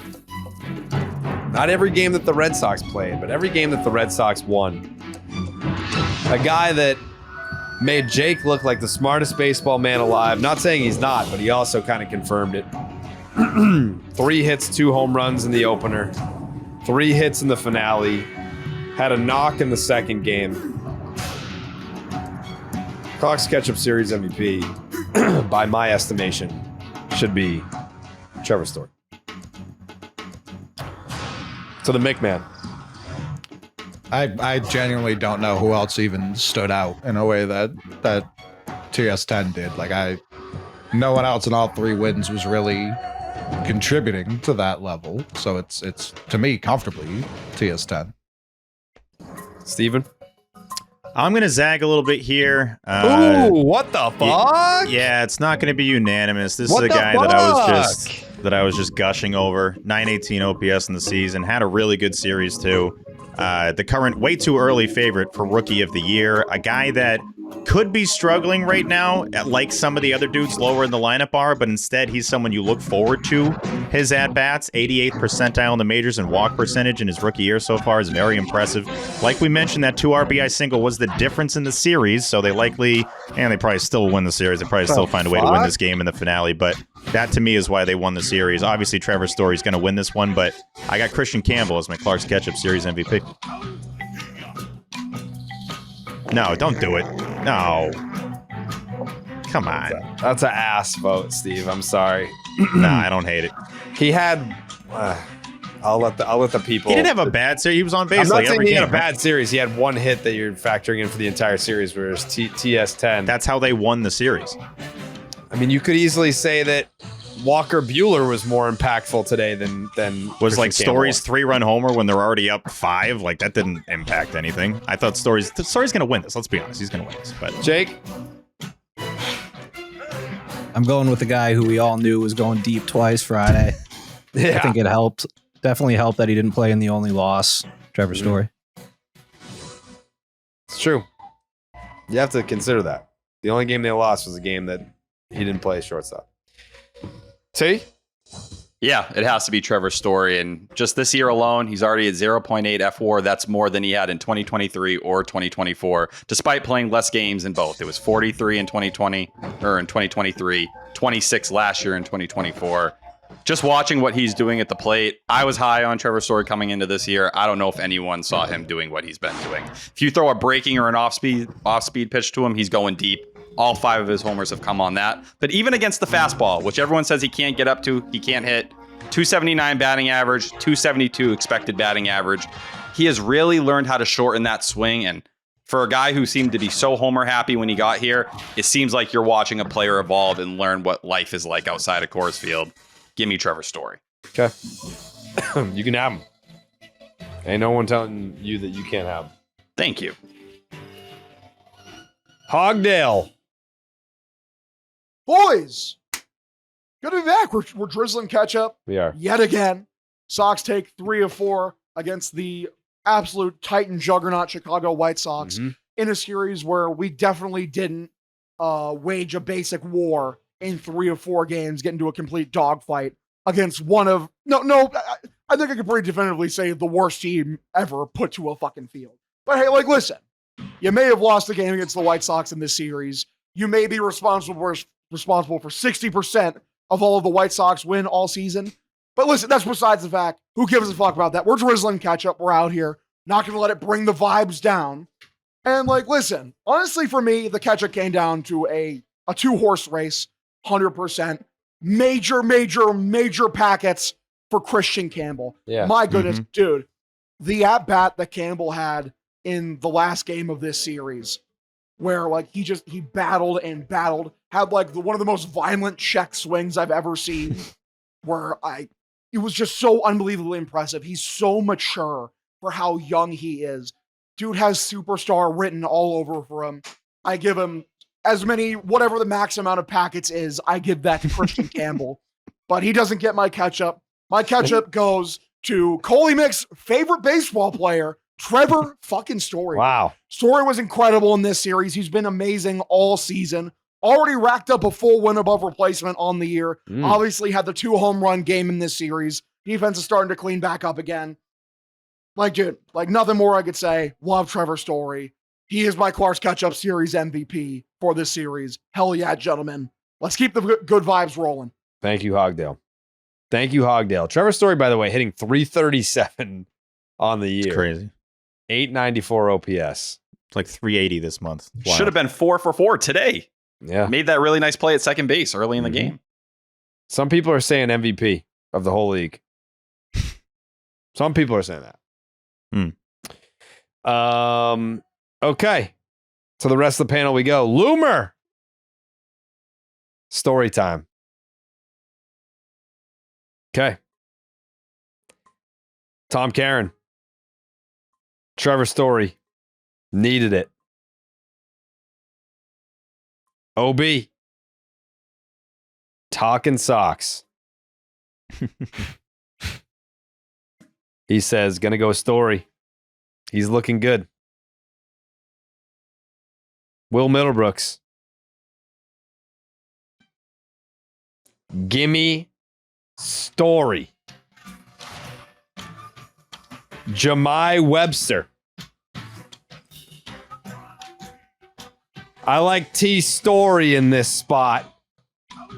Not every game that the Red Sox played, but every game that the Red Sox won. A guy that made Jake look like the smartest baseball man alive. Not saying he's not, but he also kind of confirmed it. 3 hits, 2 home runs in the opener. 3 hits in the finale. Had a knock in the second game. Clark's Ketchup Series MVP, by my estimation, should be Trevor Story. To the McMahon. I genuinely don't know who else even stood out in a way that TS10 did. Like, no one else in all 3 wins was really contributing to that level. So it's to me comfortably TS10. Steven? I'm gonna zag a little bit here. Ooh, what the fuck? Yeah, it's not gonna be unanimous. This What is a the guy that I was just gushing over. 918 OPS in the season. Had a really good series too. The current way too early favorite for Rookie of the Year. A guy that could be struggling right now, like some of the other dudes lower in the lineup are, but instead he's someone you look forward to. His at-bats, 88th percentile in the majors, and walk percentage in his rookie year so far is very impressive. Like we mentioned, that 2 RBI single was the difference in the series, so they likely, and they probably still win the series. They probably still find a way to win this game in the finale, but that to me is why they won the series. Obviously, Trevor Story's going to win this one, but I got Christian Campbell as my Clark's Ketchup Series MVP. No, don't do it. No. Come on. That's an ass vote, Steve. I'm sorry. Nah, I don't hate it. He had. I'll let the people. He didn't have a bad series. He was on base. I'm not like saying every he game, had a bad series. He had 1 hit that you're factoring in for the entire series, whereas TS10. That's how they won the series. I mean, you could easily say that Walker Buehler was more impactful today than was like Christian Story's Campbell. 3-run homer when they're already up 5. Like that didn't impact anything. I thought Story's going to win this. Let's be honest, he's going to win this. But Jake, I'm going with the guy who we all knew was going deep twice Friday. yeah, I think it helped. Definitely helped that he didn't play in the only loss. Trevor Story. it's true. You have to consider that. The only game they lost was a game that he didn't play shortstop. T? Yeah, it has to be Trevor Story. And just this year alone, he's already at 0.8 F WAR. That's more than he had in 2023 or 2024, despite playing less games in both. It was 43 in 2020 or in 2023, 26 last year in 2024. Just watching what he's doing at the plate, I was high on Trevor Story coming into this year. I don't know if anyone saw him doing what he's been doing. If you throw a breaking or an off-speed pitch to him, he's going deep. All 5 of his homers have come on that. But even against the fastball, which everyone says he can't get up to, he can't hit, 279 batting average, 272 expected batting average. He has really learned how to shorten that swing, and For a guy who seemed to be so homer happy when he got here, it seems like you're watching a player evolve and learn what life is like outside of Coors Field. Give me Trevor Story. Okay. You can have him. Ain't no one telling you that you can't have him. Thank you. Hogdale. Boys, good to be back. We're drizzling catch up We are. yet again. Sox take 3 of 4 against the absolute Titan juggernaut Chicago White Sox in a series where we definitely didn't wage a basic war in 3 of 4 games, get into a complete dogfight against one of I think I could pretty definitively say the worst team ever put to a fucking field. But hey, like, listen, you may have lost the game against the White Sox in this series. You may be responsible for 60% of all of the White Sox win all season. But listen, that's besides the fact. Who gives a fuck about that? We're drizzling catch up. We're out here. Not going to let it bring the vibes down. And like, listen, honestly, for me, the catch up came down to a 2-horse race, 100%. Major packets for Christian Campbell. Yeah. My goodness, dude. The at-bat that Campbell had in the last game of this series, where like he battled and battled, had like one of the most violent check swings I've ever seen, it was just so unbelievably impressive. He's so mature for how young he is. Dude has superstar written all over for him. I give him as many, whatever the max amount of packets is, I give that to Christian Campbell. But he doesn't get my catch-up. My catch-up goes to Coley Mick's favorite baseball player, Trevor fucking Story. Wow. Story was incredible in this series. He's been amazing all season. Already racked up a full win above replacement on the year. Obviously had the 2 home run game in this series. Defense is starting to clean back up again. Like, dude, like nothing more I could say. Love Trevor Story. He is my Clark's Catch-Up Series MVP for this series. Hell yeah, gentlemen. Let's keep the good vibes rolling. Thank you, Hogdale. Trevor Story, by the way, hitting 337 on the year. It's crazy. 894 OPS. It's like 380 this month. Should have been 4 for 4 today. Yeah. Made that really nice play at second base early in the game. Some people are saying MVP of the whole league. Some people are saying that. Okay. To the rest of the panel we go. Loomer. Story time. Okay. Tom Karen. Trevor Story. Needed it. OB. Talking Sox. He says, gonna go Story. He's looking good. Will Middlebrooks. Gimme Story. Jemai Webster. I like T Story in this spot.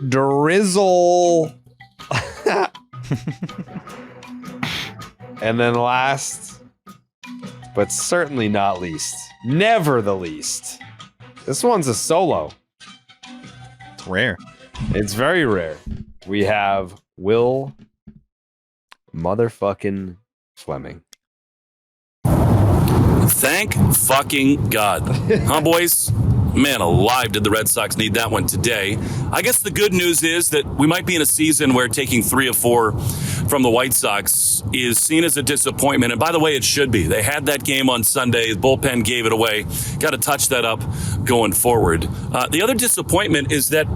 Drizzle. And then last, but certainly not least, never the least. This one's a solo. It's rare. It's very rare. We have Will motherfucking Fleming. Thank fucking God. Huh, boys? Man alive, did the Red Sox need that one today. I guess the good news is that we might be in a season where taking 3 of 4 from the White Sox is seen as a disappointment. And by the way, it should be. They had that game on Sunday. The bullpen gave it away. Got to touch that up going forward. The other disappointment is that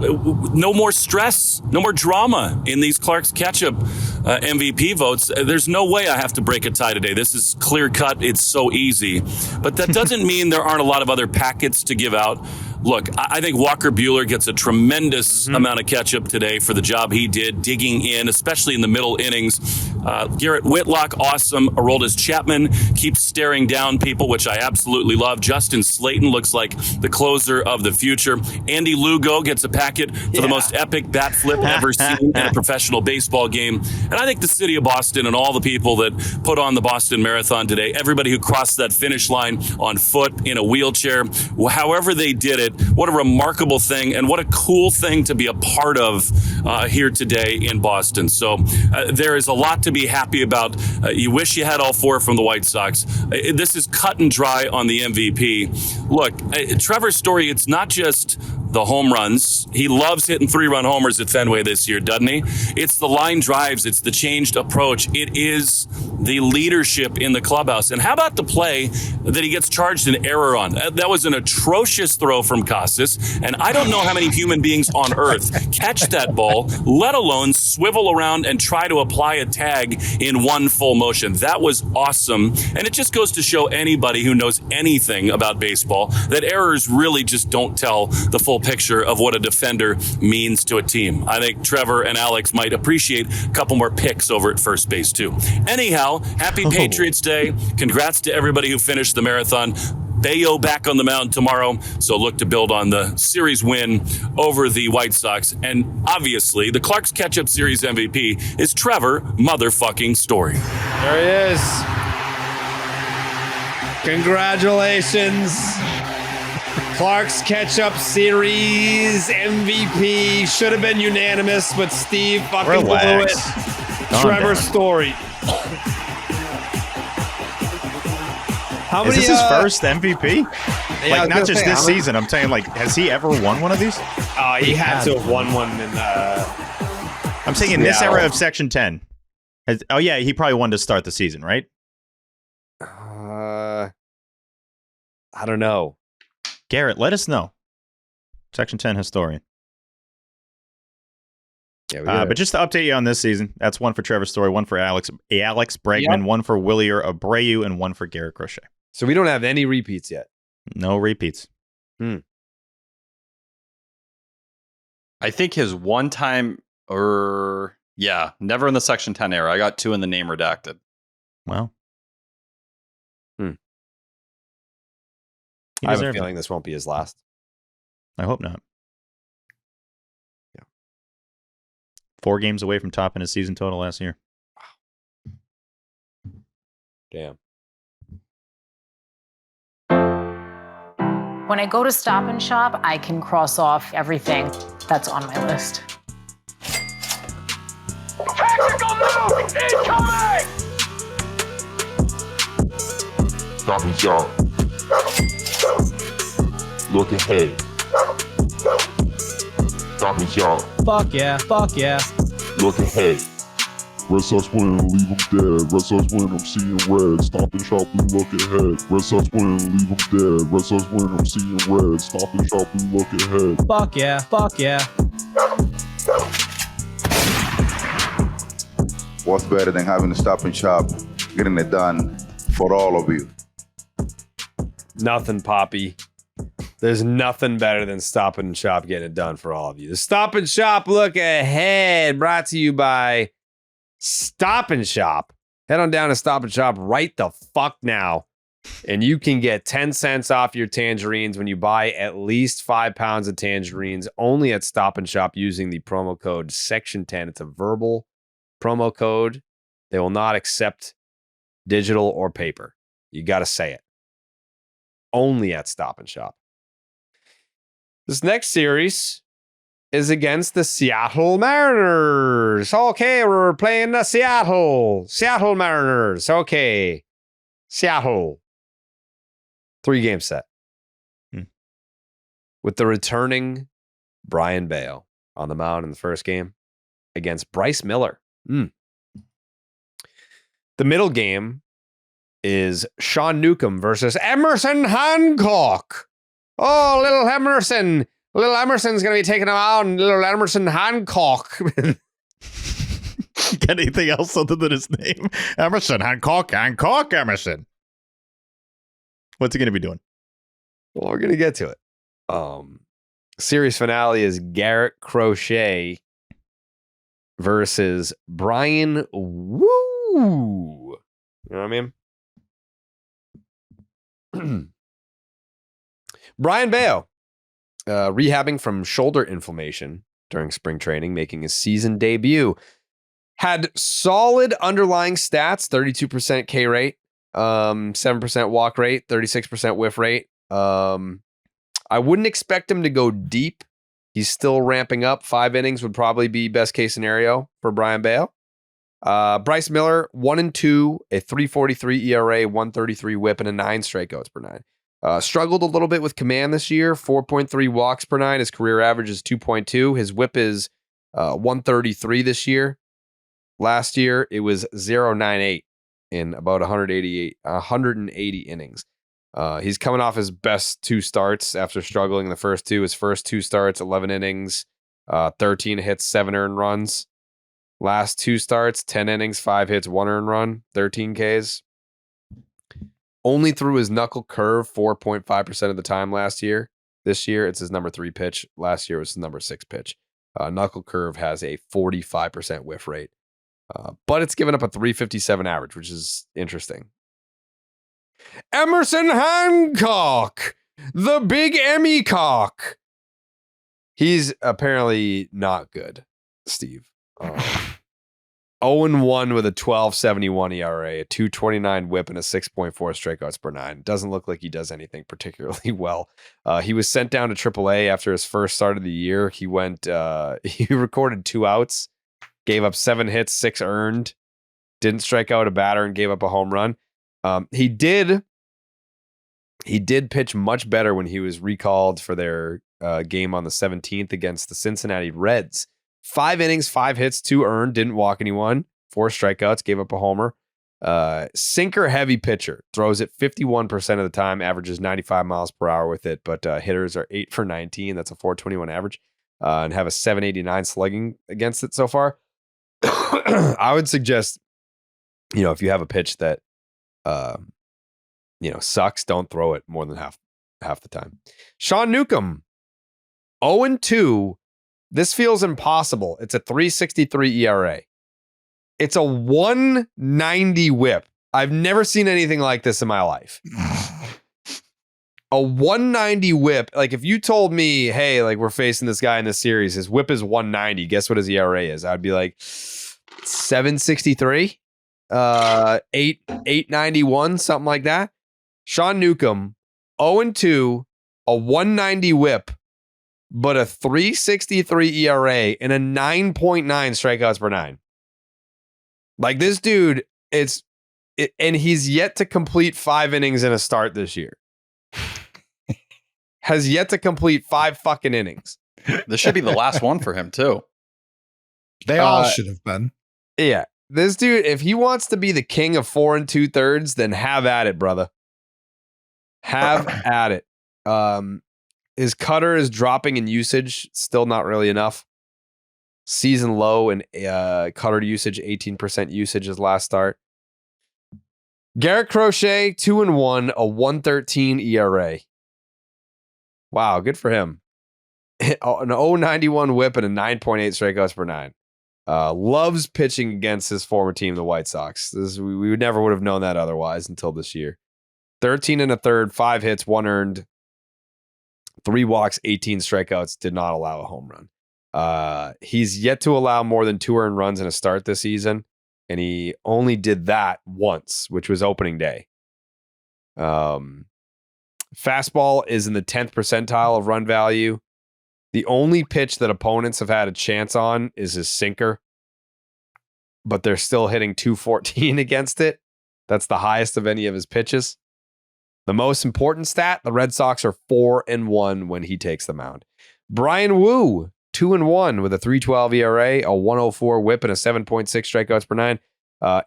no more stress, no more drama in these Clark's Catch-Up MVP votes. There's no way I have to break a tie today. This is clear cut. It's so easy. But that doesn't mean there aren't a lot of other packets to give out. Look, I think Walker Buehler gets a tremendous amount of catch-up today for the job he did, digging in, especially in the middle innings. Garrett Whitlock, awesome. Aroldis Chapman keeps staring down people, which I absolutely love. Justin Slaten looks like the closer of the future. Andy Lugo gets a packet for the most epic bat flip ever seen in a professional baseball game. And I think the city of Boston and all the people that put on the Boston Marathon today, everybody who crossed that finish line on foot, in a wheelchair, however they did it, what a remarkable thing and what a cool thing to be a part of here today in Boston. So there is a lot to be happy about. You wish you had all 4 from the White Sox. This is cut and dry on the MVP. Look, Trevor's story, it's not just the home runs. He loves hitting 3-run homers at Fenway this year, doesn't he? It's the line drives. It's the changed approach. It is the leadership in the clubhouse. And how about the play that he gets charged an error on? That was an atrocious throw from Casas. And I don't know how many human beings on earth catch that ball, let alone swivel around and try to apply a tag in one full motion. That was awesome. And it just goes to show anybody who knows anything about baseball that errors really just don't tell the full picture of what a defender means to a team. I think Trevor and Alex might appreciate a couple more picks over at first base too. Anyhow, happy Patriots Day. Congrats to everybody who finished the marathon. Bayo back on the mound tomorrow, so look to build on the series win over the White Sox. And obviously, the Clark's Catch-Up Series MVP is Trevor motherfucking Story. There he is. Congratulations. Clark's Catch-Up Series MVP. Should have been unanimous, but Steve fucking blew it. Trevor Story. How many, is this his first MVP? Yeah, like, not just this season. I'm saying, like, has he ever won one of these? He had to have won one in I'm saying in this era of Section 10. Yeah, he probably won to start the season, right? I don't know. Garrett, let us know. Section 10 historian. Yeah, but just to update you on this season, that's one for Trevor Story, one for Alex Bregman, one for Willier Abreu, and one for Garrett Crochet. So we don't have any repeats yet. No repeats. I think his one time, never in the Section 10 era. I got 2 in the name redacted. Well. I have a feeling this won't be his last. I hope not. 4 games away from topping his season total last year. Wow. Damn. When I go to Stop and Shop, I can cross off everything that's on my list. Tactical move! Incoming! Stop and Shop. Look ahead. Stop and Shop. Fuck yeah, fuck yeah. Look ahead. Red Sox win, leave them dead. Red Sox win, I'm seeing red. Stop and Shop, we look ahead. Red Sox win, leave them dead. Red Sox win, I'm seeing red. Stop and Shop, we look ahead. Fuck yeah, fuck yeah. What's better than having to Stop and Shop, getting it done for all of you? Nothing, Poppy. There's nothing better than Stop and Shop getting it done for all of you. The Stop and Shop Look Ahead, brought to you by Stop and Shop. Head on down to Stop and Shop right the fuck now, and you can get 10 cents off your tangerines when you buy at least 5 pounds of tangerines only at Stop and Shop using the promo code Section 10. It's a verbal promo code. They will not accept digital or paper. You got to say it. Only at Stop and Shop. This next series is against the Seattle Mariners. Okay, we're playing the Seattle Mariners. Okay, Seattle. 3-game set. With the returning Brian Bayo on the mound in the first game against Bryce Miller. The middle game is Sean Newcomb versus Emerson Hancock. Oh, little Emerson. Little Emerson's going to be taking him out, and little Emerson Hancock. Got anything else other than his name? Emerson Hancock Emerson. What's he going to be doing? Well, we're going to get to it. Series finale is Garrett Crochet versus Brian Woo. You know what I mean? Brian Bayo, rehabbing from shoulder inflammation during spring training, making his season debut, had solid underlying stats, 32% K rate, 7% walk rate, 36% whiff rate. I wouldn't expect him to go deep. He's still ramping up. 5 innings would probably be best case scenario for Brian Bayo. Bryce Miller, 1-2, a 3.43 ERA, 1.33 WHIP, and a 9 strikeouts per 9. Struggled a little bit with command this year, 4.3 walks per 9. His career average is 2.2. His WHIP is 133 this year. Last year, it was 0.98 in about 180 innings. He's coming off his best 2 starts after struggling in the first 2. His first 2 starts, 11 innings, 13 hits, 7 earned runs. Last 2 starts, 10 innings, 5 hits, 1 earned run, 13 Ks. Only threw his knuckle curve 4.5% of the time last year. This year, it's his number 3 pitch. Last year, it was his number 6 pitch. Knuckle curve has a 45% whiff rate. But it's given up a 357 average, which is interesting. Emerson Hancock, the big Emmy cock. He's apparently not good, Steve. 0-1 with a 12.71 ERA, a 2.29 WHIP, and a 6.4 strikeouts per 9. Doesn't look like he does anything particularly well. He was sent down to AAA after his first start of the year. He recorded 2 outs, gave up 7 hits, 6 earned, didn't strike out a batter, and gave up a home run. He did pitch much better when he was recalled for their game on the 17th against the Cincinnati Reds. 5 innings, 5 hits, 2 earned, didn't walk anyone, 4 strikeouts, gave up a homer. Sinker heavy pitcher, throws it 51% of the time, averages 95 miles per hour with it, but hitters are 8 for 19. That's a 421 average, and have a 789 slugging against it so far. I would suggest, if you have a pitch that, sucks, don't throw it more than half the time. Sean Newcomb, 0-2. This feels impossible. It's a 3.63 ERA. It's a 190 WHIP. I've never seen anything like this in my life. A 190 WHIP. Like, if you told me, hey, like, we're facing this guy in this series, his WHIP is 190. Guess what his ERA is? I'd be like 7.63, 8.91, something like that. Sean Newcomb, 0-2, a 190 WHIP, but a 3.63 ERA and a 9.9 strikeouts per 9. Like, this dude, and he's yet to complete 5 innings in a start this year. Has yet to complete 5 fucking innings. This should be the last one for him, too. They all should have been. Yeah. This dude, if he wants to be the king of 4 2/3, then have at it, brother. Have at it. His cutter is dropping in usage, still not really enough. Season low in cutter usage, 18% usage his last start. Garrett Crochet, 2-1, a 1.13 ERA. Wow, good for him. An 0.91 WHIP and a 9.8 strikeouts per 9. Loves pitching against his former team, the White Sox. We never would have known that otherwise until this year. 13 1/3, 5 hits, 1 earned, 3 walks, 18 strikeouts, did not allow a home run. He's yet to allow more than 2 earned runs in a start this season, and he only did that once, which was opening day. Fastball is in the 10th percentile of run value. The only pitch that opponents have had a chance on is his sinker, but they're still hitting 214 against it. That's the highest of any of his pitches. The most important stat, the Red Sox are 4-1 when he takes the mound. Brian Wu, 2-1 with a 3.12 ERA, a 104 WHIP, and a 7.6 strikeouts per 9.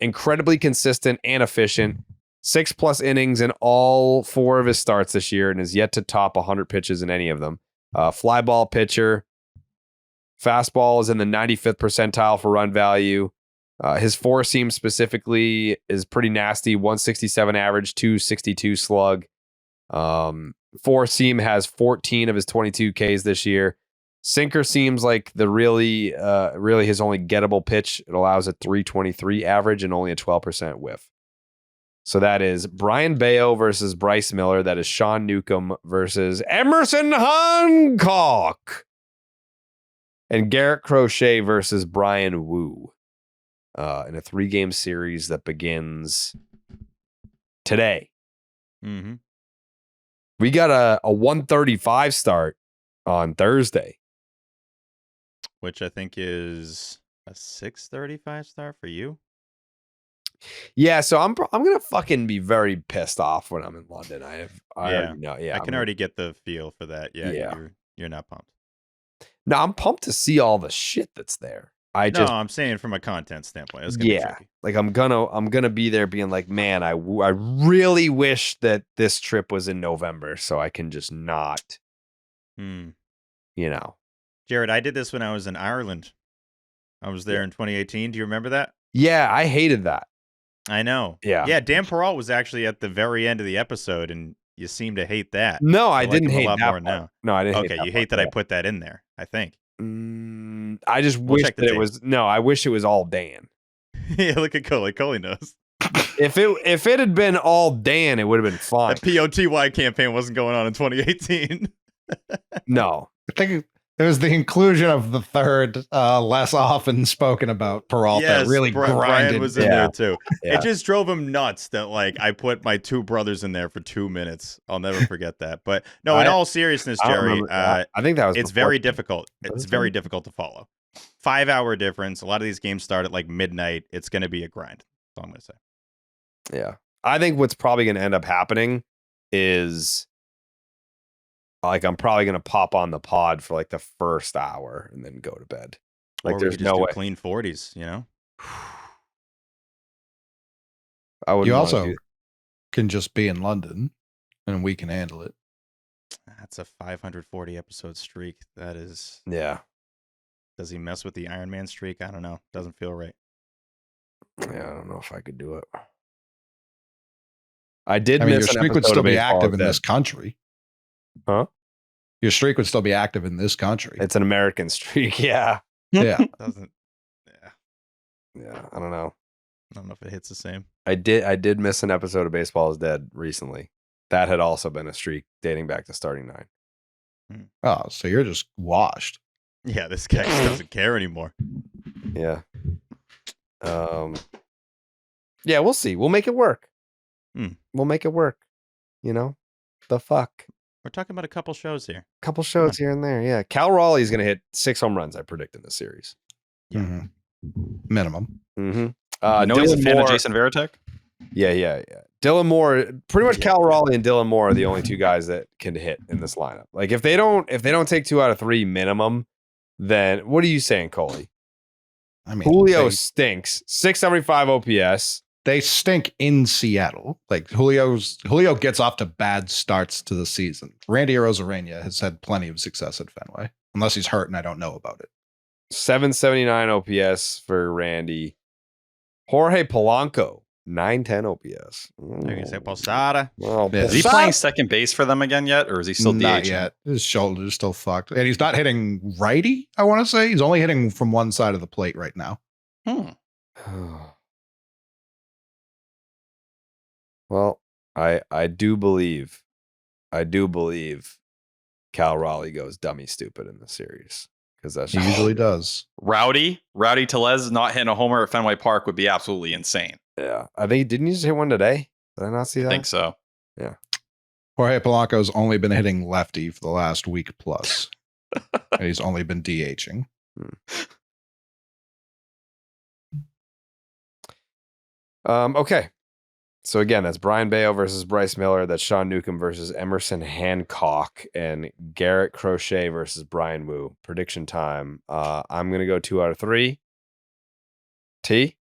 Incredibly consistent and efficient. 6+ innings in all 4 of his starts this year, and is yet to top 100 pitches in any of them. Fly ball pitcher. Fastball is in the 95th percentile for run value. His 4-seam specifically is pretty nasty. 167 average, 262 slug. 4-seam has 14 of his 22 Ks this year. Sinker seems like the really his only gettable pitch. It allows a 323 average and only a 12% whiff. So that is Brian Bayo versus Bryce Miller. That is Sean Newcomb versus Emerson Hancock. And Garrett Crochet versus Brian Wu. In a 3-game series that begins today. Mm-hmm. We got a 1:35 start on Thursday. Which I think is a 6:35 start for you. Yeah, so I'm gonna fucking be very pissed off when I'm in London. I already know. Yeah, I can already get the feel for that. Yeah, Yeah. you're not pumped. No, I'm pumped to see all the shit that's there. I'm saying from a content standpoint, it's gonna be tricky. Like I'm gonna be there being like, man, I really wish that this trip was in November so I can just not, you know. Jared, I did this when I was in Ireland. I was there in 2018. Do you remember that? Yeah, I hated that. I know. Yeah. Dan Peralt was actually at the very end of the episode, and you seem to hate that. No, I like didn't him hate a lot that more part. now. No, I didn't. Okay, you hate that I put that in there. I think. I just wish check the that it tape. was. No, I wish it was all Dan. Yeah, look at Coley. Coley knows. If it had been all Dan, it would have been fine. That POTY campaign wasn't going on in 2018. No, I think it was the inclusion of the third, less often spoken about Peralta. Yes, Really Brian grinded. was in there too. Yeah. It just drove him nuts that like I put my two brothers in there for 2 minutes. I'll never forget that. But no, in all seriousness, Jerry, I think that was. it's very difficult. It's very difficult to follow. 5-hour difference. A lot of these games start at like midnight. It's going to be a grind. That's all I'm going to say. Yeah, I think what's probably going to end up happening is like I'm probably going to pop on the pod for like the first hour and then go to bed. Like or there's we could just no do way. clean 40s. You know. I would. You also can just be in London, and we can handle it. That's a 540 episode streak. That is. Yeah. Does he mess with the Iron Man streak? I don't know. Doesn't feel right. Yeah, I don't know if I could do it. I did. I mean, miss your an streak would episode still of be baseball active in that- this country. Huh? Your streak would still be active in this country. It's an American streak. Yeah. Yeah. Doesn't. Yeah. I don't know. I don't know if it hits the same. I did miss an episode of Baseball is Dead recently. That had also been a streak dating back to starting 9. Oh, so you're just washed. Yeah, this guy just doesn't care anymore. Yeah. Yeah, we'll see. We'll make it work. We'll make it work. You know? The fuck. We're talking about a couple shows here. Couple shows here and there. Yeah. Cal Raleigh's going to hit 6 home runs, I predict, in this series. Yeah. Minimum. Mm-hmm. He's a fan of Jason Varitek? Yeah. Dylan Moore, pretty much Cal Raleigh and Dylan Moore are the only two guys that can hit in this lineup. Like if they don't take 2 out of 3 minimum, then what are you saying, Coley? I mean, Julio stinks. 675 OPS. They stink in Seattle. Like Julio gets off to bad starts to the season. Randy Arozarena has had plenty of success at Fenway, unless he's hurt and I don't know about it. 779 OPS for Randy. Jorge Polanco, 910 OPS. You're gonna say Posada. Well, Yeah. Is he playing second base for them again yet, or is he still Not DH? yet. His shoulder is still fucked. And he's not hitting righty, I want to say. He's only hitting from one side of the plate right now. Well, I do believe Cal Raleigh goes dummy stupid in the series because that's He usually does. Rowdy Tellez not hitting a homer at Fenway Park would be absolutely insane. Yeah, I think didn't you just hit one today? Did I not see that? I think so. Yeah. Jorge Polanco's only been hitting lefty for the last week plus. And he's only been DHing. Okay. So again, that's Brian Bayo versus Bryce Miller. That's Sean Newcomb versus Emerson Hancock, and Garrett Crochet versus Brian Wu. Prediction time. I'm gonna go 2 out of 3. T.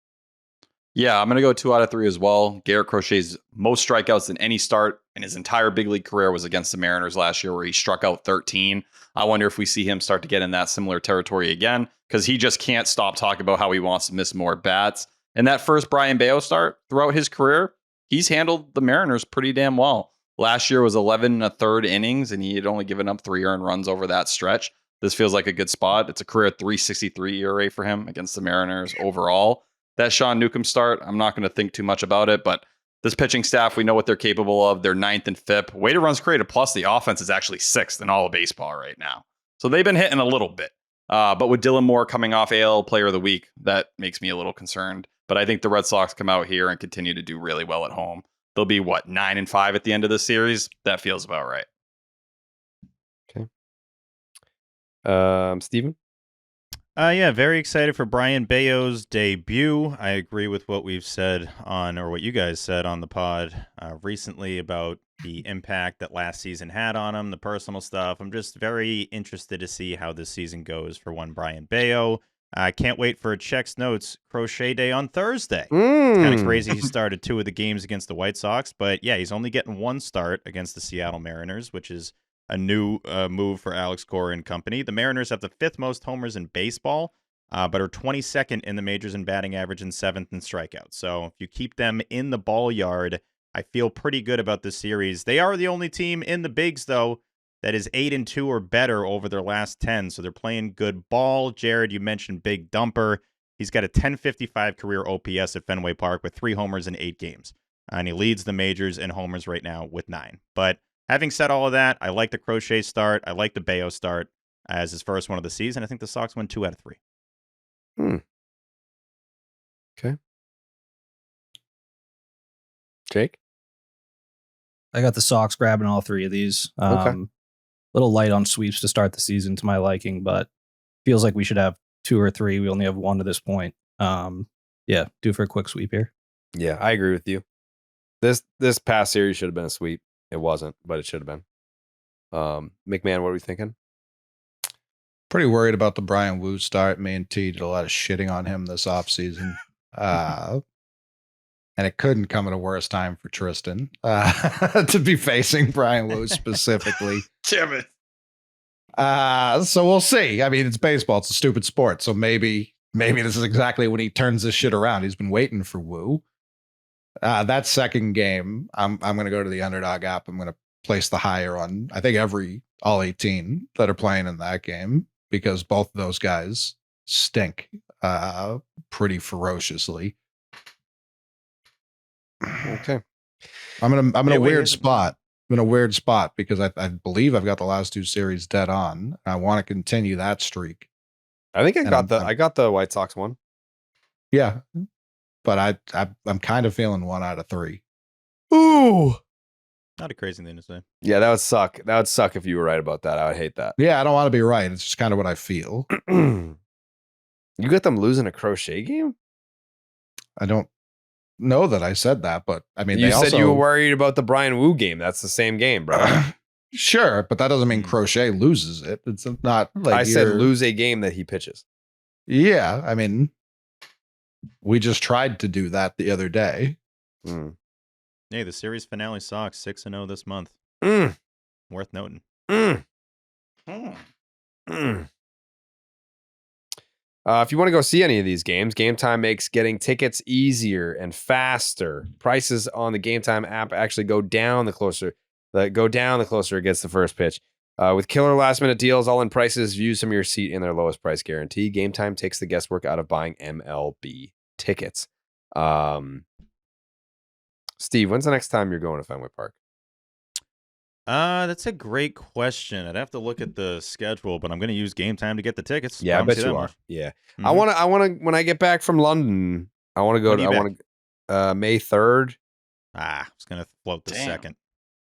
Yeah, I'm going to go 2 out of 3 as well. Garrett Crochet's most strikeouts in any start in his entire big league career was against the Mariners last year, where he struck out 13. I wonder if we see him start to get in that similar territory again, because he just can't stop talking about how he wants to miss more bats. And that first Brian Bayo start throughout his career, he's handled the Mariners pretty damn well. Last year was 11 1/3 innings, and he had only given up 3 earned runs over that stretch. This feels like a good spot. It's a career 3.63 ERA for him against the Mariners overall. That Sean Newcomb start, I'm not going to think too much about it, but this pitching staff, we know what they're capable of. They're 9th and 5th. Weighted runs created plus the offense is actually 6th in all of baseball right now. So they've been hitting a little bit. But with Dylan Moore coming off AL Player of the Week, that makes me a little concerned. But I think the Red Sox come out here and continue to do really well at home. They'll be, 9 and 5 at the end of the series? That feels about right. Okay. Steven? Yeah, very excited for Brian Bayo's debut. I agree with what we've said or what you guys said on the pod recently about the impact that last season had on him, the personal stuff. I'm just very interested to see how this season goes for one Brian Bayo. I can't wait for Check's Notes Crochet Day on Thursday. It's kind of crazy he started 2 of the games against the White Sox, but yeah, he's only getting 1 start against the Seattle Mariners, which is a new move for Alex Cora and company. The Mariners have the 5th most homers in baseball, but are 22nd in the majors in batting average and 7th in strikeouts. So if you keep them in the ball yard, I feel pretty good about this series. They are the only team in the bigs, though, that is 8-2 or better over their last 10. So they're playing good ball. Jared, you mentioned Big Dumper. He's got a 1055 career OPS at Fenway Park with 3 homers in 8 games. And he leads the majors in homers right now with 9. But having said all of that, I like the Crochet start. I like the Bayo start as his first one of the season. I think the Sox win 2 out of 3. Okay. Jake? I got the Sox grabbing all 3 of these. Okay. Little light on sweeps to start the season to my liking, but feels like we should have 2 or 3. We only have 1 to this point. Yeah, due for a quick sweep here. Yeah, I agree with you. This past series should have been a sweep. It wasn't, but it should have been. McMahon, what are we thinking? Pretty worried about the Brian Wu start. Me and T did a lot of shitting on him this offseason. And it couldn't come at a worse time for Triston to be facing Brian Wu specifically. Damn it. So we'll see. I mean, it's baseball. It's a stupid sport. So maybe this is exactly when he turns this shit around. He's been waiting for Wu. That second game, I'm going to go to the Underdog app. I'm going to place the higher on, I think, all 18 that are playing in that game, because both of those guys stink pretty ferociously. Okay. I'm in a weird spot. I'm in a weird spot because I believe I've got the last 2 series dead on. I want to continue that streak. I think I got the White Sox one. Yeah. But I'm kind of feeling 1 out of 3. Ooh. Not a crazy thing to say. Yeah, that would suck. That would suck if you were right about that. I would hate that. Yeah, I don't want to be right. It's just kind of what I feel. You got them losing a Crochet game? I don't know that I said that, but I mean, you said you were worried about the Brian Wu game. That's the same game, bro. Sure, but that doesn't mean Crochet loses it. It's not like I said lose a game that he pitches. Yeah, I mean, we just tried to do that the other day. Hey, the series finale Sox 6-0 this month. Worth noting. If you want to go see any of these games, Game Time makes getting tickets easier and faster. Prices on the Game Time app actually go down the closer it gets the first pitch. With killer last minute deals, all in prices, view some of your seat in their lowest price guarantee. Game Time takes the guesswork out of buying MLB tickets. Steve, when's the next time you're going to Fenway Park? That's a great question. I'd have to look at the schedule, but I'm going to use Game Time to get the tickets. Yeah, I bet you are. Yeah. I want to, when I get back from London, I want to go to, May 3rd. I was going to float the second.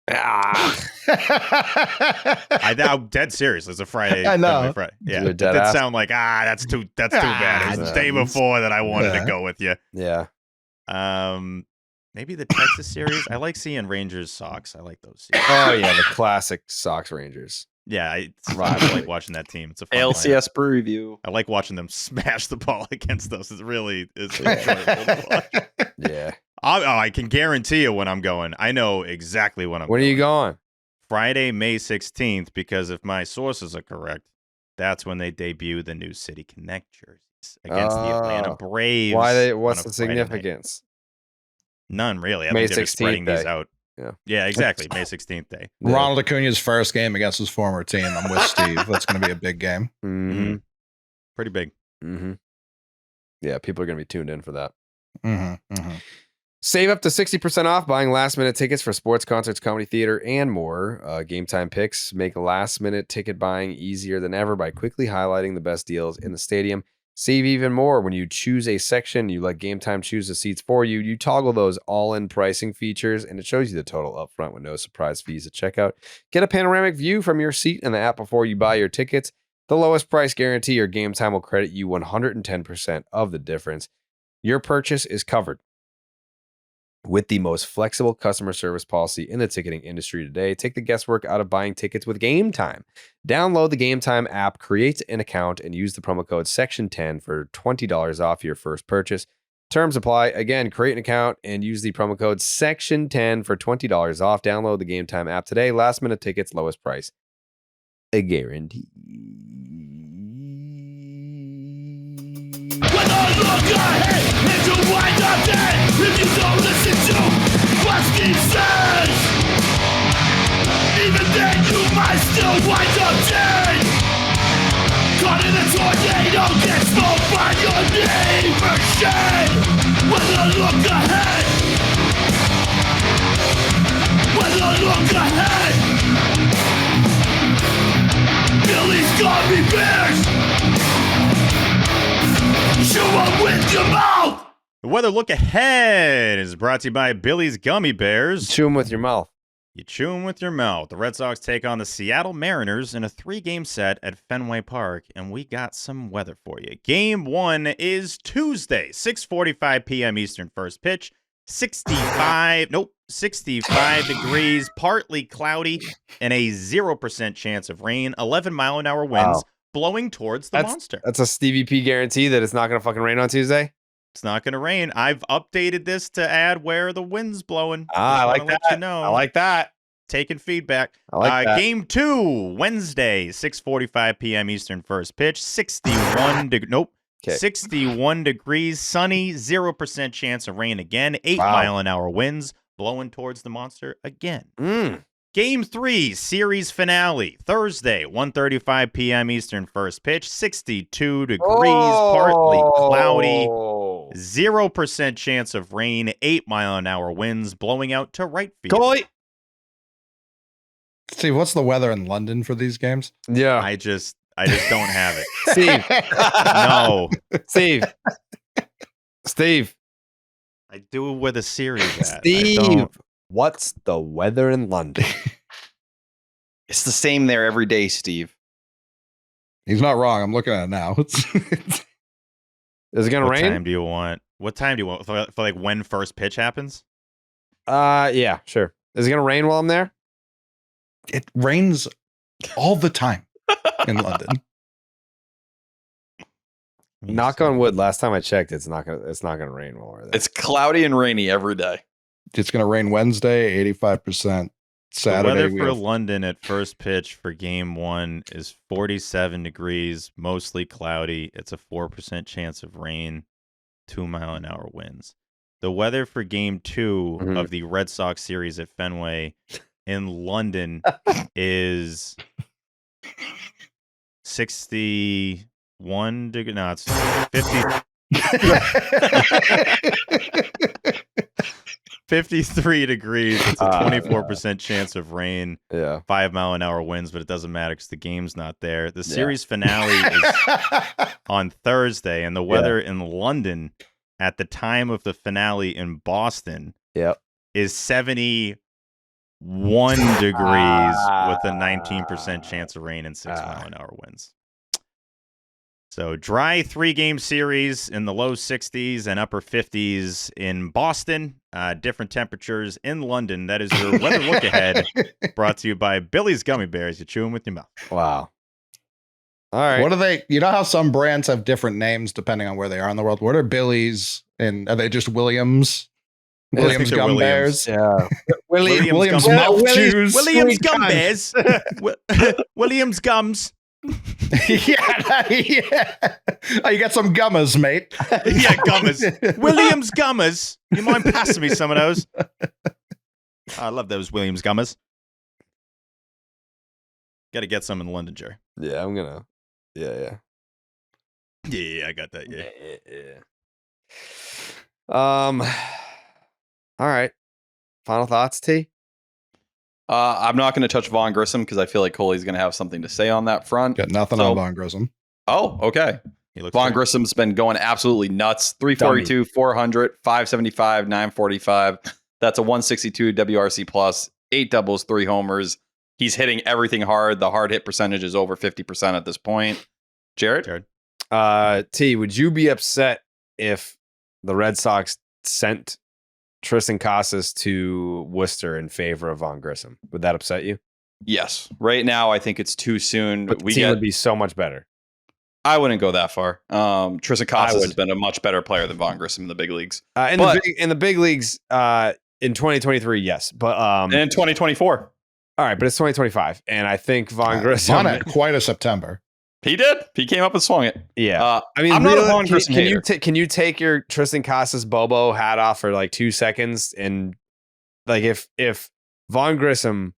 I I'm dead serious. It's a Friday. I know. Friday. Yeah. It did sound like, that's too bad. It was the day before that I wanted to go with you. Yeah. Maybe the Texas series. I like seeing Rangers Sox. I like those series. Oh yeah, the classic Sox Rangers. Yeah, I like watching that team. It's a fun LCS preview. I like watching them smash the ball against us. It's really enjoyable to watch. Yeah. I can guarantee you when I'm going. I know exactly when I'm going. When are you going? Friday, May 16th, because if my sources are correct, that's when they debut the new City Connect jerseys against the Atlanta Braves. What's the significance? None, really. I May think they're just spreading 16th these day. out. Yeah, exactly. May 16th day. Ronald Acuna's first game against his former team. I'm with Steve. That's going to be a big game. Mm-hmm. Pretty big. Mm-hmm. Yeah, people are going to be tuned in for that. Mm-hmm. Mm-hmm. Save up to 60% off buying last-minute tickets for sports, concerts, comedy, theater, and more. Game Time picks make last-minute ticket buying easier than ever by quickly highlighting the best deals in the stadium. Save even more when you choose a section. You let Game Time choose the seats for you. You toggle those all-in pricing features, and it shows you the total up front with no surprise fees at checkout. Get a panoramic view from your seat in the app before you buy your tickets. the lowest price guarantee or Game Time will credit you 110% of the difference. Your purchase is covered with the most flexible customer service policy in the ticketing industry today. Take the guesswork out of buying tickets with Game Time. Download the Game Time app, create an account, and use the promo code Section10 for $20 off your first purchase. Terms apply. Again, create an account and use the promo code Section10 for $20 off. Download the Game Time app today. Last minute tickets, lowest price. A guarantee. When I look ahead and you wind up dead, if you don't listen to what Steve says, even then you might still wind up dead. Caught in a tornado, get smoked by your neighbor shed. When I look ahead, when I look ahead, Billy's got me bears. Chew 'em with your mouth. The weather look ahead is brought to you by Billy's Gummy Bears. Chew them with your mouth. You chew them with your mouth. The Red Sox take on the Seattle Mariners in a 3-game set at Fenway Park, and we got some weather for you. Game 1 is Tuesday, 6:45 p.m. Eastern, first pitch. 65 degrees, partly cloudy, and a 0% chance of rain. 11-mile-an-hour winds blowing towards the monster. That's a Stevie P guarantee that it's not going to fucking rain on Tuesday? It's not going to rain. I've updated this to add where the wind's blowing. I like that. Let you know. I like that. Taking feedback. I like that. Game 2, Wednesday, 6:45 p.m. Eastern, first pitch. 61 degrees, sunny, 0% chance of rain again. 8-mile-an-hour winds blowing towards the monster again. Game 3, series finale, Thursday, 1:35 p.m. Eastern, first pitch. 62 degrees, partly cloudy, 0% chance of rain. 8-mile-an-hour winds blowing out to right field. Steve, what's the weather in London for these games? Yeah. I just don't have it. Steve. No. Steve. I do with a series at. Steve. What's the weather in London? It's the same there every day, Steve. He's not wrong. I'm looking at it now. Is it going to rain? What time do you want? What time do you want for like when first pitch happens? Yeah, sure. Is it going to rain while I'm there? It rains all the time in London. Knock on wood. Last time I checked, it's not gonna rain while we're there. It's cloudy and rainy every day. It's going to rain Wednesday, 85%. Saturday. The weather for London at first pitch for game 1 is 47 degrees, mostly cloudy. It's a 4% chance of rain, 2-mile-an-hour winds. The weather for game 2 of the Red Sox series at Fenway in London is 61 degrees. No, it's 50. 53 degrees. It's a 24% chance of rain. Yeah. 5-mile-an-hour winds, but it doesn't matter because the game's not there. The series finale is on Thursday, and the weather in London at the time of the finale in Boston is 71 degrees with a 19% chance of rain and 6-mile-an-hour winds. So dry 3-game series in the low 60s and upper 50s in Boston. Different temperatures in London. That is your weather look ahead. Brought to you by Billy's Gummy Bears. You chew them with your mouth. Wow. All right. What are they? You know how some brands have different names depending on where they are in the world? What are Billy's? And are they just Williams? Williams Gum Bears? Yeah. Williams Mouth Chews. Williams Gum Bears. Williams Gums. Yeah. Oh, you got some gummers, mate. Yeah, gummers. Williams Gummers. You mind passing me some of those? I love those Williams Gummers. Got to get some in London, Jerry. Yeah, I'm gonna. Yeah. Yeah, I got that. Yeah. All right. Final thoughts, T? I'm not going to touch Vaughn Grissom because I feel like Coley's going to have something to say on that front. Got nothing on Vaughn Grissom. Oh, okay. Vaughn Grissom's been going absolutely nuts. 342, 400, 575, 945. That's a 162 WRC plus, 8 doubles, 3 homers. He's hitting everything hard. The hard hit percentage is over 50% at this point. Jared? T, would you be upset if the Red Sox sent Triston Casas to Worcester in favor of Von Grissom? Would that upset you? Yes. Right now, I think it's too soon. But the team would be so much better. I wouldn't go that far. Triston Casas has been a much better player than Von Grissom in the big leagues. In the big leagues, in 2023, yes, but and in 2024. All right, but it's 2025, and I think Von Grissom had quite a September. He did. He came up and swung it. Yeah. I mean, I'm not a Von Grissom hater. Can you take your Triston Casas Bobo hat off for like 2 seconds and like if Von Grissom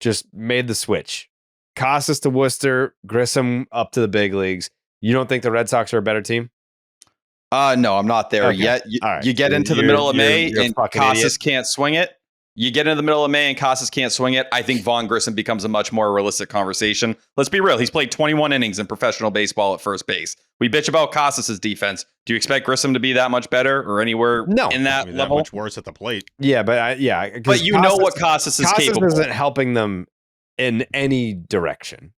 just made the switch, Casas to Worcester, Grissom up to the big leagues, you don't think the Red Sox are a better team? No, I'm not there yet. You get into the middle of May and Casas can't swing it. You get into the middle of May and Casas can't swing it. I think Von Grissom becomes a much more realistic conversation. Let's be real. He's played 21 innings in professional baseball at first base. We bitch about Casas' defense. Do you expect Grissom to be that much better or anywhere in that level? That much worse at the plate. Yeah, but but you know what Casas is capable of. Isn't helping them in any direction.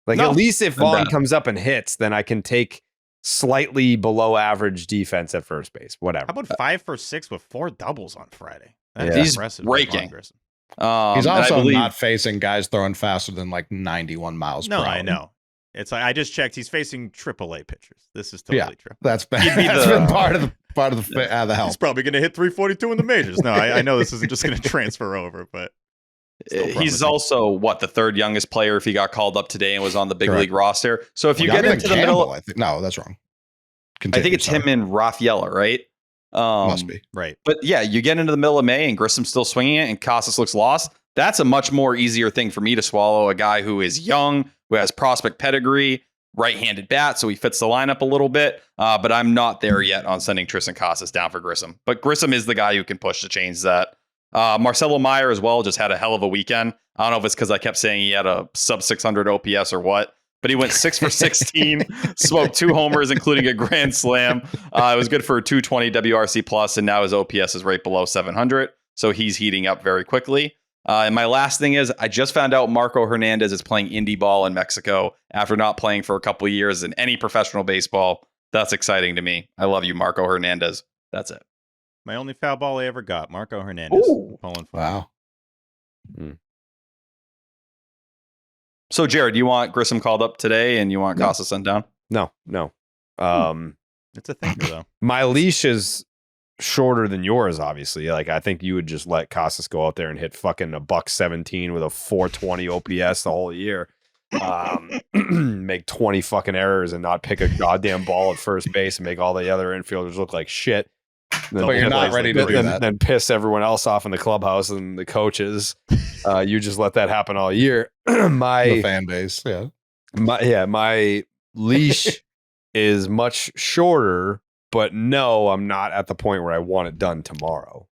Like at least if Vaughn comes up and hits, then I can take slightly below average defense at first base. Whatever. How about 5 for 6 with 4 doubles on Friday? That's impressive. Raking. He's also not facing guys throwing faster than like 91 miles per hour. No, I know. It's like I just checked. He's facing AAA pitchers. This is totally true. That's been part of the help. He's probably going to hit 342 in the majors. No, I know this isn't just going to transfer over, but he's also the third youngest player if he got called up today and was on the big league roster. So if you get into the middle, no, that's wrong. I think it's him and Rafaela, right? Must be right. But yeah, you get into the middle of May and Grissom's still swinging it and Casas looks lost. That's a much more easier thing for me to swallow. A guy who is young, who has prospect pedigree, right-handed bat, so he fits the lineup a little bit. But I'm not there yet on sending Triston Casas down for Grissom. But Grissom is the guy who can push to change that. Marcelo Meyer as well just had a hell of a weekend. I don't know if it's because I kept saying he had a sub 600 OPS or what. But he went 6 for 16, smoked 2 homers, including a grand slam. It was good for a 220 WRC plus, and now his OPS is right below 700. So he's heating up very quickly. And my last thing is, I just found out Marco Hernandez is playing indie ball in Mexico after not playing for a couple of years in any professional baseball. That's exciting to me. I love you, Marco Hernandez. That's it. My only foul ball I ever got, Marco Hernandez. Wow. So, Jared, you want Grissom called up today and you want Casas sent down? No. It's a thinker, though. My leash is shorter than yours, obviously. Like, I think you would just let Casas go out there and hit fucking a $117 with a 420 OPS the whole year. Make 20 fucking errors and not pick a goddamn ball at first base and make all the other infielders look like shit. But you're not ready to do that. Then piss everyone else off in the clubhouse and the coaches. You just let that happen all year. The fan base, my leash is much shorter, but no, I'm not at the point where I want it done tomorrow.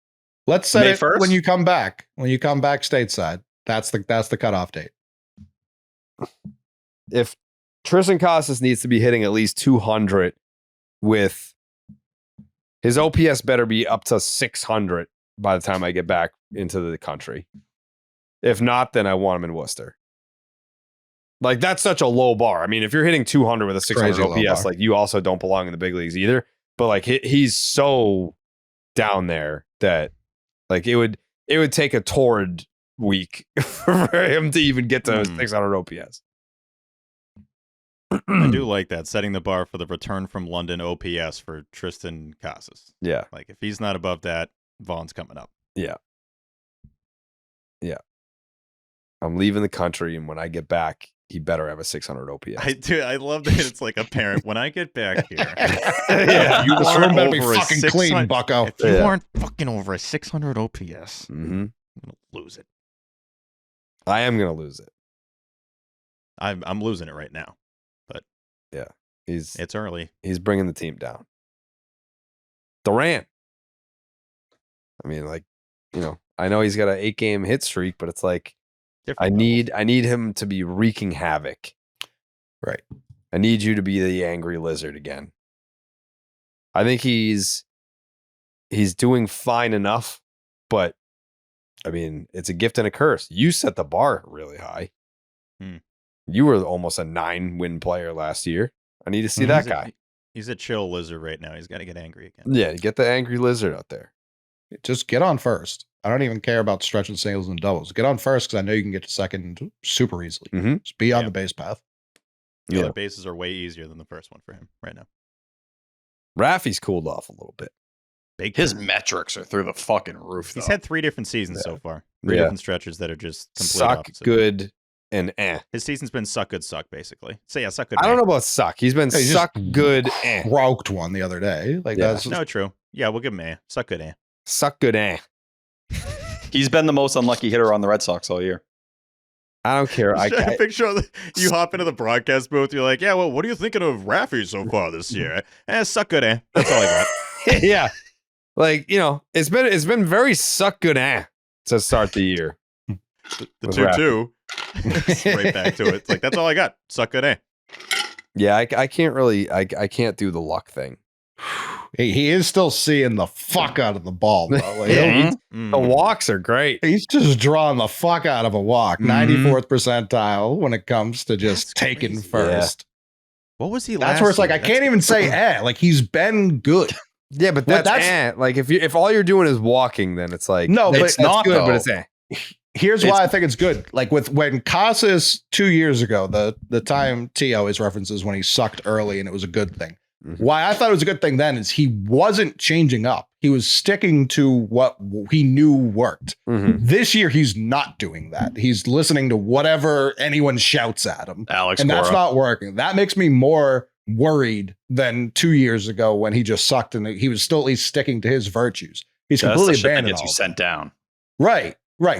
Let's set it when you come back. When you come back stateside, that's the cutoff date. If Triston Casas needs to be hitting at least 200 with his OPS better be up to 600 by the time I get back into the country. If not, then I want him in Worcester. Like, that's such a low bar. I mean, if you're hitting 200 with a 600 OPS, like, you also don't belong in the big leagues either. But like, he's so down there that like it would take a torrid week for him to even get to 600 OPS. I do like that, setting the bar for the return from London OPS for Triston Casas. Yeah. Like, if he's not above that, Vaughn's coming up. Yeah. I'm leaving the country, and when I get back, he better have a 600 OPS. I love that it's like a parent. When I get back here, you aren't over fucking clean, bucko. If you aren't fucking over a 600 OPS, I'm gonna lose it. I am gonna lose it. I'm losing it right now. But yeah, it's early. He's bringing the team down. Duran. I mean, like, I know he's got an 8-game hit streak, but it's like, I need him to be wreaking havoc. Right. I need you to be the angry lizard again. I think he's doing fine enough, but I mean, it's a gift and a curse. You set the bar really high. Hmm. You were almost a 9-win player last year. I need to see that guy. He's a chill lizard right now. He's got to get angry again. Yeah, get the angry lizard out there. Just get on first. I don't even care about stretching singles and doubles. Get on first because I know you can get to second super easily. Just be on the base path. The other bases are way easier than the first one for him right now. Raffy's cooled off a little bit. His metrics are through the fucking roof. He's though. had 3 different seasons so far. 3 different stretches that are just complete Suck, opposite. good, and eh. His season's been suck, good, suck, basically. So yeah, suck, good. I don't know about suck. He's been He suck, just good, eh. Croaked one the other day. Like Yeah. that's No, true. Yeah, we'll give him a suck, good, eh. Suck, good, eh. He's been the most unlucky hitter on the Red Sox all year. I don't care. I picture you hop into the broadcast booth. You're like, yeah, well, what are you thinking of Raffy so far this year? Suck, good, eh. That's all I got. Yeah. Like, you know, it's been very suck good to start the year. The With 2-2. Right back to it. It's like, that's all I got. Suck, good, eh. Yeah, I can't really I can't do the luck thing. he is still seeing the fuck out of the ball, bro. Like, The walks are great. he's just drawing the fuck out of a walk. 94th percentile when it comes to just taking first. What was he That's where it's like I can't even say like he's been good. Yeah, but that's like if all you're doing is walking, then it's like No, but it's that's not good, though. but it's eh. Here's why I think it's good. Like when Casas 2 years ago, the time T always references when he sucked early and it was a good thing. Why I thought it was a good thing then is he wasn't changing up. He was sticking to what he knew worked. This year, he's not doing that. He's listening to whatever anyone shouts at him. Alex and that's Cora. not working. That makes me more worried than 2 years ago when he just sucked and he was still at least sticking to his virtues. He's That's completely the shit that abandoned gets you all. sent down. Right.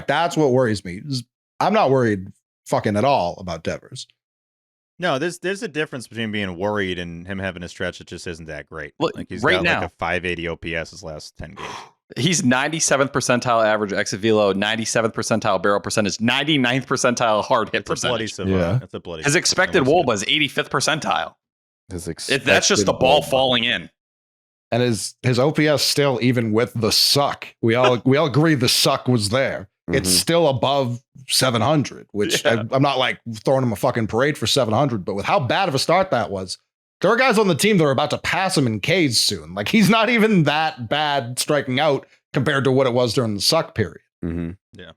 That's what worries me. I'm not worried fucking at all about Devers. No, there's a difference between being worried and him having a stretch that just isn't that great. Look, Like he's right got now- like a 580 OPS his last 10 games. He's 97th percentile average exit velo, 97th percentile barrel percentage, 99th percentile hard hit It's a bloody percentage. savant. That's a bloody. His expected WOBA is 85th percentile. That's just the ball falling in. And his OPS still, even with the suck, we all agree the suck was there. It's still above 700, which I'm not like throwing him a fucking parade for 700, but with how bad of a start that was, there are guys on the team that are about to pass him in Ks soon. Like he's not even that bad striking out compared to what it was during the suck period. Yeah.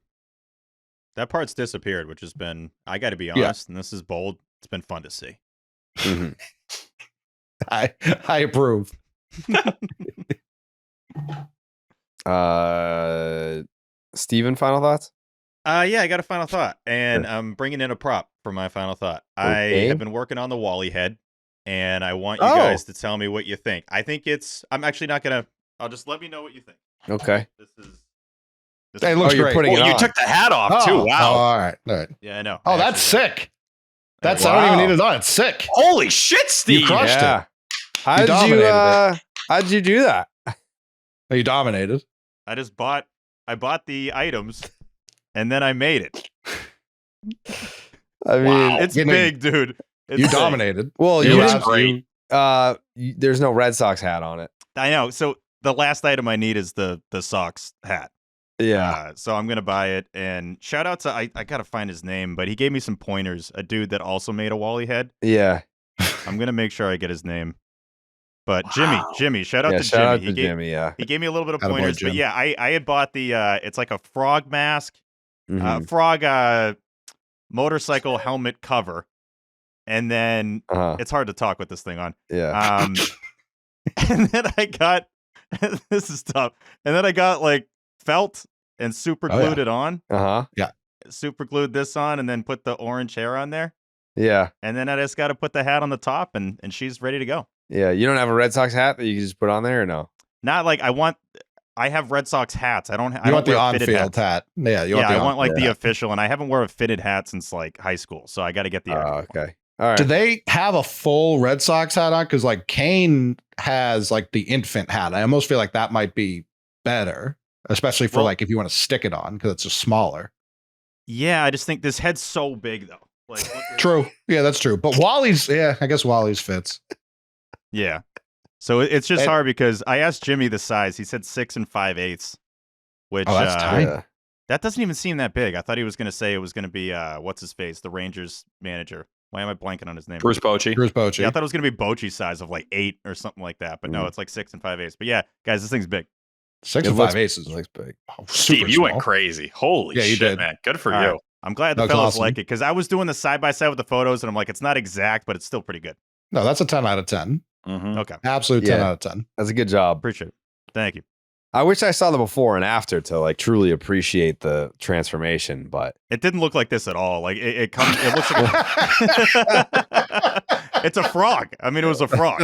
That part's disappeared, which has been, I got to be honest, and this is bold, it's been fun to see. I approve. Steven, final thoughts? Yeah, I got a final thought, and I'm bringing in a prop for my final thought. I have been working on the Wally head, and I want you guys to tell me what you think. I think I'm actually not gonna. I'll just let me know what you think. Okay. This Hey, it looks you're great. putting it You on. took the hat off too. Oh, Wow. all right. Yeah, I know. Oh, I that's actually- sick. That's I don't even need it on. It's sick. Holy shit, Steve! You crushed Yeah. it. How'd you do that? You dominated. I bought the items, and then I made it. I mean, It's You know, big, dude. It's You big. dominated. well, It you was didn't- great. there's no Red Sox hat on it. I know. So the last item I need is the Sox hat. Yeah. So I'm gonna buy it. And shout out to I gotta find his name, but he gave me some pointers. A dude that also made a Wally head. Yeah. I'm gonna make sure I get his name. But Wow. Jimmy, shout out Yeah, to shout Jimmy. out to Jimmy, yeah. He gave me a little bit of Attaboy, pointers. But Jim. yeah, I had bought the it's like a frog mask, Mhm. frog motorcycle helmet cover, and then Uh-huh. it's hard to talk with this thing on. Yeah. And then I got this is tough. And then I got like felt and super Oh, yeah. glued it on. Uh-huh. Super glued this on and then put the orange hair on there. Yeah. And then I just got to put the hat on the top and she's ready to go. Yeah. You don't have a Red Sox hat that you can just put on there or no? Not like I have Red Sox hats. I don't You want the wear fitted on-field hats. hat. Yeah, you Yeah, I want want like the hat. official, and I haven't worn a fitted hat since like high school, so I got to get the. Oh, actual one. okay. All right. Do they have a full Red Sox hat on? Because like Kane has like the infant hat. I almost feel like that might be better, especially for Well- like if you want to stick it on because it's just smaller. Yeah, I just think this head's so big though. Like look at- True. Yeah, that's true. But Wally's, yeah, I guess Wally's fits. Yeah. So it's just And- hard because I asked Jimmy the size. He said 6 5/8, which Oh, that's tight. Yeah. That doesn't even seem that big. I thought he was going to say it was going to be, what's his face, the Rangers manager. Why am I blanking on his name? Bruce Bochy. Bruce Bochy. Yeah, I thought it was going to be Bochy's size of like 8 or something like that. But no, it's like 6 5/8. But yeah, guys, this thing's big. 6 5/8 is like big. Steve, you went crazy. Holy Yeah, you shit, did. man. Good for All you. right. I'm glad the That's fellas awesome. like it because I was doing the side by side with the photos and I'm like, it's not exact, but it's still pretty good. No, that's a 10 out of 10. Mhm. Okay. Absolute 10 Yeah. out of 10. That's a good job. Appreciate it. Thank you. I wish I saw the before and after to like truly appreciate the transformation, but It didn't look like this at all. Like it comes, it looks like it's a frog. I mean, it was a frog.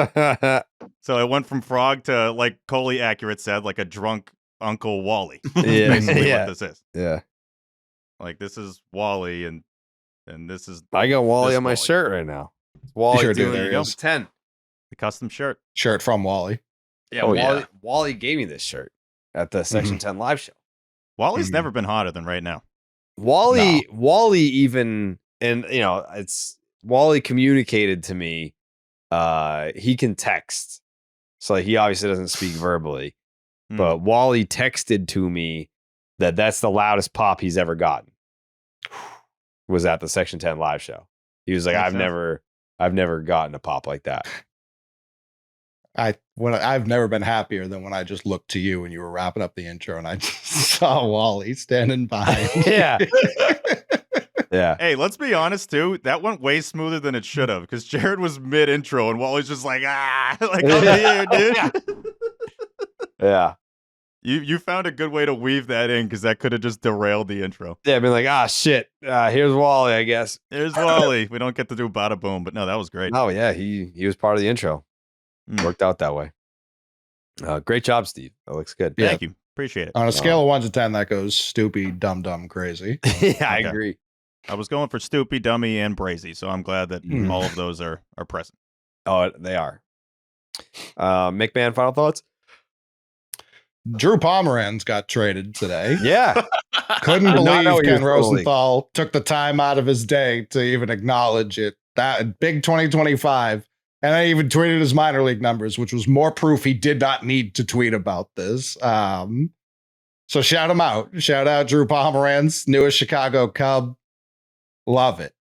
So it went from frog to, like Coley accurate said, like a drunk Uncle Wally. That's Yeah. basically Yeah. what this is. yeah. Like this is Wally and this is I got Wally This on my Wally. shirt right now. Wally sure do. doing There he is. 10. the custom shirt. Shirt from Wally. Yeah, Oh, Wally, yeah. Wally gave me this shirt at the Section 10 live show. Wally's Mhm. never been hotter than right now. Wally even, and you know, it's Wally communicated to me. He can text, so he obviously doesn't speak verbally. Hmm. But Wally texted to me that that's the loudest pop he's ever gotten. Was at the Section 10 live show. He was like, Makes I've sense. never gotten a pop like that. I've never been happier than when I just looked to you when you were wrapping up the intro and I just saw Wally standing behind. Yeah. Yeah. Hey, let's be honest too. That went way smoother than it should have because Jared was mid intro and Wally's just like like I'm here, dude. Yeah. You found a good way to weave that in because that could have just derailed the intro. Yeah. I've been like, shit. Here's Wally, I guess. There's Wally. We don't get to do bada boom, but no, that was great. Oh yeah, he was part of the intro. Worked out that way. Great job, Steve. That looks good. Yeah. Thank you. Appreciate it. On a scale of 1 to 10, that goes stoopy, dumb, crazy. Yeah, I Okay. agree. I was going for Stoopy, Dummy, and Brazy, so I'm glad that all of those are present. Oh, they are. McMahon, final thoughts? Drew Pomeranz got traded today. Yeah. Couldn't Did not know believe he was Ken in the league. Rosenthal took the time out of his day to even acknowledge it. That big 2025. And I even tweeted his minor league numbers, which was more proof he did not need to tweet about this. So shout him out. Shout out Drew Pomeranz, newest Chicago Cub. Love it.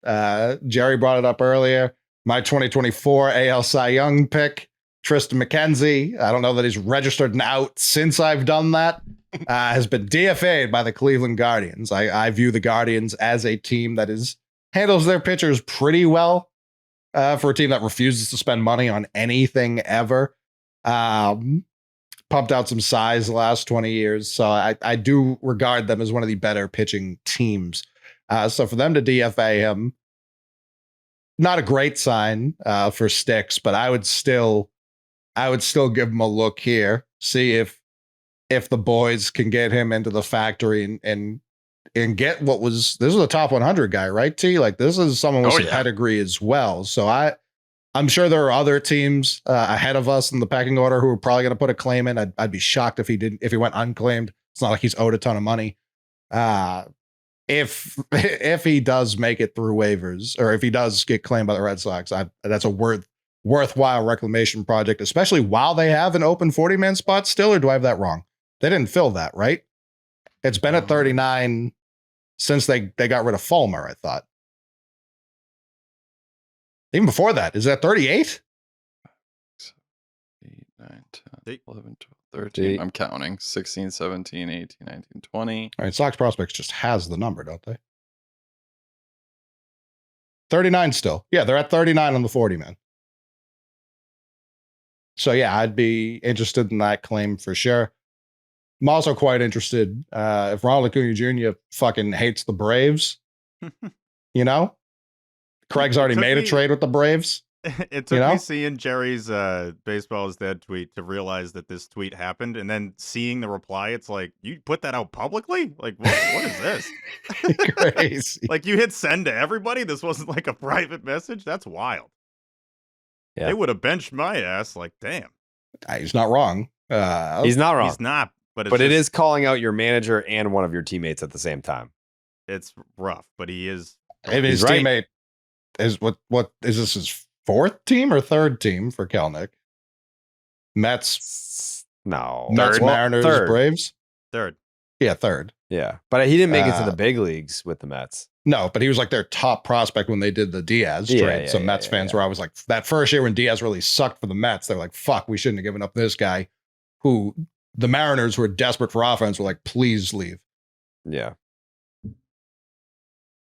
Jerry brought it up earlier. My 2024 AL Cy Young pick, Triston McKenzie. I don't know that he's registered and out since I've done that. Has been DFA'd by the Cleveland Guardians. I view the Guardians as a team that handles their pitchers pretty well for a team that refuses to spend money on anything ever. Pumped out some size the last 20 years. So I do regard them as one of the better pitching teams. So for them to DFA him, not a great sign for Sticks, but I would still give him a look here, see if the boys can get him into the factory and get this is a top 100 guy, right? T, like this is someone with some pedigree as well. So I'm sure there are other teams ahead of us in the pecking order who are probably going to put a claim in. I'd be shocked if he went unclaimed. It's not like he's owed a ton of money. If he does make it through waivers, or if he does get claimed by the Red Sox, that's a worthwhile reclamation project, especially while they have an open 40-man spot still. Or do I have that wrong? They didn't fill that, right? It's been at 39 since they got rid of Fulmer, I thought. Even before that, is that 38? 8, 9, 10, 11, 12, 13. I'm counting. 16, 17, 18, 19, 20. All right, Sox Prospects just has the number, don't they? 39 still. Yeah, they're at 39 on the 40, man. So yeah, I'd be interested in that claim for sure. I'm also quite interested if Ronald Acuna Jr. fucking hates the Braves. You know? Craig's already made a trade with the Braves. It took me seeing Jerry's baseball is dead tweet to realize that this tweet happened, and then seeing the reply, it's like, you put that out publicly? Like, what is this? Crazy. Like, you hit send to everybody? This wasn't like a private message? That's wild. Yeah. They would have benched my ass. Like, damn. He's not wrong. He's not wrong. He's not. But it is calling out your manager and one of your teammates at the same time. It's rough, but he is. If his teammate is what is this his fourth team or third team for Kelnick? Mets, No. Mets, Mariners, third. Braves. Third. Yeah, third. Yeah, but he didn't make it to the big leagues with the Mets. No, but he was like their top prospect when they did the Diaz trade. So Mets fans were always like, that first year when Diaz really sucked for the Mets, they were like, fuck, we shouldn't have given up this guy who the Mariners who were desperate for offense were like, please leave. Yeah.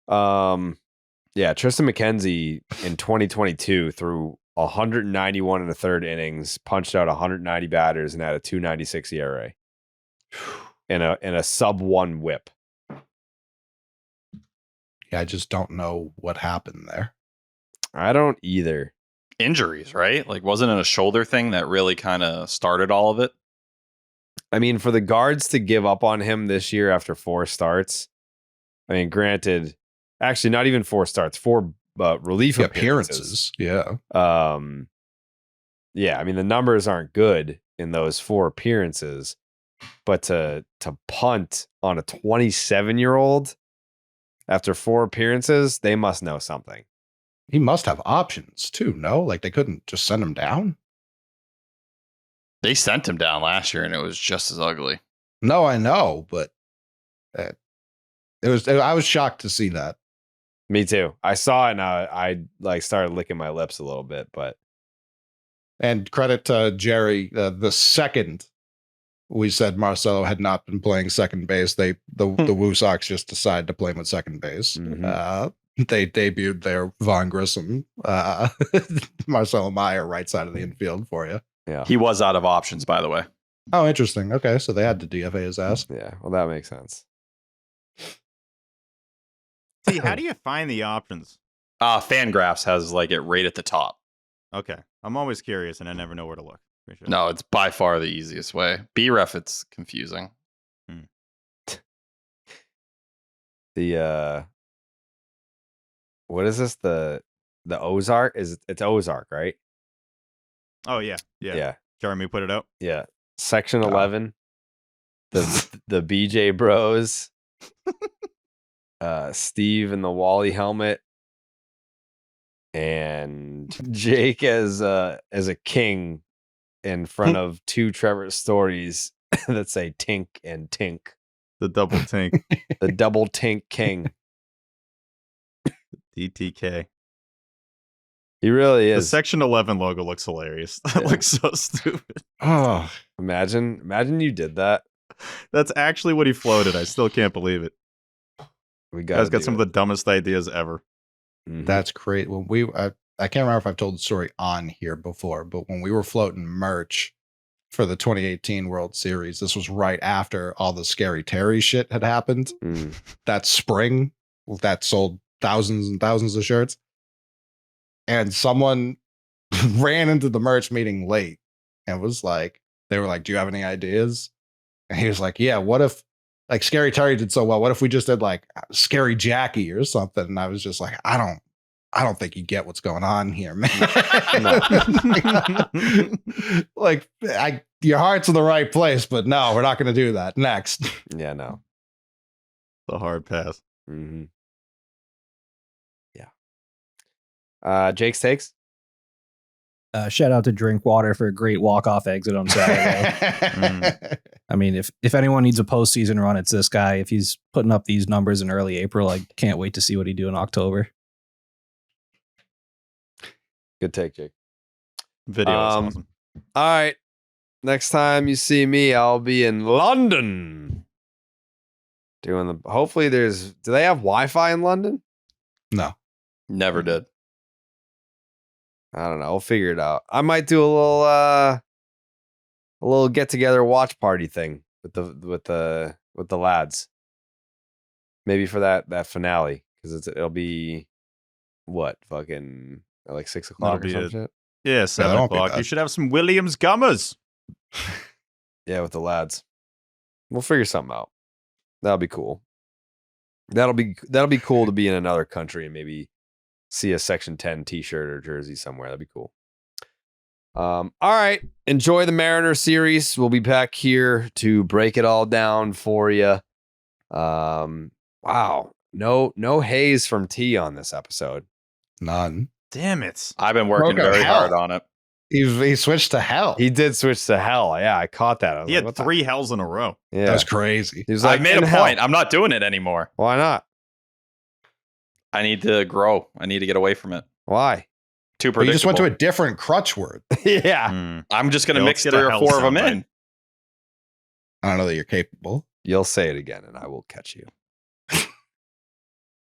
Yeah, Triston McKenzie in 2022 threw 191 and a third innings, punched out 190 batters, and had a 2.96 ERA in a sub-1 whip. Yeah, I just don't know what happened there. I don't either. Injuries, right? Like, wasn't it a shoulder thing that really kind of started all of it? I mean, for the guards to give up on him this year after 4 starts, I mean, granted, actually not even 4 starts, 4 relief appearances. Yeah. Yeah, I mean, the numbers aren't good in those 4 appearances, but to punt on a 27-year-old after 4 appearances, they must know something. He must have options too, no? Like they couldn't just send him down? They sent him down last year and it was just as ugly. No, I know, but I was shocked to see that. Me too. I saw it and I like started licking my lips a little bit, but. And credit to Jerry, the second we said Marcelo had not been playing second base, the Woo Sox just decided to play him at second base. Mm-hmm. They debuted their Von Grissom, Marcelo Meyer, right side of the infield for you. Yeah, he was out of options, by the way. Oh, interesting. Okay, so they had to DFA his ass. Yeah, well, that makes sense. See, how do you find the options? Fangraphs has like it right at the top. Okay, I'm always curious, and I never know where to look. Sure. No, it's by far the easiest way. BREF, it's confusing. The what is this? The Ozark? It's Ozark, right? Oh yeah. Jeremy put it out. Yeah. Section 11. The BJ Bros. Steve in the Wally helmet. And Jake as a king in front of 2 Trevor stories that say Tink and Tink. The double Tink. The double Tink King. DTK. He really is. The Section 11 logo looks hilarious. That looks so stupid. Oh, imagine you did that. That's actually what he floated. I still can't believe it. We got some of the dumbest ideas ever. Mm-hmm. That's great. When I can't remember if I've told the story on here before, but when we were floating merch for the 2018 World Series, this was right after all the Scary Terry shit had happened. That spring that sold thousands and thousands of shirts. And someone ran into the merch meeting late and was like, they were like, do you have any ideas? And he was like, yeah, what if like Scary Terry did so well? What if we just did like Scary Jackie or something? And I was just like, I don't think you get what's going on here, man. Like your heart's in the right place, but no, we're not going to do that. Next. Yeah, no. The hard pass. Mm-hmm. Yeah. Jake's takes. Shout out to Drinkwater for a great walk-off exit on Saturday. I mean, if anyone needs a postseason run, it's this guy. If he's putting up these numbers in early April, I can't wait to see what he do in October. Good take, Jake. Video is awesome. All right. Next time you see me, I'll be in London. Hopefully do they have Wi-Fi in London? No. Never did. I don't know. I'll figure it out. I might do a little get together watch party thing with the lads. Maybe for that finale, because it'll be what fucking like 6 o'clock or some shit. Yeah, 7 o'clock. You should have some Williams Gummers. Yeah, with the lads. We'll figure something out. That'll be cool. That'll be cool to be in another country and maybe see a Section 10 t-shirt or jersey somewhere. That'd be cool. All right. Enjoy the Mariner series. We'll be back here to break it all down for you. Wow. No haze from T on this episode. None. Damn it. I've been working very hard on it. He switched to hell. He did switch to hell. Yeah, I caught that. I was He like, had what the- 3 hells in a row. Yeah, That was crazy. he was I like, made "In a hell." point. I'm not doing it anymore. Why not? I need to grow. I need to get away from it. Why? Too But you predictable. just went to a different crutch word. Yeah, Hmm. I'm just going to Yeah, mix let's get 3 a or hell 4 of them soundbite. in. I don't know that you're capable. you'll say it again, and I will catch you.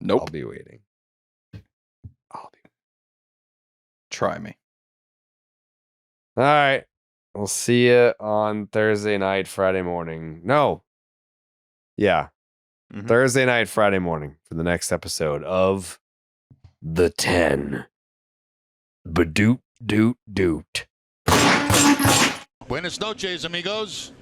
Nope. I'll be waiting. Try me. All right, we'll see you on Thursday night, Friday morning. No, yeah, Mhm. Thursday night, Friday morning for the next episode of The 10. Badoot doot doot. Buenas noches, amigos.